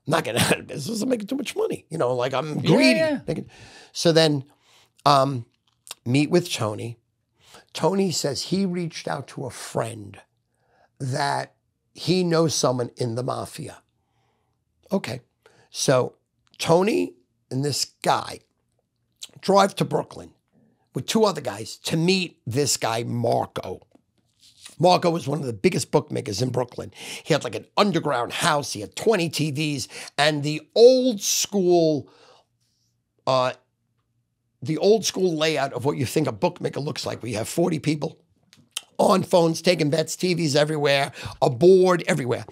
I'm not getting out of business. I'm making too much money. You know, like I'm greedy. Yeah. So then meet with Tony. Tony says he reached out to a friend that he knows someone in the mafia. Okay. So Tony and this guy drive to Brooklyn with two other guys to meet this guy, Marco. Marco was one of the biggest bookmakers in Brooklyn. He had like an underground house. He had 20 TVs and the old school layout of what you think a bookmaker looks like. We have 40 people on phones, taking bets, TVs everywhere, a board everywhere.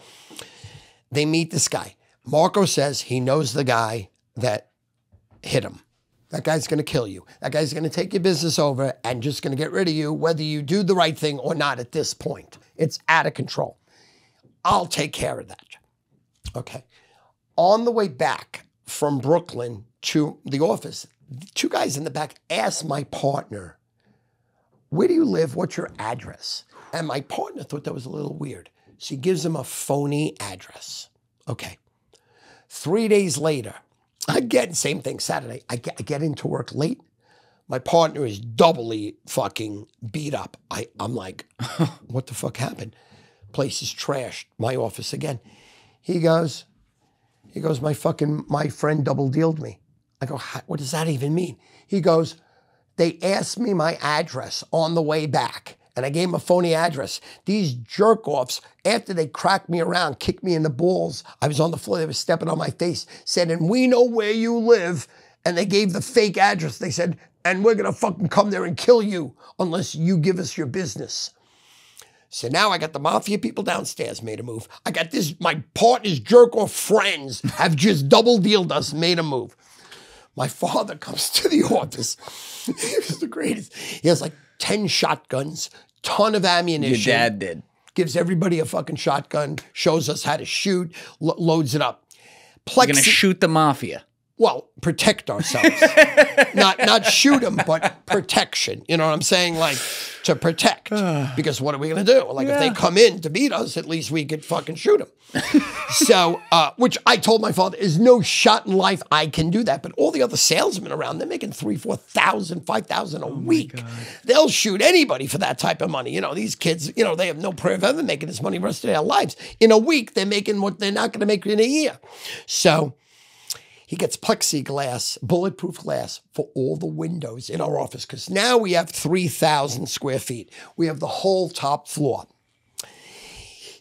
They meet this guy. Marco says he knows the guy that hit him. That guy's going to kill you. That guy's going to take your business over and just going to get rid of you, whether you do the right thing or not at this point. It's out of control. I'll take care of that. Okay. On the way back from Brooklyn to the office, two guys in the back asked my partner, where do you live? What's your address? And my partner thought that was a little weird. She gives him a phony address. Okay. 3 days later, Same thing Saturday. I get into work late. My partner is doubly fucking beat up. I'm like, what the fuck happened? Place is trashed. My office again. He goes, my friend double dealed me. I go, what does that even mean? He goes, they asked me my address on the way back, and I gave him a phony address. These jerk-offs, after they cracked me around, kicked me in the balls, I was on the floor, they were stepping on my face, said, and we know where you live, and they gave the fake address. They said, and we're gonna fucking come there and kill you unless you give us your business. So now I got the mafia people downstairs made a move. I got my partner's jerk-off friends have just double-dealed us, made a move. My father comes to the office. He was the greatest. He has like 10 shotguns, ton of ammunition. Your dad did. Gives everybody a fucking shotgun, shows us how to shoot, loads it up. You're going to shoot the mafia. Well, protect ourselves. not shoot them, but protection. You know what I'm saying? Like, to protect. Because what are we going to do? Like, if they come in to beat us, at least we could fucking shoot them. So, which I told my father, is no shot in life I can do that. But all the other salesmen around, they're making $3,000, $4,000, $5,000 a week. They'll shoot anybody for that type of money. You know, these kids, you know, they have no prayer of ever making this money the rest of their lives. In a week, they're making what they're not going to make in a year. So, he gets plexiglass, bulletproof glass for all the windows in our office because now we have 3,000 square feet. We have the whole top floor.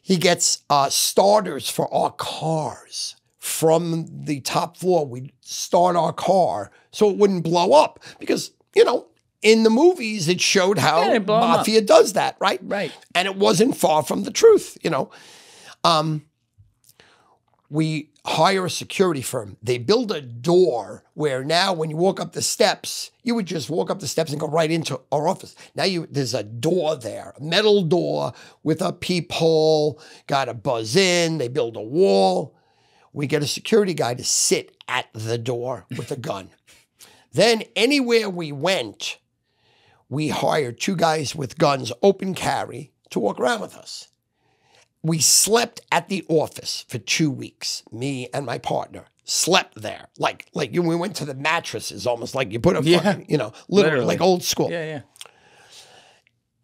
He gets starters for our cars. From the top floor, we'd start our car so it wouldn't blow up because, you know, in the movies, it showed how mafia does that, right? Right. And it wasn't far from the truth, you know. We hire a security firm. They build a door where now when you walk up the steps, you would just walk up the steps and go right into our office. Now there's a door there, a metal door with a peephole, got to buzz in, they build a wall. We get a security guy to sit at the door with a gun. Then anywhere we went, we hired 2 guys with guns, open carry, to walk around with us. We slept at the office for 2 weeks. Me and my partner slept there. Like we went to the mattresses, almost like you put a fucking, you know, literally like old school. Yeah.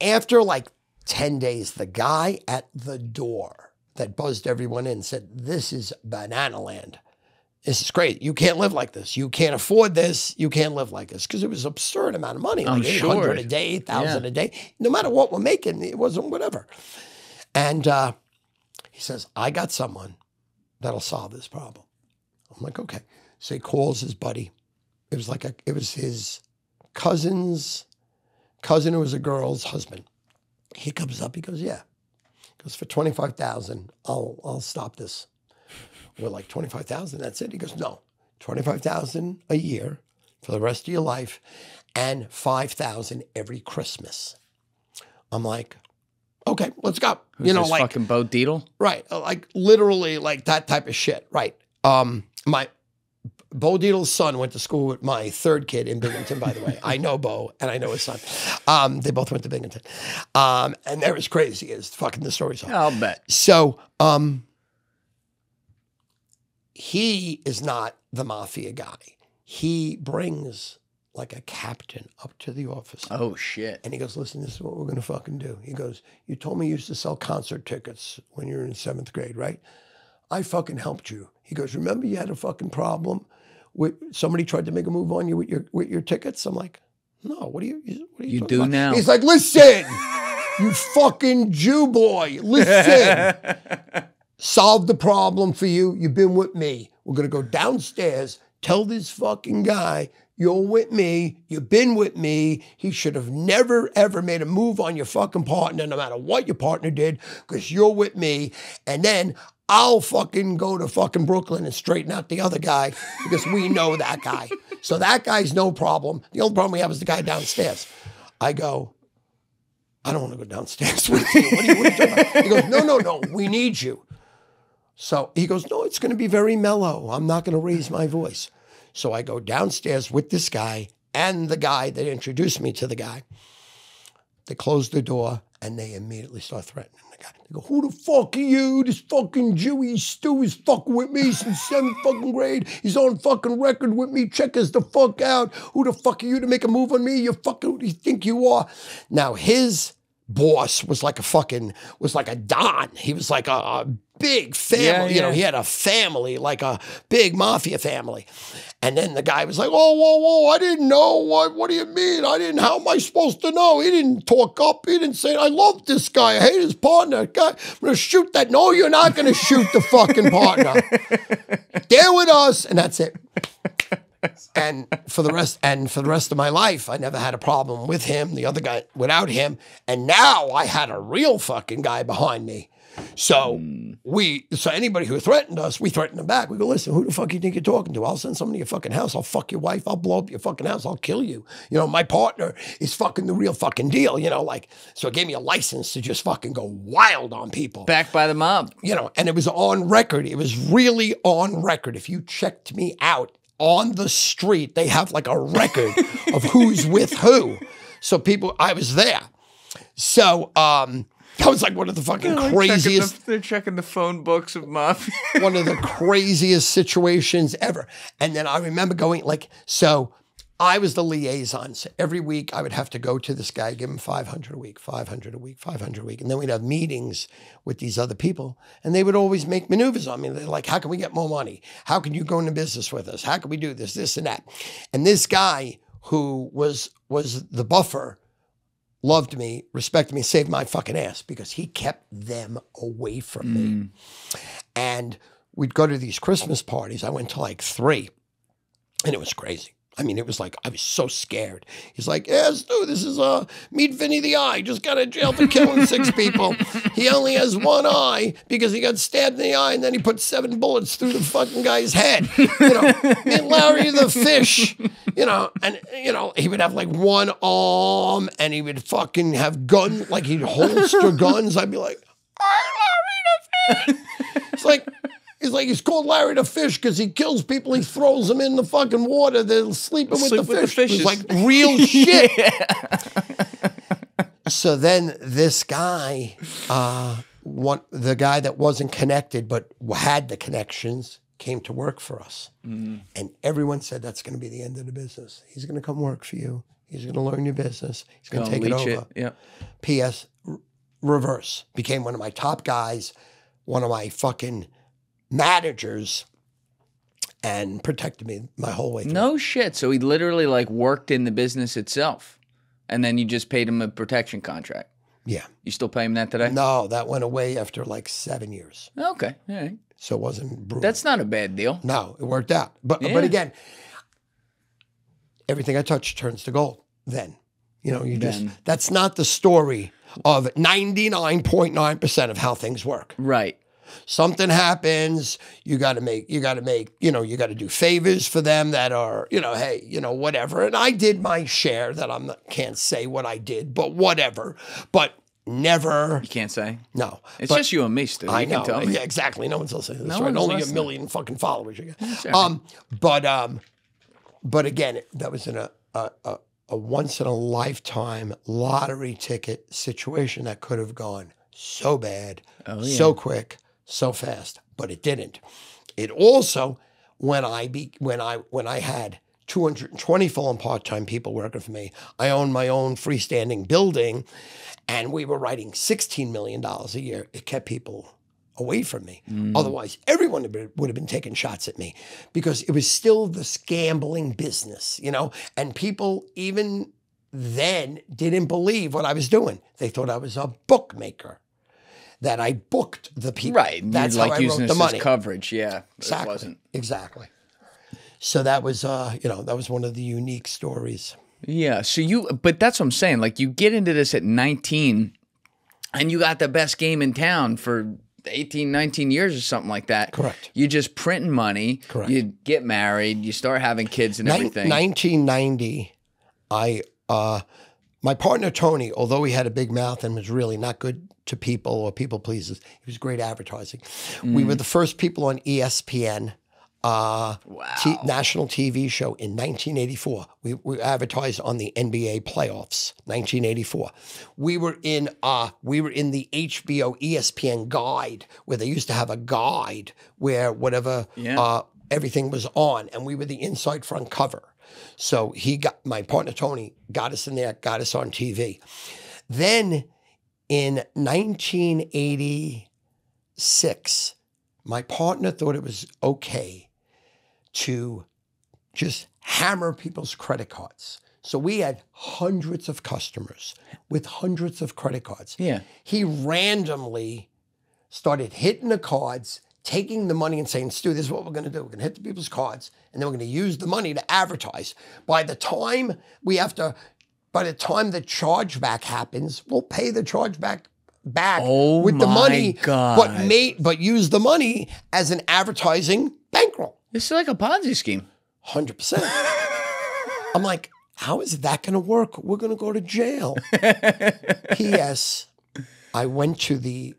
After like 10 days, the guy at the door that buzzed everyone in said, this is banana land. This is great. You can't live like this. You can't afford this. You can't live like this. Because it was an absurd amount of money. Like $800 a day, $1,000 a day. No matter what we're making, it wasn't whatever. And he says, I got someone that'll solve this problem. I'm like, okay. So he calls his buddy. It was his cousin's cousin who was a girl's husband. He comes up, he goes, yeah. He goes, for $25,000, I'll stop this. We're like, $25,000, that's it? He goes, no, $25,000 a year for the rest of your life and $5,000 every Christmas. I'm like, okay, let's go. Who's you know, this like fucking Bo Dietl? Right, like literally like that type of shit. Right. My Bo Dietl's son went to school with my 3rd kid in Binghamton, by the way. I know Bo and I know his son. They both went to Binghamton. And they're as crazy as fucking the stories are. I'll bet. So he is not the mafia guy. He brings like a captain up to the office. Oh, shit. And he goes, listen, this is what we're going to fucking do. He goes, you told me you used to sell concert tickets when you were in 7th grade, right? I fucking helped you. He goes, remember you had a fucking problem with somebody tried to make a move on you with your tickets? I'm like, no, what are you talking do about? now? He's like, listen, you fucking Jew boy, listen. Solved the problem for you. You've been with me. We're going to go downstairs, tell this fucking guy, you're with me. You've been with me. He should have never, ever made a move on your fucking partner, no matter what your partner did, because you're with me. And then I'll fucking go to fucking Brooklyn and straighten out the other guy because we know that guy. So that guy's no problem. The only problem we have is the guy downstairs. I go, I don't want to go downstairs with you. What are you talking about? He goes, no, we need you. So he goes, no, it's going to be very mellow. I'm not going to raise my voice. So I go downstairs with this guy and the guy that introduced me to the guy. They close the door And they immediately start threatening the guy. They go, who the fuck are you? This fucking Jewy Stu is fucking with me since 7th fucking grade. He's on fucking record with me. Check us the fuck out. Who the fuck are you to make a move on me? You fucking, who do you think you are? Now, his boss was like a Don. He was like a big family. You know, he had a family, like a big mafia family. And then the guy was like, oh, whoa, I didn't know. What do you mean? How am I supposed to know? He didn't talk up. He didn't say, I love this guy. I hate his partner. God, I'm going to shoot that. No, you're not going to shoot the fucking partner. They're with us. And that's it. And for the rest of my life, I never had a problem with him, the other guy without him. And now I had a real fucking guy behind me. So anybody who threatened us, we threatened them back. We go, listen, who the fuck you think you're talking to? I'll send someone to your fucking house. I'll fuck your wife. I'll blow up your fucking house. I'll kill you. You know, my partner is fucking the real fucking deal, you know, like, so it gave me a license to just fucking go wild on people. Backed by the mob. You know, and it was on record. It was really on record. If you checked me out on the street, they have like a record of who's with who. So I was there. So, that was like one of the fucking craziest. They're checking the phone books of Mafia. One of the craziest situations ever. And then I remember going so I was the liaison. So every week I would have to go to this guy, give him 500 a week, 500 a week, 500 a week. And then we'd have meetings with these other people. And they would always make maneuvers on me. They're like, how can we get more money? How can you go into business with us? How can we do this, this, and that? And this guy who was the buffer loved me, respected me, saved my fucking ass because he kept them away from me. And we'd go to these Christmas parties. I went to like 3, and it was crazy. I mean, it was like, I was so scared. He's like, yeah, Stu, this is meet Vinny the Eye. Just got out of jail for killing 6 people. He only has 1 eye because he got stabbed in the eye and then he put 7 bullets through the fucking guy's head. You know, meet Larry the Fish, you know, and, you know, he would have like 1 arm and he would fucking have guns, like he'd holster guns. I'd be like, Larry the Fish. He's called Larry the Fish because he kills people. He throws them in the fucking water. They're sleeping with the fish. It's like real shit. So then this guy, the guy that wasn't connected but had the connections, came to work for us. And everyone said, that's going to be the end of the business. He's going to come work for you. He's going to learn your business. He's going to take it over. P.S. Reverse. Became one of my top guys, one of my fucking managers, and protected me my whole way through. No shit. So he literally like worked in the business itself, and then you just paid him a protection contract. Yeah. You still pay him that today? No, that went away after like 7 years. Okay. All right. So it wasn't brutal. That's not a bad deal. No, it worked out. But again, everything I touch turns to gold. Then, you know, that's not the story of 99.9% of how things work. Right. Something happens, you got to do favors for them that are, you know, hey, you know, whatever. And I did my share that can't say what I did, but whatever. But never. You can't say? No. It's just you and me, Stu. I know. Can tell me. Yeah, exactly. No one's listening to this, no right? Only listening. 1 million fucking followers. Right. But again, that was in a once in a lifetime lottery ticket situation that could have gone so bad, so quick, so fast, but it didn't. It also, when I had 220 full and part-time people working for me, I owned my own freestanding building, and we were writing $16 million a year. It kept people away from me. Otherwise, everyone would have been taking shots at me because it was still this gambling business, you know, and people even then didn't believe what I was doing. They thought I was a bookmaker, that I booked the people. Right. That's like how I using wrote the money. As coverage. Yeah. Exactly. It wasn't. Exactly. So that was, you know, that was one of the unique stories. Yeah. So but that's what I'm saying. Like you get into this at 19 and you got the best game in town for 18, 19 years or something like that. Correct. You're just printing money. Correct. You get married. You start having kids and everything. 1990, my partner, Tony, although he had a big mouth and was really not good to people or people pleasers, he was great advertising. We were the first people on ESPN national TV show in 1984. We advertised on the NBA playoffs, 1984. We were in the HBO ESPN guide, where they used to have a guide where whatever everything was on, and we were the inside front cover. So my partner Tony got us in there, got us on TV. Then in 1986, my partner thought it was okay to just hammer people's credit cards. So we had hundreds of customers with hundreds of credit cards. Yeah. He randomly started hitting the cards, taking the money and saying, Stu, this is what we're going to do. We're going to hit the people's cards, and then we're going to use the money to advertise. By the time the chargeback happens, we'll pay the chargeback back with the money, but use the money as an advertising bankroll. This is like a Ponzi scheme. 100%. I'm like, how is that going to work? We're going to go to jail. P.S. I went to the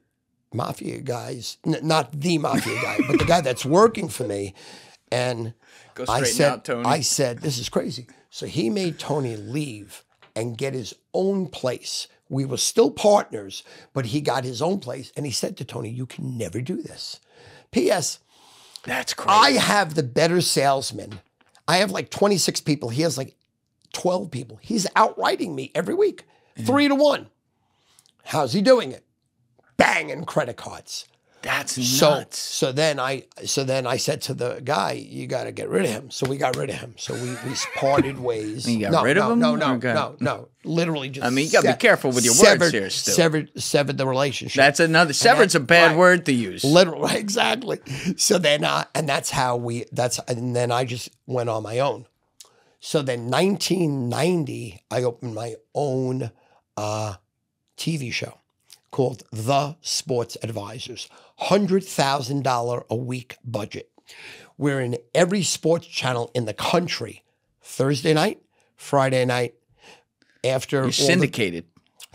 Mafia guys, not the Mafia guy, but the guy that's working for me. And I said, this is crazy. So he made Tony leave and get his own place. We were still partners, but he got his own place. And he said to Tony, you can never do this. P.S. That's crazy. I have the better salesman. I have like 26 people. He has like 12 people. He's outwriting me every week, 3-1. How's he doing it? Banging credit cards. That's nuts. So then I said to the guy, you got to get rid of him. So we got rid of him. So we parted ways. You got rid of him? No. Literally just. I mean, you got to be careful with your words here, Stu. Severed the relationship. That's another. Severed's a bad word to use. Literally, exactly. So then, and then I just went on my own. So then, 1990, I opened my own TV show called The Sports Advisors. $100,000 a week budget. We're in every sports channel in the country. Thursday night, Friday night, after you're syndicated.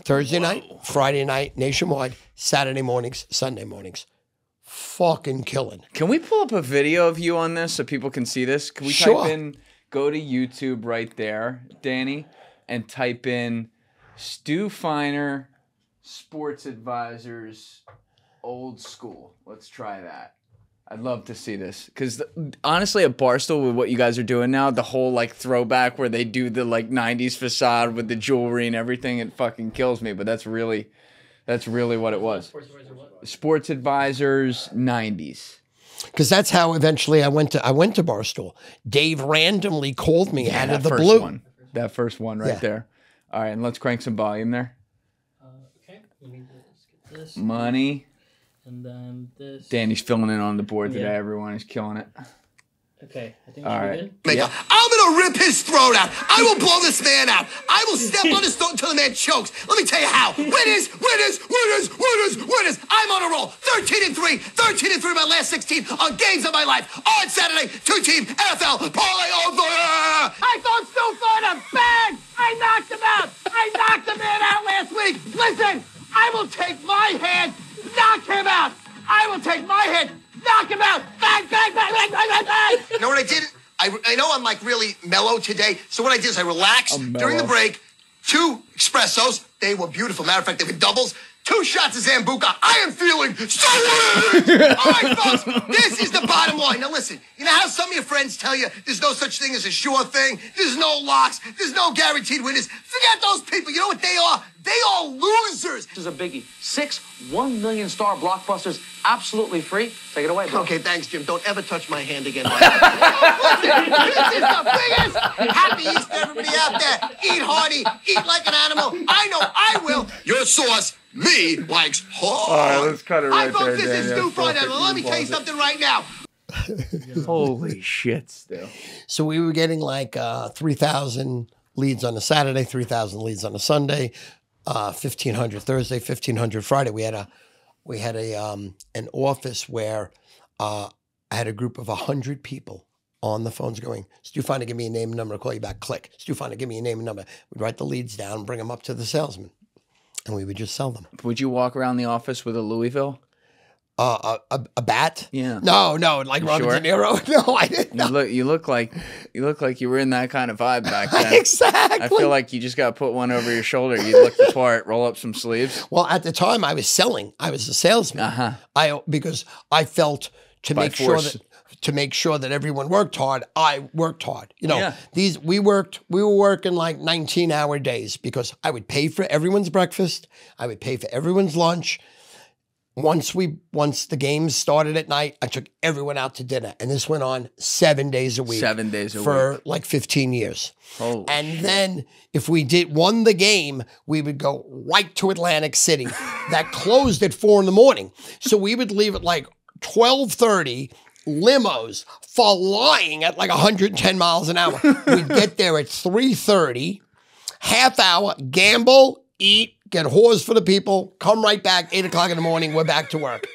Thursday night, Friday night, nationwide, Saturday mornings, Sunday mornings. Fucking killing. Can we pull up a video of you on this so people can see this? Can we type in, go to YouTube right there, Danny, and type in Stu Feiner, Sports Advisors, old school. Let's try that. I'd love to see this because honestly, at Barstool, with what you guys are doing now, the whole like throwback where they do the like '90s facade with the jewelry and everything, it fucking kills me. But that's really what it was. Sports Advisors '90s. Because that's how eventually I went to Barstool. Dave randomly called me out of the blue. That first one right there. All right, and let's crank some volume there. Okay, let me just get this. Money. And then this. Danny's filling in on the board today, everyone. He's killing it. Okay, I think we're good. Yep. I'm going to rip his throat out. I will blow this man out. I will step on his throat until the man chokes. Let me tell you how. Winners, winners, winners, winners, winners. I'm on a roll. 13-3. 13-3 my last 16 on games of my life. On Saturday, 2-team NFL parlay over. I thought Stu Feiner bang. I knocked him out. I knocked the man out last week. Listen, I will take my hand, knock him out. I will take my hand, knock him out. Bang, bang, bang, bang, bang, bang, bang. You know what I did? I know I'm like really mellow today. So what I did is I relaxed during the break. 2 espressos. They were beautiful. Matter of fact, they were doubles. 2 shots of Zambuca. I am feeling so good. All right, folks, this is the bottom line. Now, listen, you know how some of your friends tell you there's no such thing as a sure thing? There's no locks. There's no guaranteed winners. Forget those people. You know what they are? They are losers. This is a biggie. 6 1 million star blockbusters, absolutely free. Take it away, bro. Okay, thanks, Jim. Don't ever touch my hand again. Listen, this is the biggest. Happy Easter, everybody out there. Eat hearty. Eat like an animal. I know I will. Your sauce. Me likes hard. All right, let's cut it right there, This is Stu Feiner. Let me tell you something right now. Holy shit, Stu. So we were getting like 3,000 leads on a Saturday, 3,000 leads on a Sunday, 1,500 Thursday, 1,500 Friday. We had an office where I had a group of 100 people on the phones going, Stu Feiner, give me a name and number, I'll call you back. Click. Stu Feiner, give me a name and number. We'd write the leads down, bring them up to the salesman. And we would just sell them. Would you walk around the office with a Louisville? A bat? Yeah. No, like Robert sure? De Niro. No, I didn't. No. You look like you were in that kind of vibe back then. Exactly. I feel like you just got to put one over your shoulder. You look the part, roll up some sleeves. Well, at the time I was selling. I was a salesman. Because I felt to make sure that everyone worked hard, I worked hard. You know, we were working like 19-hour days because I would pay for everyone's breakfast. I would pay for everyone's lunch. Once the games started at night, I took everyone out to dinner, and this went on 7 days a week. 7 days a week for like 15 years. Holy shit. Then if we won the game, we would go right to Atlantic City. That closed at 4 in the morning, so we would leave at like 12:30. Limos flying at like 110 miles an hour. We'd get there at 3:30, half hour, gamble, eat, get whores for the people, come right back, 8 o'clock in the morning, we're back to work.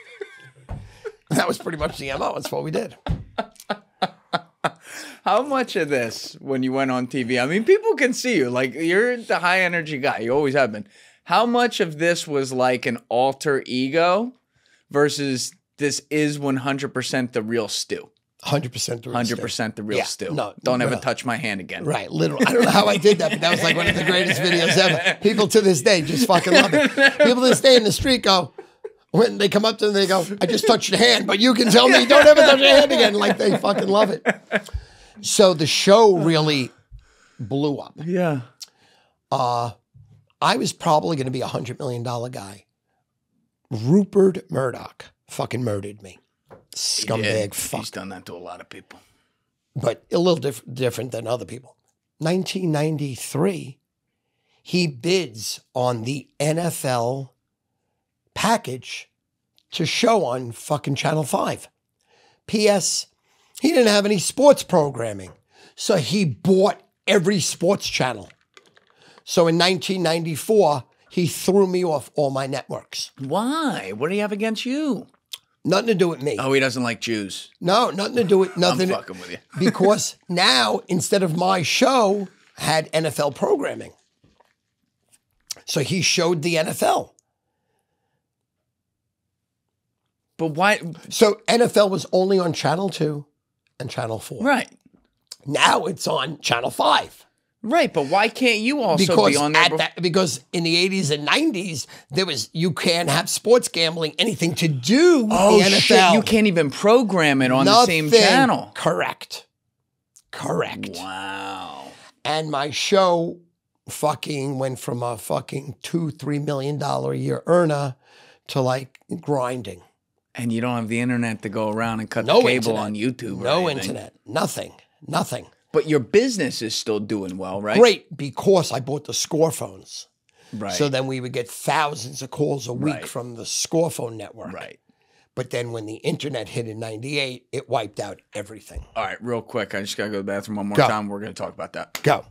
That was pretty much the MO. That's what we did. How much of this, when you went on TV, I mean, people can see you. Like, you're the high energy guy. You always have been. How much of this was like an alter ego versus this is 100% the real Stu? 100% the real Stu. 100% the real Stu. No, Don't ever touch my hand again. Right, literally. I don't know how I did that, but that was like one of the greatest videos ever. People to this day just fucking love it. People to this day in the street go, when they come up to them, they go, I just touched your hand, but you can tell me don't ever touch your hand again. Like, they fucking love it. So the show really blew up. Yeah. I was probably going to be a $100 million guy. Rupert Murdoch fucking murdered me. Scumbag fuck. He's done that to a lot of people. But a little different than other people. 1993, he bids on the NFL package to show on fucking Channel 5. P.S. He didn't have any sports programming. So he bought every sports channel. So in 1994, he threw me off all my networks. Why? What do you have against you? Nothing to do with me. Oh, he doesn't like Jews. No, nothing to do with nothing. I'm fucking with you. Because now, instead of my show, had NFL programming. So he showed the NFL. But why? So NFL was only on Channel 2 and Channel 4. Right. Now it's on Channel 5. Right, but why can't you also be on there? Because in the 80s and 90s, you can't have sports gambling anything to do with the NFL. Shit, you can't even program it on the same channel. Correct. Wow. And my show fucking went from a fucking $2-3 million a year earner to like grinding. And you don't have the internet to go around and cut the cable on YouTube. No internet. Nothing. But your business is still doing well, right? Great, because I bought the Score phones. Right. So then we would get thousands of calls a week from the Score phone network. Right. But then when the internet hit in 98, it wiped out everything. All right, real quick. I just got to go to the bathroom one more time. We're going to talk about that. Go.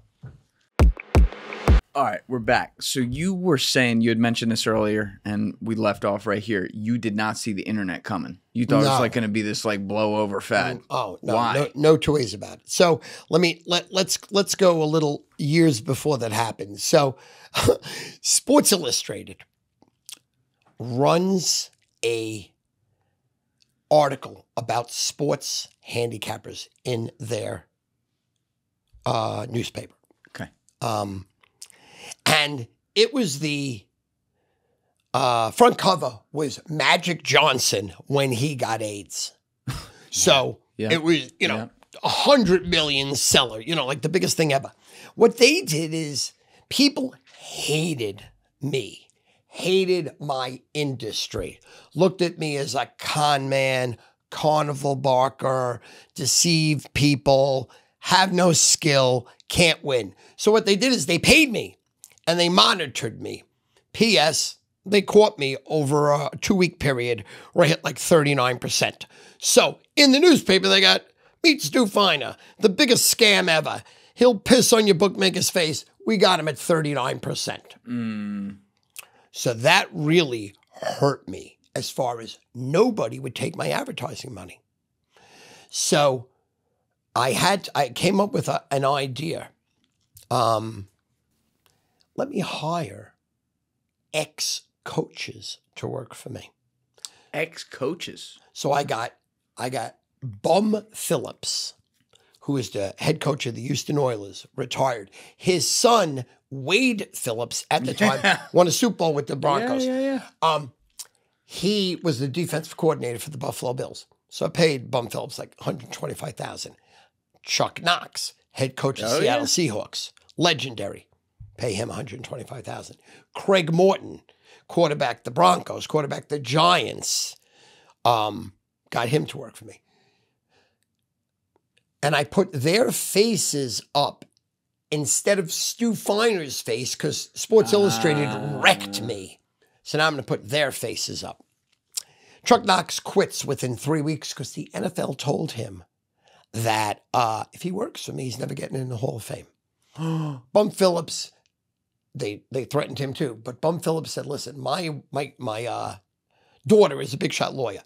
All right, we're back. So you were saying, you had mentioned this earlier, and we left off right here. You did not see the internet coming. You thought it was like going to be this like blow over fad. Oh no, why? No two ways about it. So let's go a little years before that happened. So Sports Illustrated runs a article about sports handicappers in their newspaper. Okay. And it was the front cover was Magic Johnson when he got AIDS. So it was, 100 million seller, like the biggest thing ever. What they did is people hated me, hated my industry, looked at me as a con man, carnival barker, deceive people, have no skill, can't win. So what they did is they paid me. And they monitored me. P.S. They caught me over a 2-week period where I hit like 39%. So in the newspaper, they got, meet Stu Feiner, the biggest scam ever. He'll piss on your bookmaker's face. We got him at 39%. So that really hurt me as far as nobody would take my advertising money. So I came up with an idea. Let me hire ex-coaches to work for me. ex-coaches. So I got Bum Phillips, who is the head coach of the Houston Oilers, retired. His son, Wade Phillips, at the time, won a Super Bowl with the Broncos. He was the defensive coordinator for the Buffalo Bills. So I paid Bum Phillips like $125,000. Chuck Knox, head coach of Seattle Seahawks, legendary. Pay him $125,000. Craig Morton, quarterback the Broncos, quarterback the Giants, got him to work for me. And I put their faces up instead of Stu Feiner's face because Sports Illustrated wrecked me. So now I'm going to put their faces up. Chuck Knox quits within 3 weeks because the NFL told him that if he works for me, he's never getting in the Hall of Fame. Bum Phillips, they threatened him too, but Bum Phillips said, listen, my daughter is a big shot lawyer.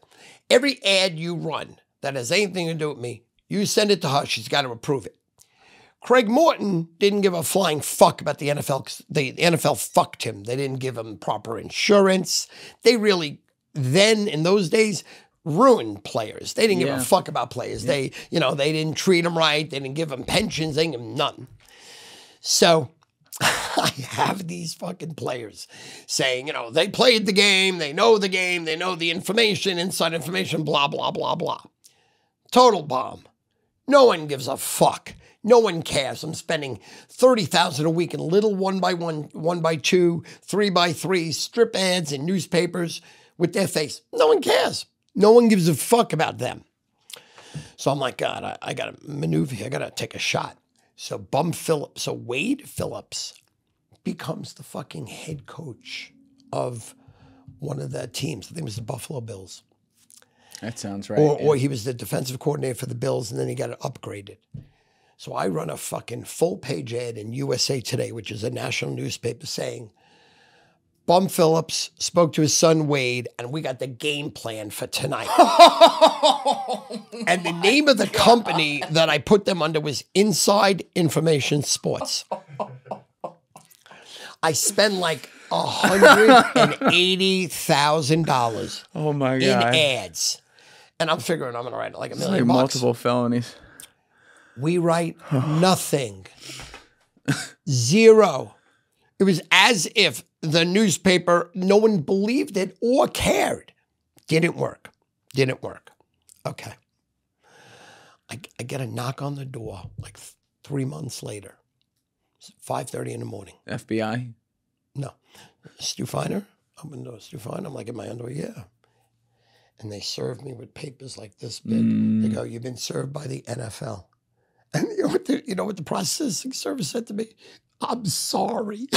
Every ad you run that has anything to do with me, you send it to her, she's got to approve it. Craig Morton didn't give a flying fuck about the NFL. The NFL fucked him. They didn't give him proper insurance. They really, then in those days, ruined players. They didn't give a fuck about players. They didn't treat them right. They didn't give them pensions. They didn't give them nothing. So I have these fucking players saying, they played the game. They know the game. They know the information, inside information, blah, blah, blah, blah. Total bomb. No one gives a fuck. No one cares. I'm spending $30,000 a week in little 1x1, 1x2, 3x3 strip ads in newspapers with their face. No one cares. No one gives a fuck about them. So I'm like, God, I got to maneuver here. I got to take a shot. So Wade Phillips becomes the fucking head coach of one of the teams. I think it was the Buffalo Bills. That sounds right. Or he was the defensive coordinator for the Bills, and then he got it upgraded. So I run a fucking full-page ad in USA Today, which is a national newspaper, saying, Bum Phillips spoke to his son Wade, and we got the game plan for tonight. And the name of the company that I put them under was Inside Information Sports. I spend like $180,000 oh my God. in ads. And I'm figuring I'm going to write like $1 million. Multiple felonies. We write nothing. Zero. It was as if the newspaper, no one believed it or cared. Didn't work. Didn't work. Okay. I get a knock on the door like 3 months later. It's 5:30 in the morning. FBI? No. Stu Feiner? Open the door. Stu Feiner. I'm like, in my underwear? Yeah. And they served me with papers like this big. They go, you've been served by the NFL. And you know what the processing service said to me? I'm sorry.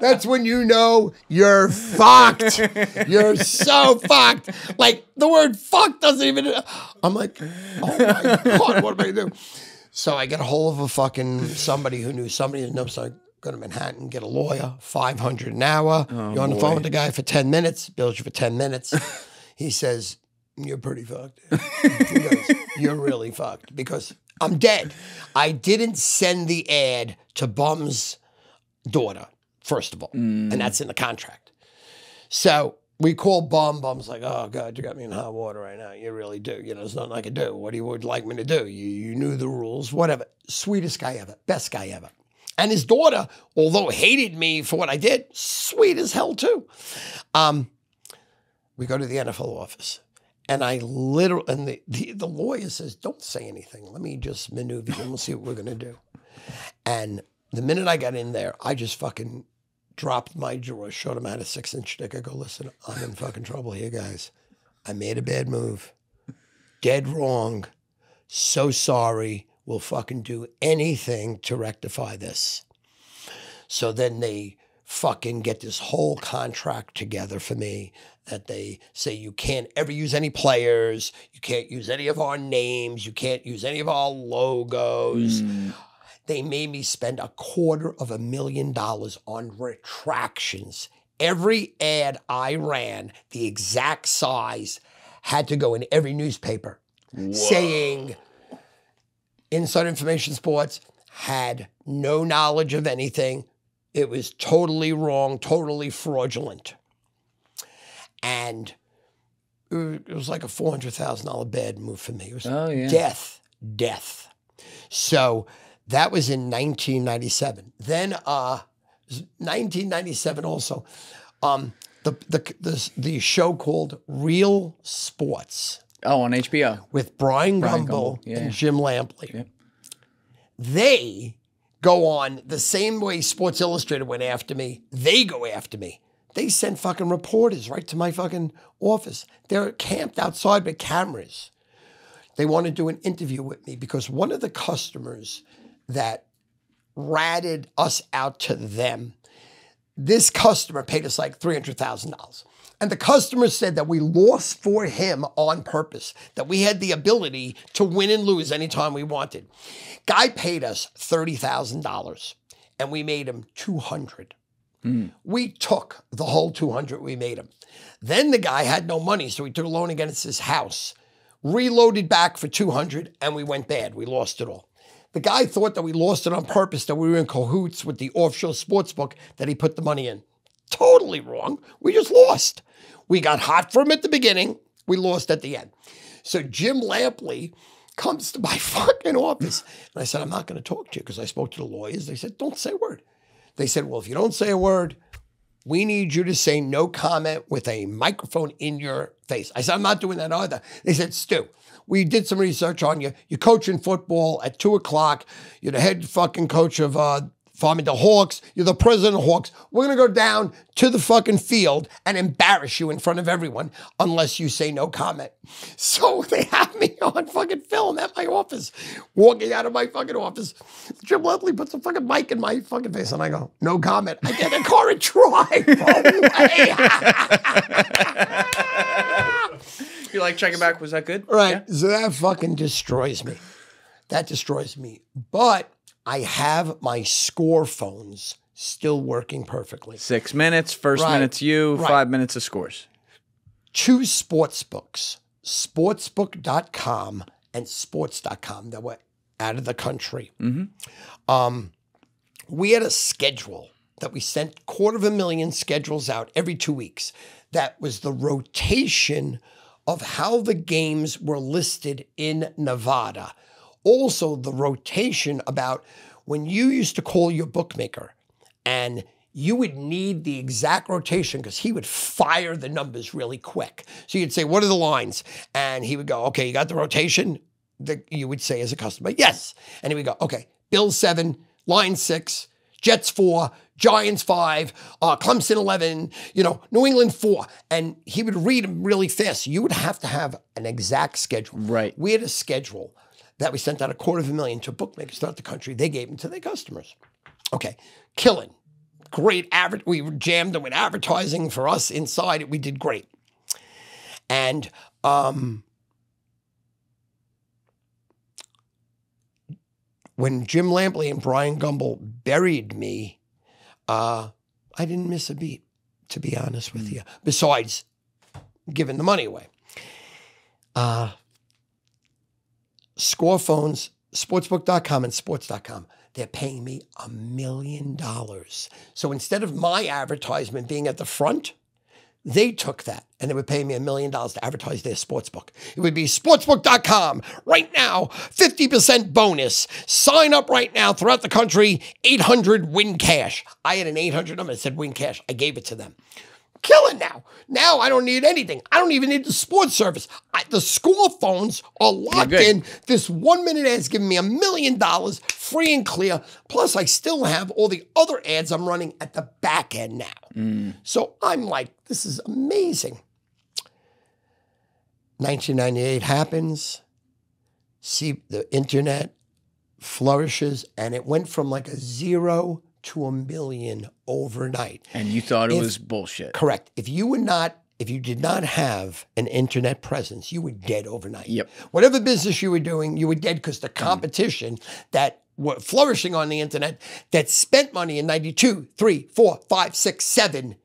That's when you know you're fucked. You're so fucked. Like, the word fuck doesn't even... I'm like, oh my God, what am I going to do? So I get a hold of somebody who knew somebody who knows. So I go to Manhattan, get a lawyer, $500 an hour. You're on the phone with the guy for 10 minutes, bills you for 10 minutes. He says, you're pretty fucked. He goes, you're really fucked because I'm dead. I didn't send the ad to Bum's daughter, first of all, and that's in the contract. So we call Bum. Bum's like, oh, God, you got me in hot water right now. You really do. There's nothing I can do. What you would like me to do? You knew the rules, whatever. Sweetest guy ever. Best guy ever. And his daughter, although hated me for what I did, sweet as hell too. We go to the NFL office. And I literally, and the lawyer says, don't say anything. Let me just maneuver and we'll see what we're going to do. And the minute I got in there, I just fucking dropped my jaw, showed him I had a 6-inch stick. I go, listen, I'm in fucking trouble here, guys. I made a bad move. Dead wrong. So sorry. We'll fucking do anything to rectify this. So then they fucking get this whole contract together for me that they say you can't ever use any players, you can't use any of our names, you can't use any of our logos. They made me spend $250,000 on retractions. Every ad I ran, the exact size, had to go in every newspaper saying Inside Information Sports had no knowledge of anything, It was totally wrong, totally fraudulent. And it was like a $400,000 bad move for me. It was death. So that was in 1997. Then 1997 also, the show called Real Sports. Oh, on HBO. With Brian Gumbel and Jim Lampley. Yep. They go on the same way Sports Illustrated went after me. They go after me. They send fucking reporters right to my fucking office. They're camped outside with cameras. They want to do an interview with me because one of the customers that ratted us out to them, this customer paid us like $300,000. And the customer said that we lost for him on purpose, that we had the ability to win and lose anytime we wanted. Guy paid us $30,000 and we made him $200,000. We took the whole $200,000 we made him. Then the guy had no money, so he took a loan against his house, reloaded back for $200,000, and we went bad. We lost it all. The guy thought that we lost it on purpose, that we were in cahoots with the offshore sports book that he put the money in. Totally wrong. We just lost. We got hot for him at the beginning. We lost at the end. So Jim Lampley comes to my fucking office. And I said, I'm not going to talk to you because I spoke to the lawyers. They said, don't say a word. They said, well, if you don't say a word, we need you to say no comment with a microphone in your face. I said, I'm not doing that either. They said, Stu, we did some research on you. You're coaching football at 2 o'clock. You're the head fucking coach of the Hawks. You're the president of the Hawks. We're going to go down to the fucking field and embarrass you in front of everyone unless you say no comment. So they have me on fucking film at my office, walking out of my fucking office. Jim Lampley puts a fucking mic in my fucking face and I go, no comment. I get in the car and drive. You're like, checking back, was that good? Right. Yeah. So that fucking destroys me. That destroys me. But I have my score phones still working perfectly. 6 minutes, first minute's you, 5 minutes of scores. 2 sports books, sportsbook.com and sports.com that were out of the country. We had a schedule that we sent 250,000 schedules out every 2 weeks. That was the rotation of how the games were listed in Nevada. Also, the rotation about when you used to call your bookmaker and you would need the exact rotation because he would fire the numbers really quick. So you'd say, what are the lines? And he would go, okay, you got the rotation? You would say as a customer, yes. And he would go, okay, Bills 7, Lions 6, Jets 4, Giants 5, Clemson 11, New England 4. And he would read them really fast. So you would have to have an exact schedule. Right. We had a schedule that we sent out 250,000 to bookmakers throughout the country. They gave them to their customers. Okay, killing. Great we jammed them with advertising for us inside it. We did great. And when Jim Lampley and Brian Gumbel buried me, I didn't miss a beat, to be honest with you, besides giving the money away. Score phones, sportsbook.com and sports.com, they're paying me $1 million. So instead of my advertisement being at the front, they took that and they were paying me $1 million to advertise their sportsbook. It would be sportsbook.com right now, 50% bonus. Sign up right now throughout the country, 800 win cash. I had an 800 number that said win cash. I gave it to them. Killing now. Now I don't need anything. I don't even need the sports service. The score phones are locked in. This 1 minute ad is giving me $1 million free and clear. Plus I still have all the other ads I'm running at the back end now. So I'm like, this is amazing. 1998 happens. See, the internet flourishes and it went from like a 0 to $1 million overnight. And you thought it was bullshit. Correct. If you did not have an internet presence, you were dead overnight. Yep. Whatever business you were doing, you were dead because the competition that were flourishing on the internet that spent money in 92, 3, 4, 5, 6, 7,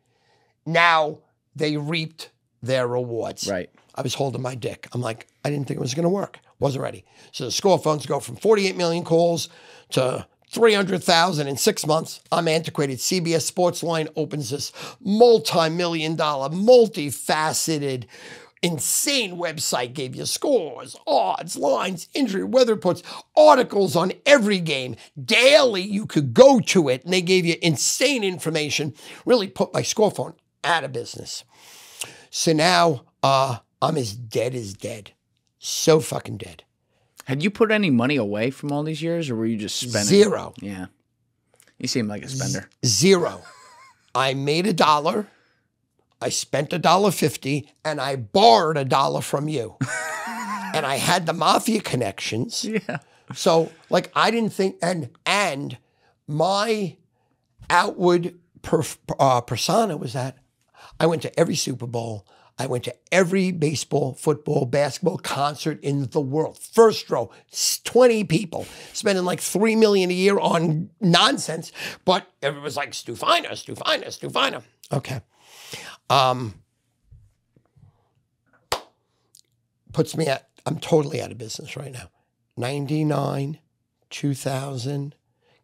now they reaped their rewards. Right. I was holding my dick. I'm like, I didn't think it was going to work. Wasn't ready. So the score phones go from 48 million calls to $300,000 in 6 months. I'm antiquated. CBS Sportsline opens this multi-million-dollar, multifaceted, insane website, gave you scores, odds, lines, injury, weather reports, articles on every game. Daily, you could go to it, and they gave you insane information. Really put my score phone out of business. So now I'm as dead. So fucking dead. Had you put any money away from all these years, or were you just spending? Zero. Yeah. You seem like a spender. Zero. I made $1. I spent $1.50, and I borrowed $1 from you. And I had the Mafia connections. Yeah. So, like, I didn't think, and my outward persona was that I went to every Super Bowl. I went to every baseball, football, basketball concert in the world. First row, 20 people, spending like $3 million a year on nonsense. But everyone's like, Stu Feiner, Stu Feiner, Stu Feiner. Okay. Puts me at, I'm totally out of business right now. 99, 2000,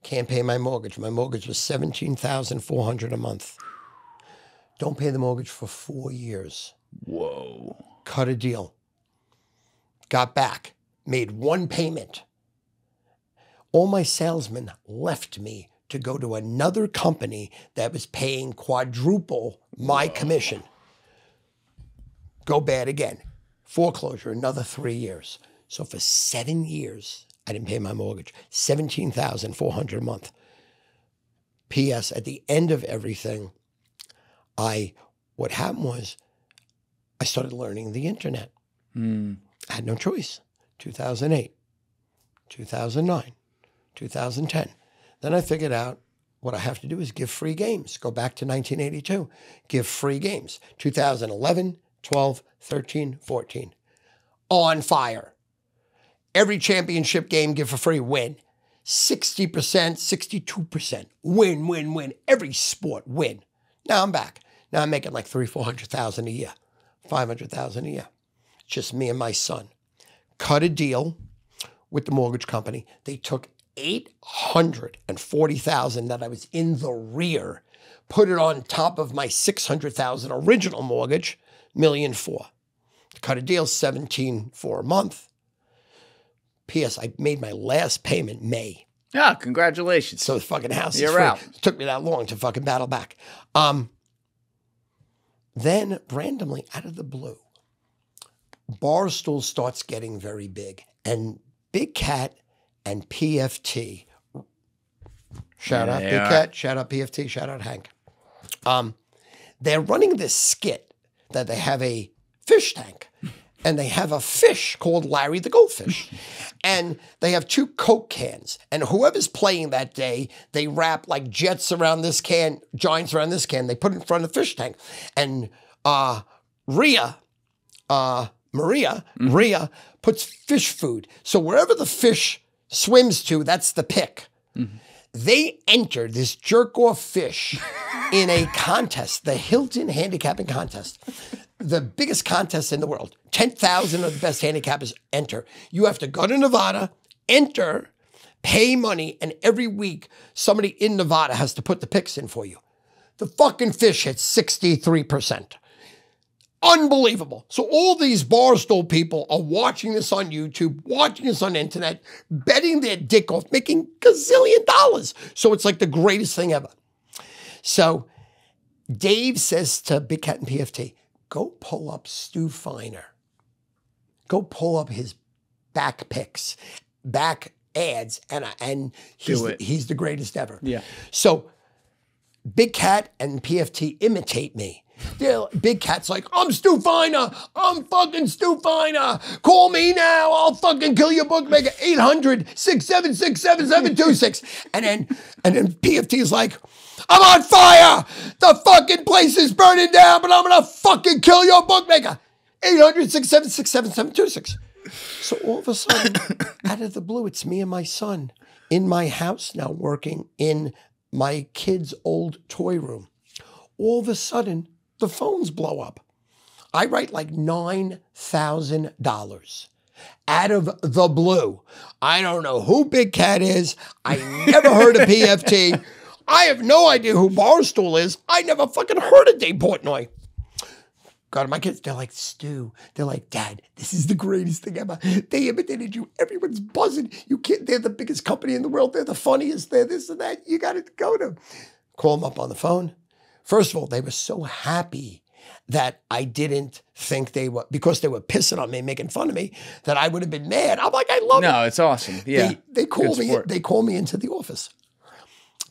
can't pay my mortgage. My mortgage was $17,400 a month. Don't pay the mortgage for 4 years. Whoa. Cut a deal. Got back. Made one payment. All my salesmen left me to go to another company that was paying quadruple my commission. Go bad again. Foreclosure, another 3 years. So for 7 years, I didn't pay my mortgage. $17,400 a month. P.S. At the end of everything, what happened was I started learning the internet. I had no choice. 2008, 2009, 2010. Then I figured out what I have to do is give free games. Go back to 1982. Give free games. 2011, 12, 13, 14. On fire. Every championship game, give for free, win. 60%, 62%. Win, win, win. Every sport, win. Now I'm back. Now I'm making like $300,000-400,000 a year. $500,000 a year. Just me and my son. Cut a deal with the mortgage company. They took $840,000 that I was in the rear, put it on top of my $600,000 original mortgage, $1.4 million. Cut a deal, $17,400 a month. P.S. I made my last payment May. Ah, congratulations. So the fucking house is You're free. out. It took me that long to fucking battle back. Then randomly, out of the blue, Barstool starts getting very big. And Big Cat and PFT, shout out Big Cat, shout out PFT, shout out Hank. They're running this skit that they have a fish tank. And they have a fish called Larry the Goldfish. And they have 2 Coke cans. And whoever's playing that day, they wrap like jets around this can, giants around this can. They put it in front of the fish tank. And Maria puts fish food. So wherever the fish swims to, that's the pick. They entered this jerk-off fish in a contest, the Hilton handicapping contest. The biggest contest in the world. 10,000 of the best handicappers enter. You have to go to Nevada, enter, pay money, and every week somebody in Nevada has to put the picks in for you. The fucking fish hits 63%. Unbelievable. So all these Barstool people are watching this on YouTube, watching this on the internet, betting their dick off, making gazillion dollars. So it's like the greatest thing ever. So Dave says to Big Cat and PFT, go pull up Stu Feiner. Go pull up his back picks, back ads, and he's the greatest ever. Yeah. So Big Cat and PFT imitate me. Big Cat's like, I'm Stu Feiner. I'm fucking Stu Feiner. Call me now. I'll fucking kill your bookmaker. 800-676-7726. And then PFT's like, I'm on fire. The fucking place is burning down, but I'm going to fucking kill your bookmaker. 800-676-7726. So all of a sudden, out of the blue, it's me and my son in my house now working in my kid's old toy room. All of a sudden, the phones blow up. I write like $9,000. out of the blue. I don't know who Big Cat is. I never heard of PFT. I have no idea who Barstool is. I never fucking heard of Dave Portnoy. God, my kids, they're like, Stu. They're like, Dad, this is the greatest thing ever. They imitated you. Everyone's buzzing. You can't, they're the biggest company in the world. They're the funniest. They're this and that. You got to go to them. Call them up on the phone. First of all, they were so happy that I didn't think they were, because they were pissing on me, making fun of me, that I would have been mad. I'm like, I love it. No, it's awesome. Yeah. They call me. They call me into the office.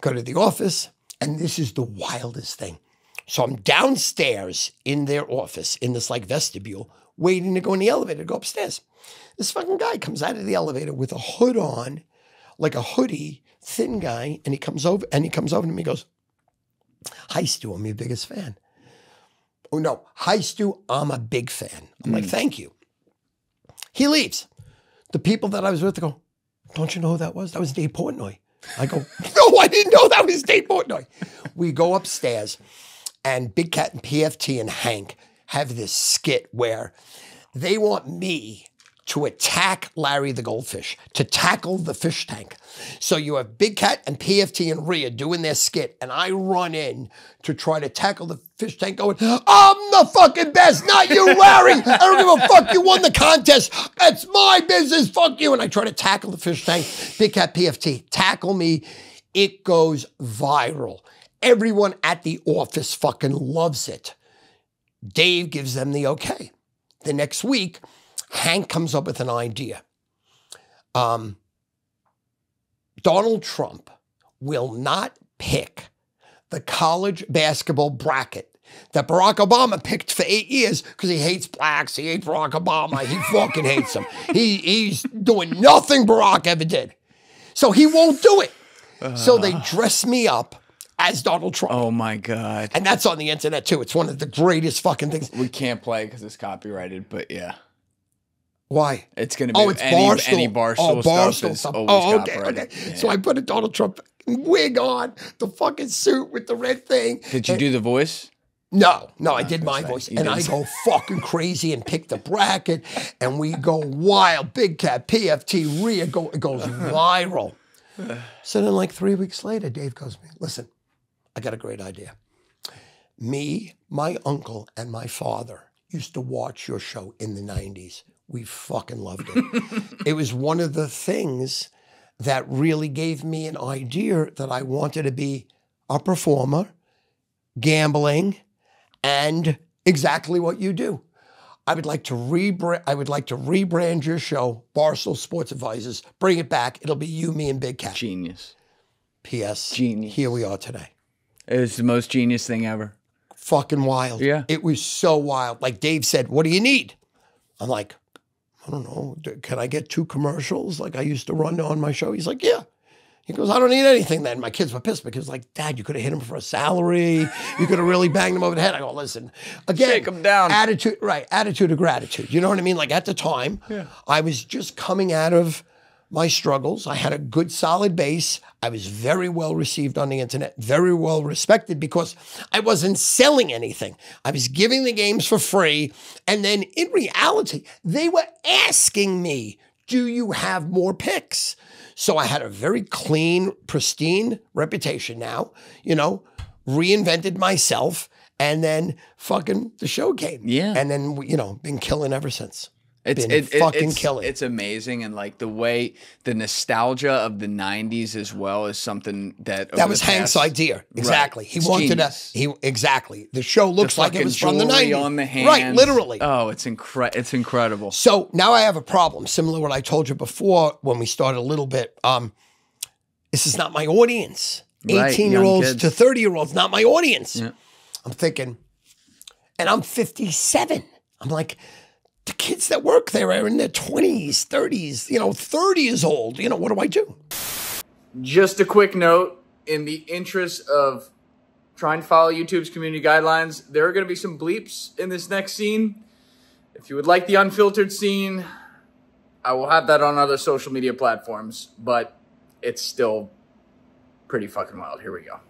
Go to the office, and this is the wildest thing. So I'm downstairs in their office, in this like vestibule, waiting to go in the elevator to go upstairs. This fucking guy comes out of the elevator with a hood on, like a hoodie, thin guy, and he comes over to me and goes, "Hi, Stu, I'm your biggest fan." Oh, no. "Hi, Stu, I'm a big fan." I'm like, "Thank you." He leaves. The people that I was with go, "Don't you know who that was? That was Dave Portnoy." I go, "No, I didn't know that was Dave Portnoy." We go upstairs, and Big Cat and PFT and Hank have this skit where they want me to attack Larry the goldfish, to tackle the fish tank. So you have Big Cat and PFT and Rhea doing their skit, and I run in to try to tackle the fish tank going, "I'm the fucking best, not you, Larry. I don't give a fuck. You won the contest. It's my business. Fuck you." And I try to tackle the fish tank. Big Cat, PFT, tackle me. It goes viral. Everyone at the office fucking loves it. Dave gives them the okay. The next week, Hank comes up with an idea. Donald Trump will not pick the college basketball bracket that Barack Obama picked for 8 years because he hates blacks. He hates Barack Obama. He fucking hates him. He's doing nothing Barack ever did. So he won't do it. So they dress me up as Donald Trump. Oh, my God. And that's on the internet, too. It's one of the greatest fucking things. We can't play because it's copyrighted, but yeah. Why? It's going to be it's Barstool. Any Barstool stuff is always copyrighted. Okay. Yeah. So I put a Donald Trump wig on, the fucking suit with the red thing. Did you do the voice? No, I did my voice. And I go fucking crazy and pick the bracket, and we go wild. Big Cat, PFT, Rhea, it goes viral. So then like 3 weeks later, Dave goes to me, "Listen, I got a great idea. Me, my uncle, and my father used to watch your show in the 90s. We fucking loved it. It was one of the things that really gave me an idea that I wanted to be a performer, gambling, and exactly what you do. I would like to rebrand your show, Barstool Sports Advisors, bring it back. It'll be you, me, and Big Cat." Genius. P.S. Genius. Here we are today. It was the most genius thing ever. Fucking wild. Yeah. It was so wild. Like Dave said, "What do you need?" I'm like, "I don't know. Can I get 2 commercials like I used to run on my show?" He's like, "Yeah." He goes, "I don't need anything then." My kids were pissed because like, "Dad, you could have hit him for a salary. You could have really banged him over the head." I go, "Listen, again, shake him down." Attitude, right. Attitude of gratitude. You know what I mean? Like at the time, I was just coming out of my struggles. I had a good solid base. I was very well received on the internet, very well respected because I wasn't selling anything. I was giving the games for free. And then in reality, they were asking me, "Do you have more picks?" So I had a very clean, pristine reputation now, reinvented myself, and then fucking the show came. Yeah. And then, been killing ever since. It's killing. It's amazing, and like the nostalgia of the 90s as well is something that was Hank's idea. Exactly. Right. He wanted exactly. The show looks like it was from the 90s. On the hands. Right, literally. Oh, it's incredible. So now I have a problem, similar to what I told you before when we started a little bit. This is not my audience. Right, 18-year-olds to 30-year-olds, not my audience. Yeah. I'm thinking, and I'm 57. I'm like, the kids that work there are in their 20s, 30s, 30 years old. What do I do? Just a quick note, in the interest of trying to follow YouTube's community guidelines, there are going to be some bleeps in this next scene. If you would like the unfiltered scene, I will have that on other social media platforms, but it's still pretty fucking wild. Here we go.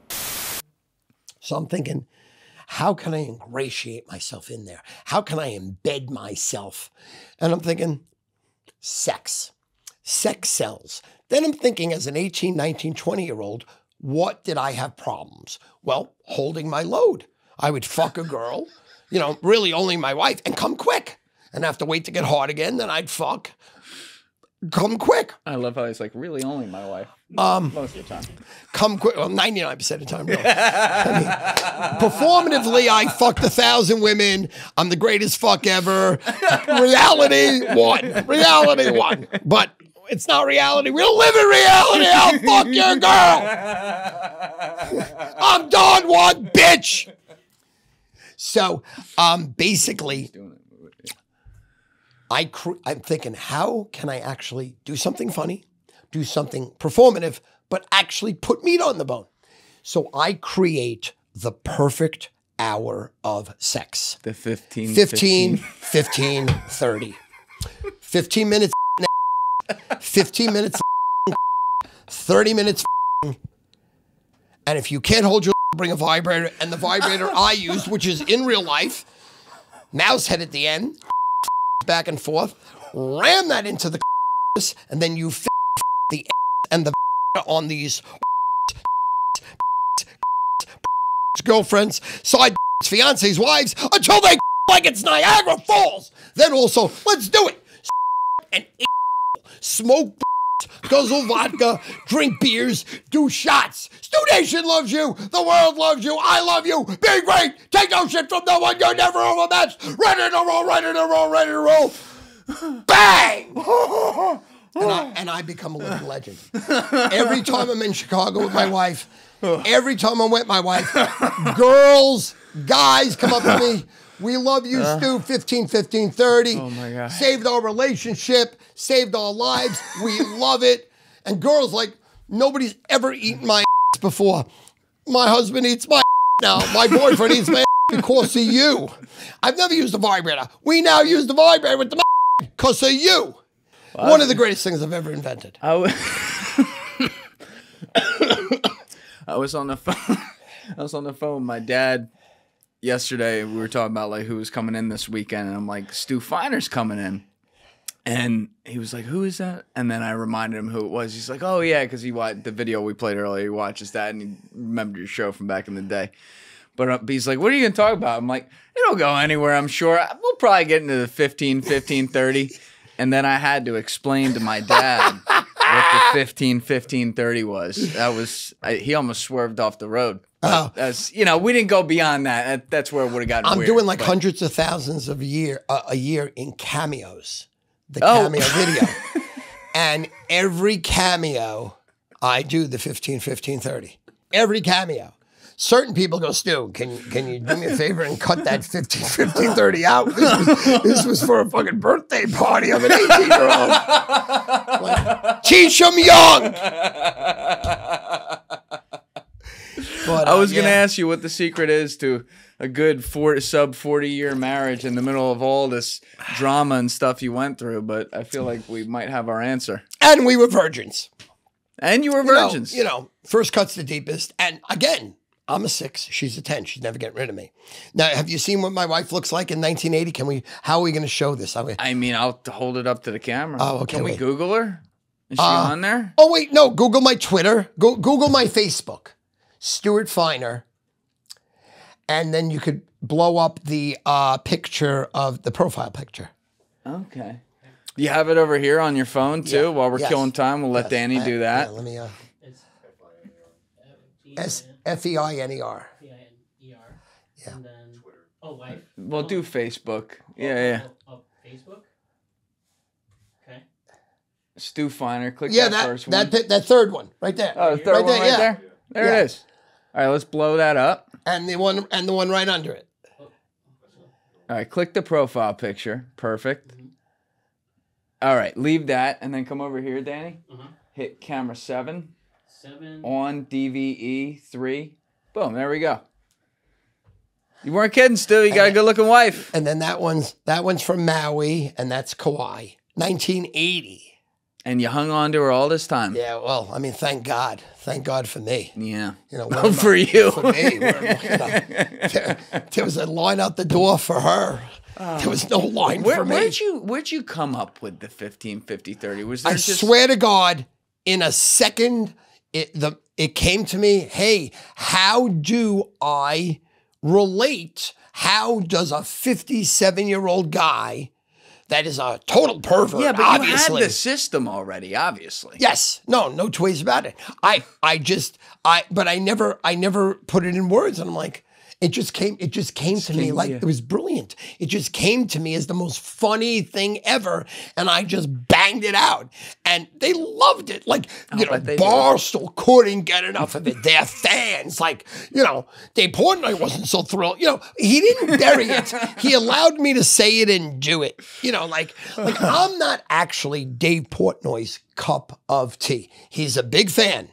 So I'm thinking, how can I ingratiate myself in there? How can I embed myself? And I'm thinking, sex. Sex sells. Then I'm thinking as an 18, 19, 20-year-old, what did I have problems? Well, holding my load. I would fuck a girl, you know, really only my wife, and come quick. And have to wait to get hard again, then I'd fuck. Come quick. I love how he's like, really only my wife. Most of the time. Come quick. Well, 99% of the time, really. I mean, performatively, I fucked 1,000 women. I'm the greatest fuck ever. Reality, one. Reality, one. But it's not reality. We don't live in reality. I'll fuck your girl. I'm Don Juan, bitch. So, basically, I'm thinking, how can I actually do something funny, do something performative, but actually put meat on the bone? So I create the perfect hour of sex. The 15, 30. 15 minutes, 15 minutes, 30 minutes, and if you can't hold your, bring a vibrator, and the vibrator I used, which is in real life, mouse head at the end, back and forth, ram that into the and then you the and the on these girlfriends, side fiancés, wives, until they like it's Niagara Falls. Then also, let's do it. And smoke, guzzle vodka, drink beers, do shots. Stu Nation loves you. The world loves you. I love you. Be great. Take no shit from no one. You're never overmatched. Ready to roll, ready to roll, ready to roll. Bang! And I become a living legend. Every time I'm in Chicago with my wife, every time I'm with my wife, girls, guys come up to me. We love you, Stu, 15, 15, 30. Oh, my God. Saved our relationship, saved our lives. We love it. And girls, like, nobody's ever eaten my ass before. My husband eats my ass now. My boyfriend eats my ass because of you. I've never used a vibrator. We now use the vibrator with the because of you. Well, one of the greatest things I've ever invented. I was on the phone. I was on the phone with my dad yesterday. We were talking about like who was coming in this weekend, and I'm like, Stu Feiner's coming in, and he was like, "Who is that?" And then I reminded him who it was. He's like, "Oh yeah," because he watched the video we played earlier. He watches that, and he remembered your show from back in the day. But he's like, "What are you gonna talk about?" I'm like, "It'll go anywhere, I'm sure. We'll probably get into the 15, 15, 30." And then I had to explain to my dad what the 15, 15, 30 was. That was he almost swerved off the road. As you know, we didn't go beyond that. That's where it would have gotten I'm weird. doing like hundreds of thousands of a year in cameos. The cameo video. And every cameo, I do the 15, 15, 30. Every cameo. Certain people go, Stu, can you do me a favor and cut that 15, 15, 30 out? This was for a fucking birthday party of an 18-year-old. Like, teach them young. But, I was going to ask you what the secret is to a good sub 40-year marriage in the middle of all this drama and stuff you went through, but I feel like we might have our answer. And we were virgins. And you were virgins. You know, first cut's the deepest. And again, I'm a 6. She's a 10. She's never getting rid of me. Now, have you seen what my wife looks like in 1980? How are we going to show this? I mean, I'll hold it up to the camera. Oh, okay. Can we Google her? Is she on there? Oh, wait. No. Google my Twitter. Google my Facebook. Stuart Feiner. And then you could blow up the picture of the profile picture. Okay. You have it over here on your phone, too? While we're killing time, we'll let Danny do that. Yeah, let me... It's Feiner. Feiner. Yeah. And then Twitter. Oh, wife. We'll do Facebook. Yeah. Oh, Facebook. Okay. Stu Feiner. Click that first one. That third one right there. Oh, the third one right there. There it is. All right, let's blow that up. And the one right under it. All right, click the profile picture. Perfect. All right, leave that and then come over here, Danny. Hit camera 7. 7. On DVE 3. Boom, there we go. You weren't kidding, Stu. You got a good-looking wife. And then that one's from Maui, and that's Kauai. 1980. And you hung on to her all this time. Yeah, well, I mean, thank God. Thank God for me. Yeah. You know, Well, for you. For me. You know, there was a line out the door for her. There was no line for me. Where'd you come up with the 15, 50, 30? Was there I swear to God, in a second, it came to me, hey, how do I relate? How does a 57-year-old guy that is a total pervert, yeah, but obviously. you had the system already, obviously. Yes. No two ways about it. But I never put it in words. And I'm like, it just came to me like it was brilliant. It just came to me as the most funny thing ever. And I just banged it out. And they loved it. Like, Barstool couldn't get enough of it. They're fans. Like, Dave Portnoy wasn't so thrilled. He didn't bury it. He allowed me to say it and do it. Like I'm not actually Dave Portnoy's cup of tea. He's a big fan.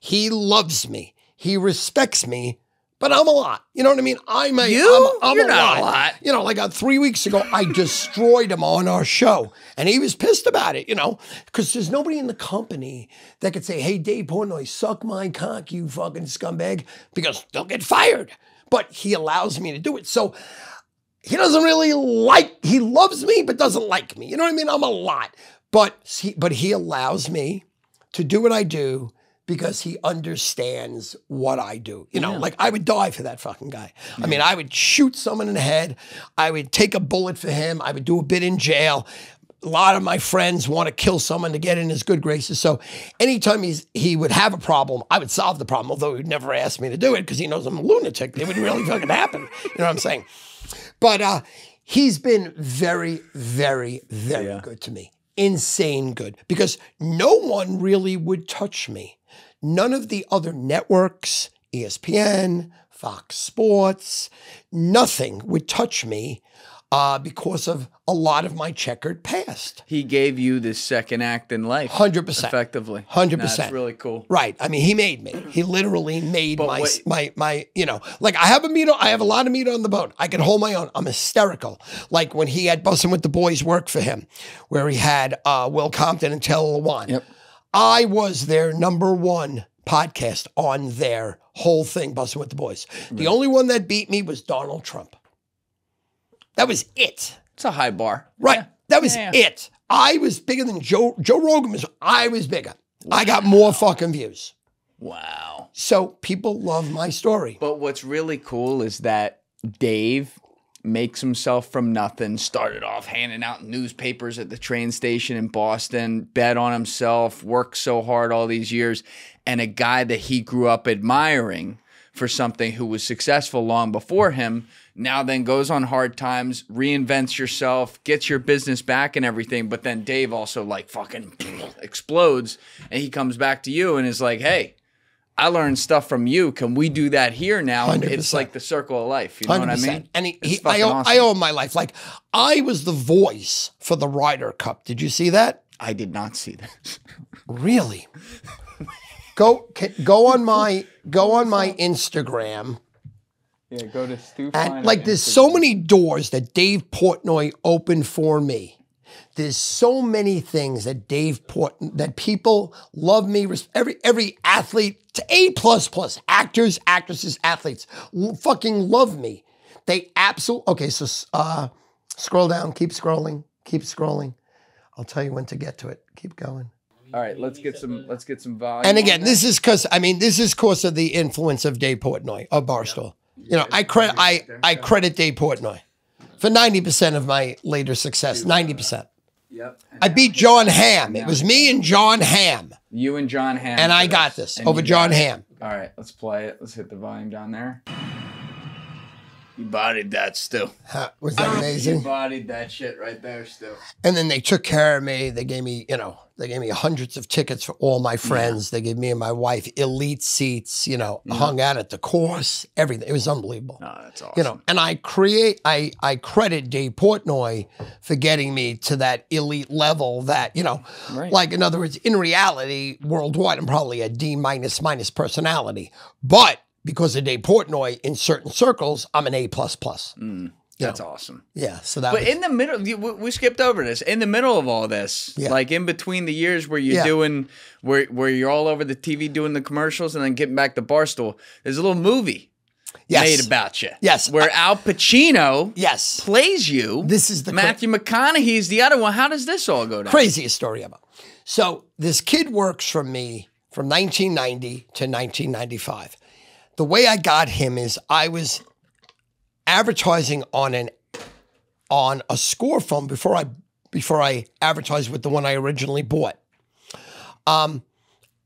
He loves me. He respects me. But I'm a lot. You know what I mean? I'm You're a not lot. a lot. Like 3 weeks ago, I destroyed him on our show. And he was pissed about it, because there's nobody in the company that could say, hey, Dave Portnoy, suck my cock, you fucking scumbag, because they'll get fired. But he allows me to do it. So he doesn't really he loves me, but doesn't like me. You know what I mean? I'm a lot. But he allows me to do what I do, because he understands what I do. Like I would die for that fucking guy. I mean, I would shoot someone in the head. I would take a bullet for him. I would do a bit in jail. A lot of my friends want to kill someone to get in his good graces. So anytime he would have a problem, I would solve the problem, although he would never ask me to do it because he knows I'm a lunatic. It wouldn't really fucking happen. You know what I'm saying? But he's been very, very, very good to me. Insane good. Because no one really would touch me. None of the other networks, ESPN, Fox Sports, nothing would touch me because of a lot of my checkered past. He gave you this second act in life. 100%. Effectively. 100%. That's really cool. Right. I mean, he made me. He literally made my, like I have a lot of meat on the bone. I can hold my own. I'm hysterical. Like when he had Bussin' with the Boys work for him, where he had Will Compton and Taylor Lewan. Yep. I was their #1 podcast on their whole thing, Bussin' with the Boys. Right. The only one that beat me was Donald Trump. That was it. It's a high bar. Right. Yeah. That was it. I was bigger than Joe Rogan was. I was bigger. Wow. I got more fucking views. Wow. So people love my story. But what's really cool is that Dave makes himself from nothing, started off handing out newspapers at the train station in Boston, bet on himself, worked so hard all these years, and a guy that he grew up admiring for something who was successful long before him, now then goes on hard times, reinvents yourself, gets your business back and everything, but then Dave also like fucking explodes, and he comes back to you and is like, hey, I learned stuff from you. Can we do that here now? 100%. It's like the circle of life. You know 100%. what I mean? And awesome. I owe my life. Like I was the voice for the Ryder Cup. Did you see that? I did not see that. Really? Go on my Instagram. Yeah, go to Stu Feiner. And like there's so many doors that Dave Portnoy opened for me. There's so many things that that people love me. Every athlete, to A++, actors, actresses, athletes, fucking love me. They absolutely. Okay, so scroll down, keep scrolling. I'll tell you when to get to it. Keep going. All right, let's get some volume. And again, this is because of the influence of Dave Portnoy of Barstool. Yeah. I credit Dave Portnoy for 90% of my later success. 90%. Yep. I beat John Hamm. It was me and John Hamm. You and John Hamm. And I got this over John Hamm. All right, let's play it. Let's hit the volume down there. You bodied that, Stu. Was that amazing? You bodied that shit right there, Stu. And then they took care of me. They gave me, hundreds of tickets for all my friends. Yeah. They gave me and my wife elite seats, hung out at the course, everything. It was unbelievable. Oh, that's awesome. And I credit Dave Portnoy for getting me to that elite level that, right. Like in other words, in reality, worldwide, I'm probably a D- minus personality. But because of Dave Portnoy in certain circles, I'm an A++. That's awesome. Yeah. So that. But in the middle, we skipped over this. In the middle of all this, like in between the years where you're doing, where you're all over the TV doing the commercials and then getting back to Barstool, there's a little movie made about you. Yes. Where Al Pacino plays you. This is the Matthew McConaughey's the other one. How does this all go down? Craziest story ever. So this kid works for me from 1990 to 1995. The way I got him is I was advertising on a score phone before I advertised with the one I originally bought. And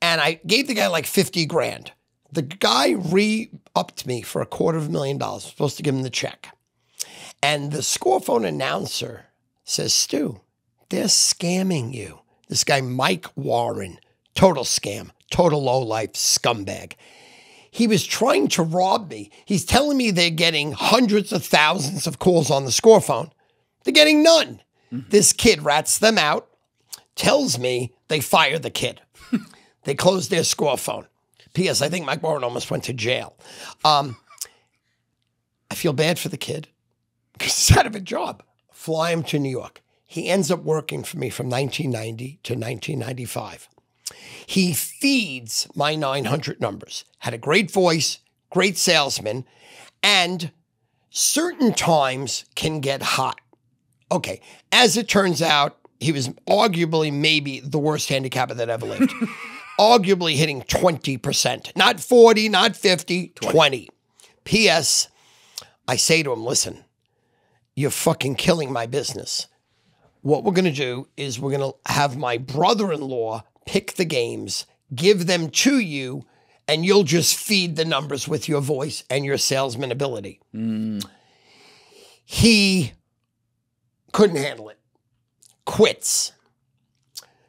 I gave the guy like 50 grand. The guy re-upped me for $250,000. I was supposed to give him the check. And the score phone announcer says, Stu, they're scamming you. This guy, Mike Warren, total scam, total lowlife scumbag. He was trying to rob me. He's telling me they're getting hundreds of thousands of calls on the score phone. They're getting none. This kid rats them out, tells me they fire the kid. They close their score phone. P.S. I think Mike Warren almost went to jail. I feel bad for the kid because he's out of a job. Fly him to New York. He ends up working for me from 1990 to 1995. He feeds my 900 numbers. Had a great voice, great salesman, and certain times can get hot. Okay, as it turns out, he was arguably maybe the worst handicapper that ever lived. Arguably hitting 20%. Not 40, not 50, 20. P.S. I say to him, listen, you're fucking killing my business. What we're going to do is we're going to have my brother-in-law pick the games, give them to you, and you'll just feed the numbers with your voice and your salesman ability. He couldn't handle it. Quits.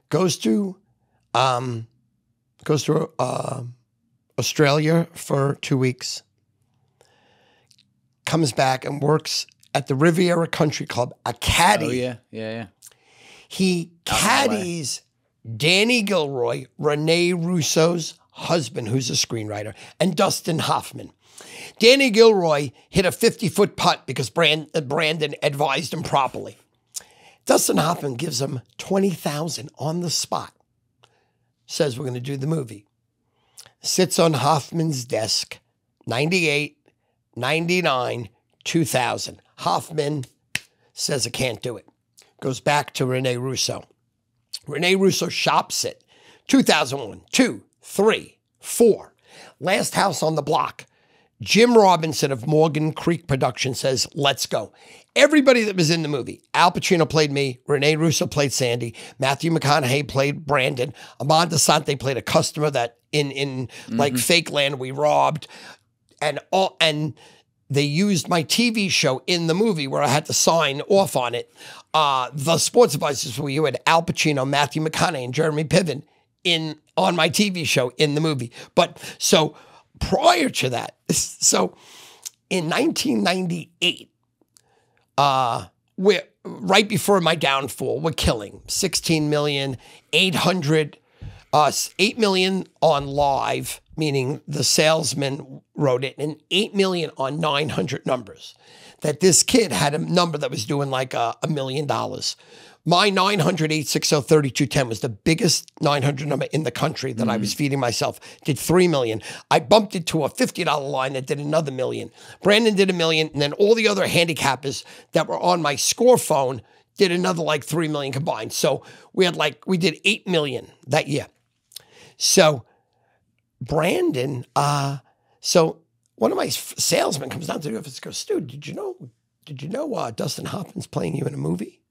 Goes to Australia for 2 weeks. Comes back and works at the Riviera Country Club, a caddy. Oh, yeah. He caddies Danny Gilroy, Rene Russo's husband, who's a screenwriter, and Dustin Hoffman. Danny Gilroy hit a 50-foot putt because Brandon advised him properly. Dustin Hoffman gives him $20,000 on the spot. Says we're going to do the movie. Sits on Hoffman's desk, 98, 99, 2000. Hoffman says I can't do it. Goes back to Rene Russo. Rene Russo shops it. 2001, 2, 3, 4. Last house on the block. Jim Robinson of Morgan Creek Production says, let's go. Everybody that was in the movie. Al Pacino played me. Rene Russo played Sandy. Matthew McConaughey played Brandon. Amanda Sante played a customer that in like fake land we robbed. And they used my TV show in the movie where I had to sign off on it. The sports advisors were you had Al Pacino, Matthew McConaughey, and Jeremy Piven on my TV show in the movie. But so prior to that, so in 1998, we're right before my downfall, we're killing 16 million, 800, 8 million on live, meaning the salesman wrote it, and 8 million on 900 numbers. That this kid had a number that was doing like $1 million. My 900-860-3210 was the biggest 900 number in the country that I was feeding myself. Did 3 million. I bumped it to a $50 line that did another $1 million. Brandon did $1 million, and then all the other handicappers that were on my score phone did another like 3 million combined. So we did 8 million that year. So Brandon, so one of my salesmen comes down to the office and goes, Stu, did you know Dustin Hoffman's playing you in a movie?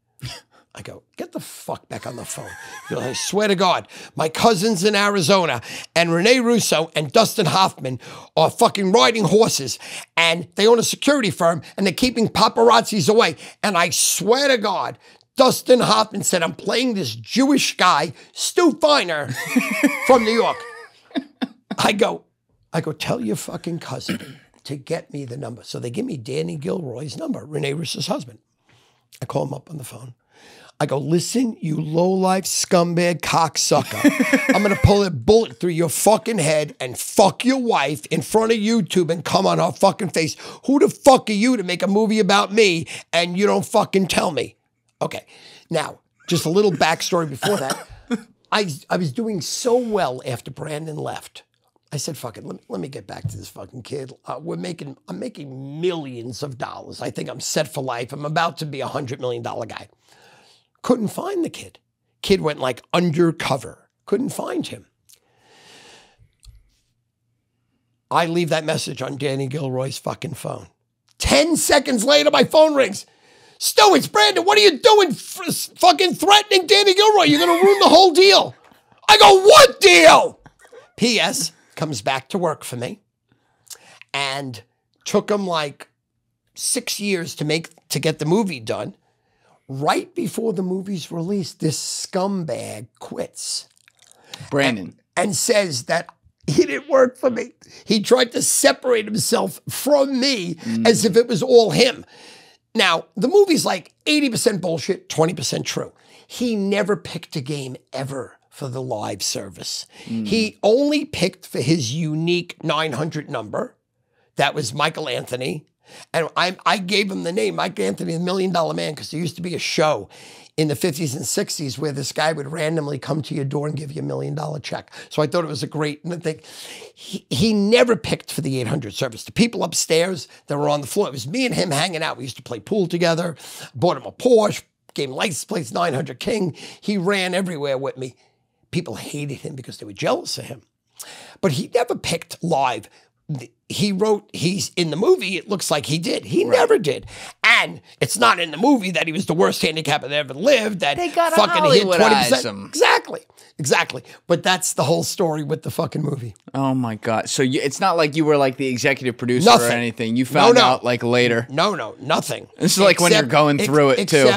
I go, get the fuck back on the phone. He goes, I swear to God, my cousins in Arizona and Rene Russo and Dustin Hoffman are fucking riding horses and they own a security firm and they're keeping paparazzis away. And I swear to God, Dustin Hoffman said, I'm playing this Jewish guy, Stu Feiner from New York. I go, tell your fucking cousin to get me the number. So they give me Danny Gilroy's number, Rene Russo's husband. I call him up on the phone. I go, listen, you low-life scumbag cocksucker. I'm going to pull a bullet through your fucking head and fuck your wife in front of YouTube and come on her fucking face. Who the fuck are you to make a movie about me and you don't fucking tell me? Okay. Now, just a little backstory before that. I was doing so well after Brandon left. I said, fuck it, let me get back to this fucking kid. I'm making millions of dollars. I think I'm set for life. I'm about to be $100 million guy. Couldn't find the kid. Kid went like undercover. Couldn't find him. I leave that message on Danny Gilroy's fucking phone. 10 seconds later, my phone rings. Stu, it's Brandon. What are you doing? Fucking threatening Danny Gilroy. You're going to ruin the whole deal. I go, what deal? P.S. comes back to work for me. And took him like 6 years to get the movie done. Right before the movie's released, this scumbag quits. Brandon. And says that he didn't work for me. He tried to separate himself from me as if it was all him. Now, the movie's like 80% bullshit, 20% true. He never picked a game ever for the live service. He only picked for his unique 900 number. That was Michael Anthony. And I gave him the name, Mike Anthony, the $1 Million Man, because there used to be a show in the 50s and 60s where this guy would randomly come to your door and give you $1 million check. So I thought it was a great thing. He never picked for the 800 service. The people upstairs that were on the floor, it was me and him hanging out. We used to play pool together, bought him a Porsche, gave him license plates, 900 King. He ran everywhere with me. People hated him because they were jealous of him. But he never picked live. He wrote, he's in the movie, it looks like he did. He never did. And it's not in the movie that he was the worst handicapper that ever lived, that They gotta fucking hit Hollywoodize 20%. him. Exactly. But that's the whole story with the fucking movie. Oh my God. So it's not like you were like the executive producer or anything. You found out like later. No, nothing. This is like when you're going through it too.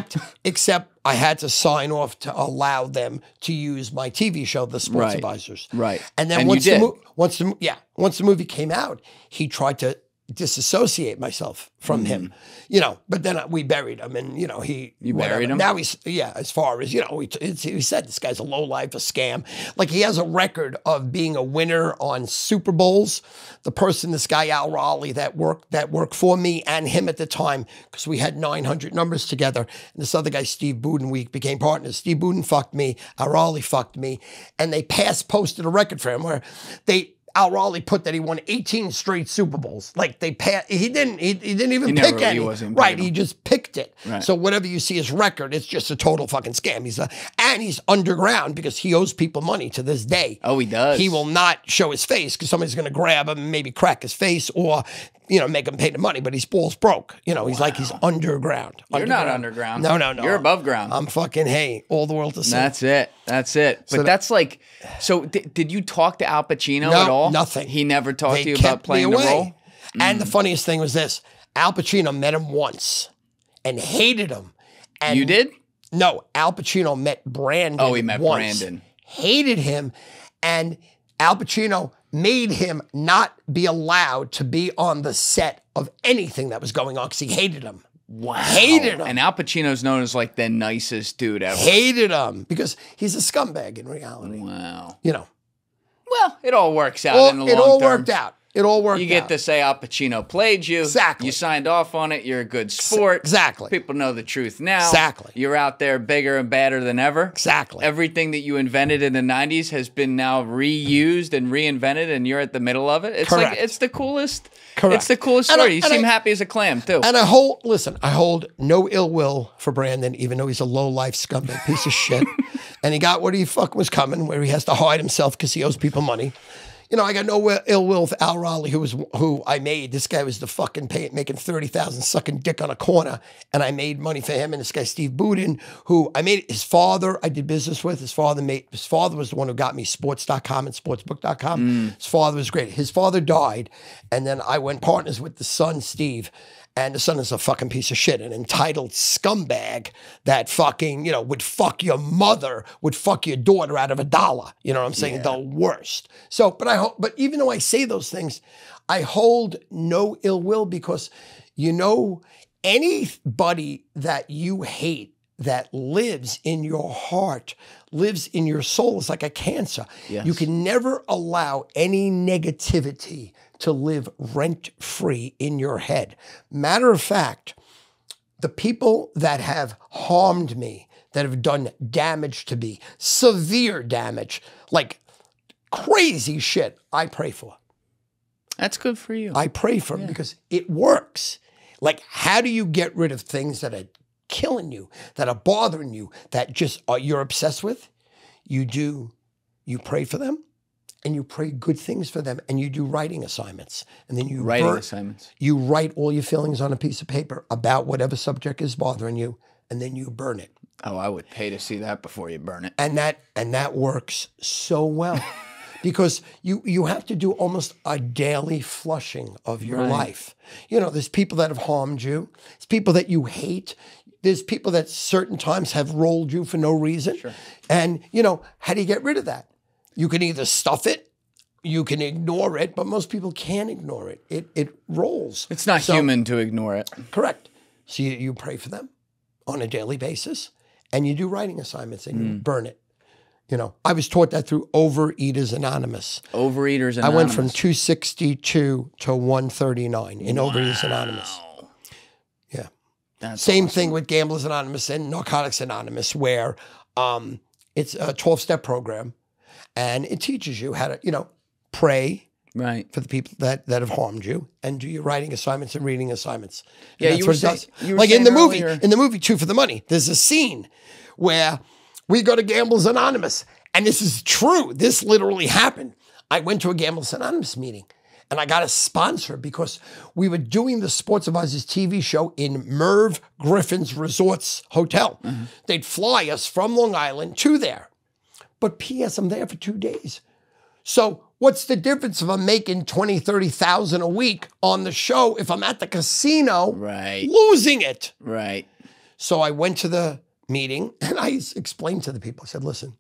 Except I had to sign off to allow them to use my TV show, The Sports Advisors. Right. And then once the movie came out, he tried to disassociate myself from him, but then we buried him and, You buried him? Now he's, as far as, he said this guy's a lowlife, a scam. Like he has a record of being a winner on Super Bowls. This guy, Al Raleigh, that worked for me and him at the time, because we had 900 numbers together. And this other guy, Steve Budin, we became partners. Steve Budin fucked me, Al Raleigh fucked me. And they posted a record for him where Al Raleigh put that he won 18 straight Super Bowls. Like he didn't even pick any. He just picked it. Right. So whatever you see his record, it's just a total fucking scam. He's underground because he owes people money to this day. Oh, he does. He will not show his face because somebody's going to grab him and maybe crack his face or make him pay the money. But he's balls broke. He's like he's underground. You're not underground. No. You're above ground. I'm fucking all the world to see. That's it. But that's like. So did you talk to Al Pacino at all? Nothing. He never talked to you about playing the role? And the funniest thing was this. Al Pacino met him once and hated him. And you did? No, Al Pacino met Brandon. Oh, he met once, Brandon. Hated him. And Al Pacino made him not be allowed to be on the set of anything that was going on because he hated him. Wow. Hated him. And Al Pacino's known as like the nicest dude ever. Hated him because he's a scumbag in reality. Wow. Well, it all works out in the long term. It all worked out. It all worked out. You get to say Al Pacino played you. Exactly. You signed off on it. You're a good sport. Exactly. People know the truth now. Exactly. You're out there bigger and badder than ever. Exactly. Everything that you invented in the 90s has been now reused and reinvented, and you're at the middle of it. It's Correct. like, it's the coolest. Correct. It's the coolest story. You seem happy as a clam, too. And I hold no ill will for Brandon, even though he's a low-life scumbag piece of shit. And he got what he fucking was coming, where he has to hide himself because he owes people money. I got no ill will for Al Raleigh, who I made. This guy was the fucking making $30,000 sucking dick on a corner, and I made money for him. And this guy Steve Budin, who I made his father, I did business with. His father was the one who got me sports.com and sportsbook.com. His father was great. His father died, and then I went partners with the son Steve. And the son is a fucking piece of shit, an entitled scumbag that fucking, would fuck your mother, would fuck your daughter out of $1. You know what I'm saying? Yeah. The worst. So, but even though I say those things, I hold no ill will because, anybody that you hate that lives in your heart, lives in your soul, is like a cancer. Yes. You can never allow any negativity to live rent-free in your head. Matter of fact, the people that have harmed me, that have done damage to me, severe damage, like crazy shit, I pray for. That's good for you. I pray for them because it works. Like, how do you get rid of things that are killing you, that are bothering you, that just you're obsessed with? You pray for them, and you pray good things for them, and you do writing assignments. And then you you write all your feelings on a piece of paper about whatever subject is bothering you, and then you burn it. Oh, I would pay to see that before you burn it. And that works so well. Because you have to do almost a daily flushing of your life. You know, there's people that have harmed you. There's people that you hate. There's people that certain times have rolled you for no reason. Sure. And, you know, how do you get rid of that? You can either stuff it, you can ignore it, but most people can't ignore it. It rolls. It's not human to ignore it. Correct. So you pray for them on a daily basis, and you do writing assignments, and you burn it. You know, I was taught that through Overeaters Anonymous. Overeaters Anonymous. I went from 262 to 139 in Overeaters Anonymous. Yeah. That's Same awesome. thing with Gamblers Anonymous and Narcotics Anonymous, where it's a 12-step program, and it teaches you how to, you know, pray for the people that have harmed you, and do your writing assignments and reading assignments. And Yeah, that's you what were it does. saying, Like in the movie, earlier. in the movie Two for the Money, there's a scene where we go to Gamblers Anonymous, and this is true. This literally happened. I went to a Gamblers Anonymous meeting, and I got a sponsor because we were doing the Sports Advisors TV show in Merv Griffin's Resorts Hotel. They'd fly us from Long Island to there. But P.S., I'm there for 2 days. So what's the difference if I'm making 20, 30,000 a week on the show if I'm at the casino losing it? Right. So I went to the meeting, and I explained to the people, I said, listen,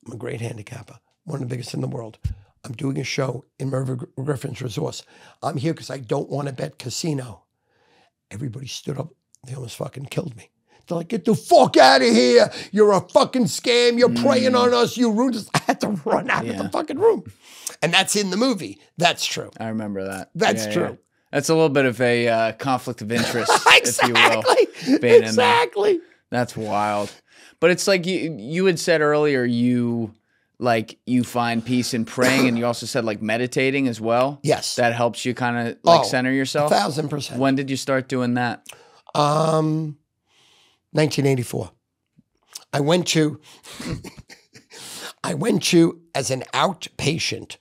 I'm a great handicapper, one of the biggest in the world. I'm doing a show in Merv Griffin's Resorts. I'm here because I don't want to bet casino. Everybody stood up. They almost fucking killed me. They're like, get the fuck out of here. You're a fucking scam. You're preying on us. You ruined us. I had to run out of the fucking room. And that's in the movie. That's true. I remember that. That's true. Yeah. That's a little bit of a conflict of interest, if you will. Exactly. In there. That's wild. But it's like you had said earlier, you find peace in praying, and you also said like meditating as well. Yes. That helps you kind of like center yourself. 1,000%. When did you start doing that? 1984. I went to as an outpatient.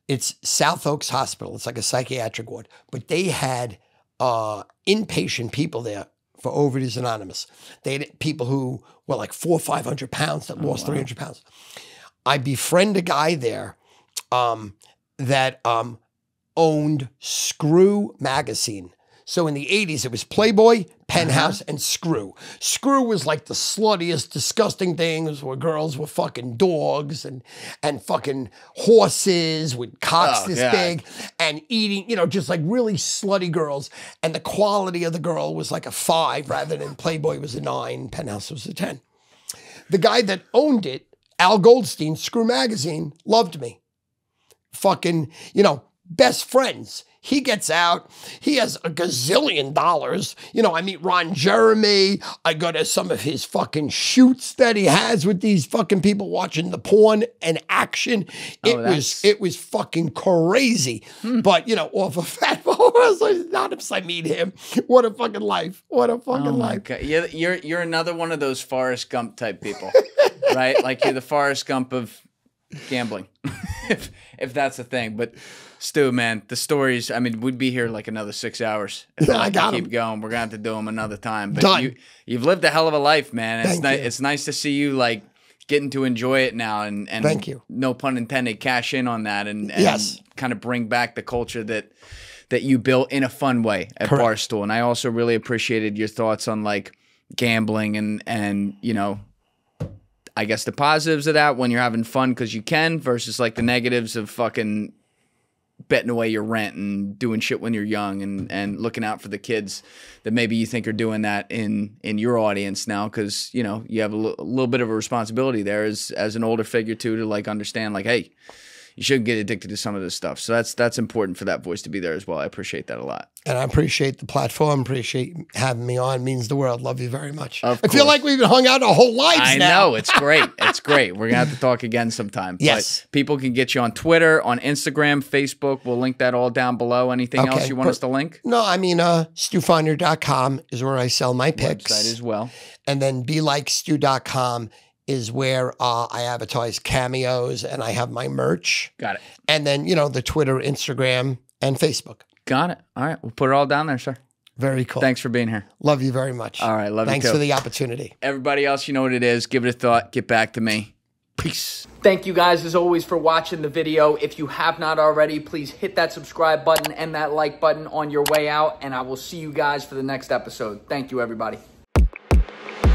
It's South Oaks Hospital. It's like a psychiatric ward, but they had inpatient people there for Overeaters Anonymous. They had people who were like 400 or 500 pounds that lost 300 pounds. I befriend a guy there that owned Screw magazine. So in the 80s, it was Playboy, Penthouse, and Screw. Screw was like the sluttiest, disgusting things where girls were fucking dogs and fucking horses with cocks big and eating, you know, just like really slutty girls. And the quality of the girl was like a 5 rather than Playboy was a 9, Penthouse was a 10. The guy that owned it, Al Goldstein, Screw magazine, loved me. Fucking, you know, best friends. He gets out. He has a gazillion dollars. You know, I meet Ron Jeremy. I go to some of his fucking shoots that he has with these fucking people watching the porn and action. It was fucking crazy. But, you know, off of Fat Boys Anonymous, I meet him. What a fucking life. What a fucking life. God. You're another one of those Forrest Gump type people, right? Like you're the Forrest Gump of gambling, if that's a thing. But Stu, man, the stories, I mean, we'd be here like another 6 hours. If I got keep 'em. going. We're going to have to do them another time. But Done. You've lived a hell of a life, man. Thank you. It's nice to see you like getting to enjoy it now and Thank you. No pun intended, cash in on that and Yes. kind of bring back the culture that you built in a fun way at Correct. Barstool. And I also really appreciated your thoughts on like gambling and you know, I guess the positives of that when you're having fun because you can versus like the negatives of fucking betting away your rent and doing shit when you're young and looking out for the kids that maybe you think are doing that in your audience now, because you know you have a little bit of a responsibility there as an older figure too, to like understand like, hey, you shouldn't get addicted to some of this stuff. So that's important for that voice to be there as well. I appreciate that a lot. And I appreciate the platform. Appreciate having me on. Means the world. Love you very much. I feel like we've hung out our whole lives now. I know. It's great. It's great. We're going to have to talk again sometime. Yes. But people can get you on Twitter, on Instagram, Facebook. We'll link that all down below. Anything else you want us to link? No, I mean, StuFeiner.com is where I sell my picks. Website as well. And then BeLikeStu.com is where I advertise cameos and I have my merch. Got it. And then, you know, the Twitter, Instagram, and Facebook. Got it. All right. We'll put it all down there, sir. Very cool. Thanks for being here. Love you very much. All right. Love you too. Thanks for the opportunity. Everybody else, you know what it is. Give it a thought. Get back to me. Peace. Thank you guys as always for watching the video. If you have not already, please hit that subscribe button and that like button on your way out. And I will see you guys for the next episode. Thank you, everybody.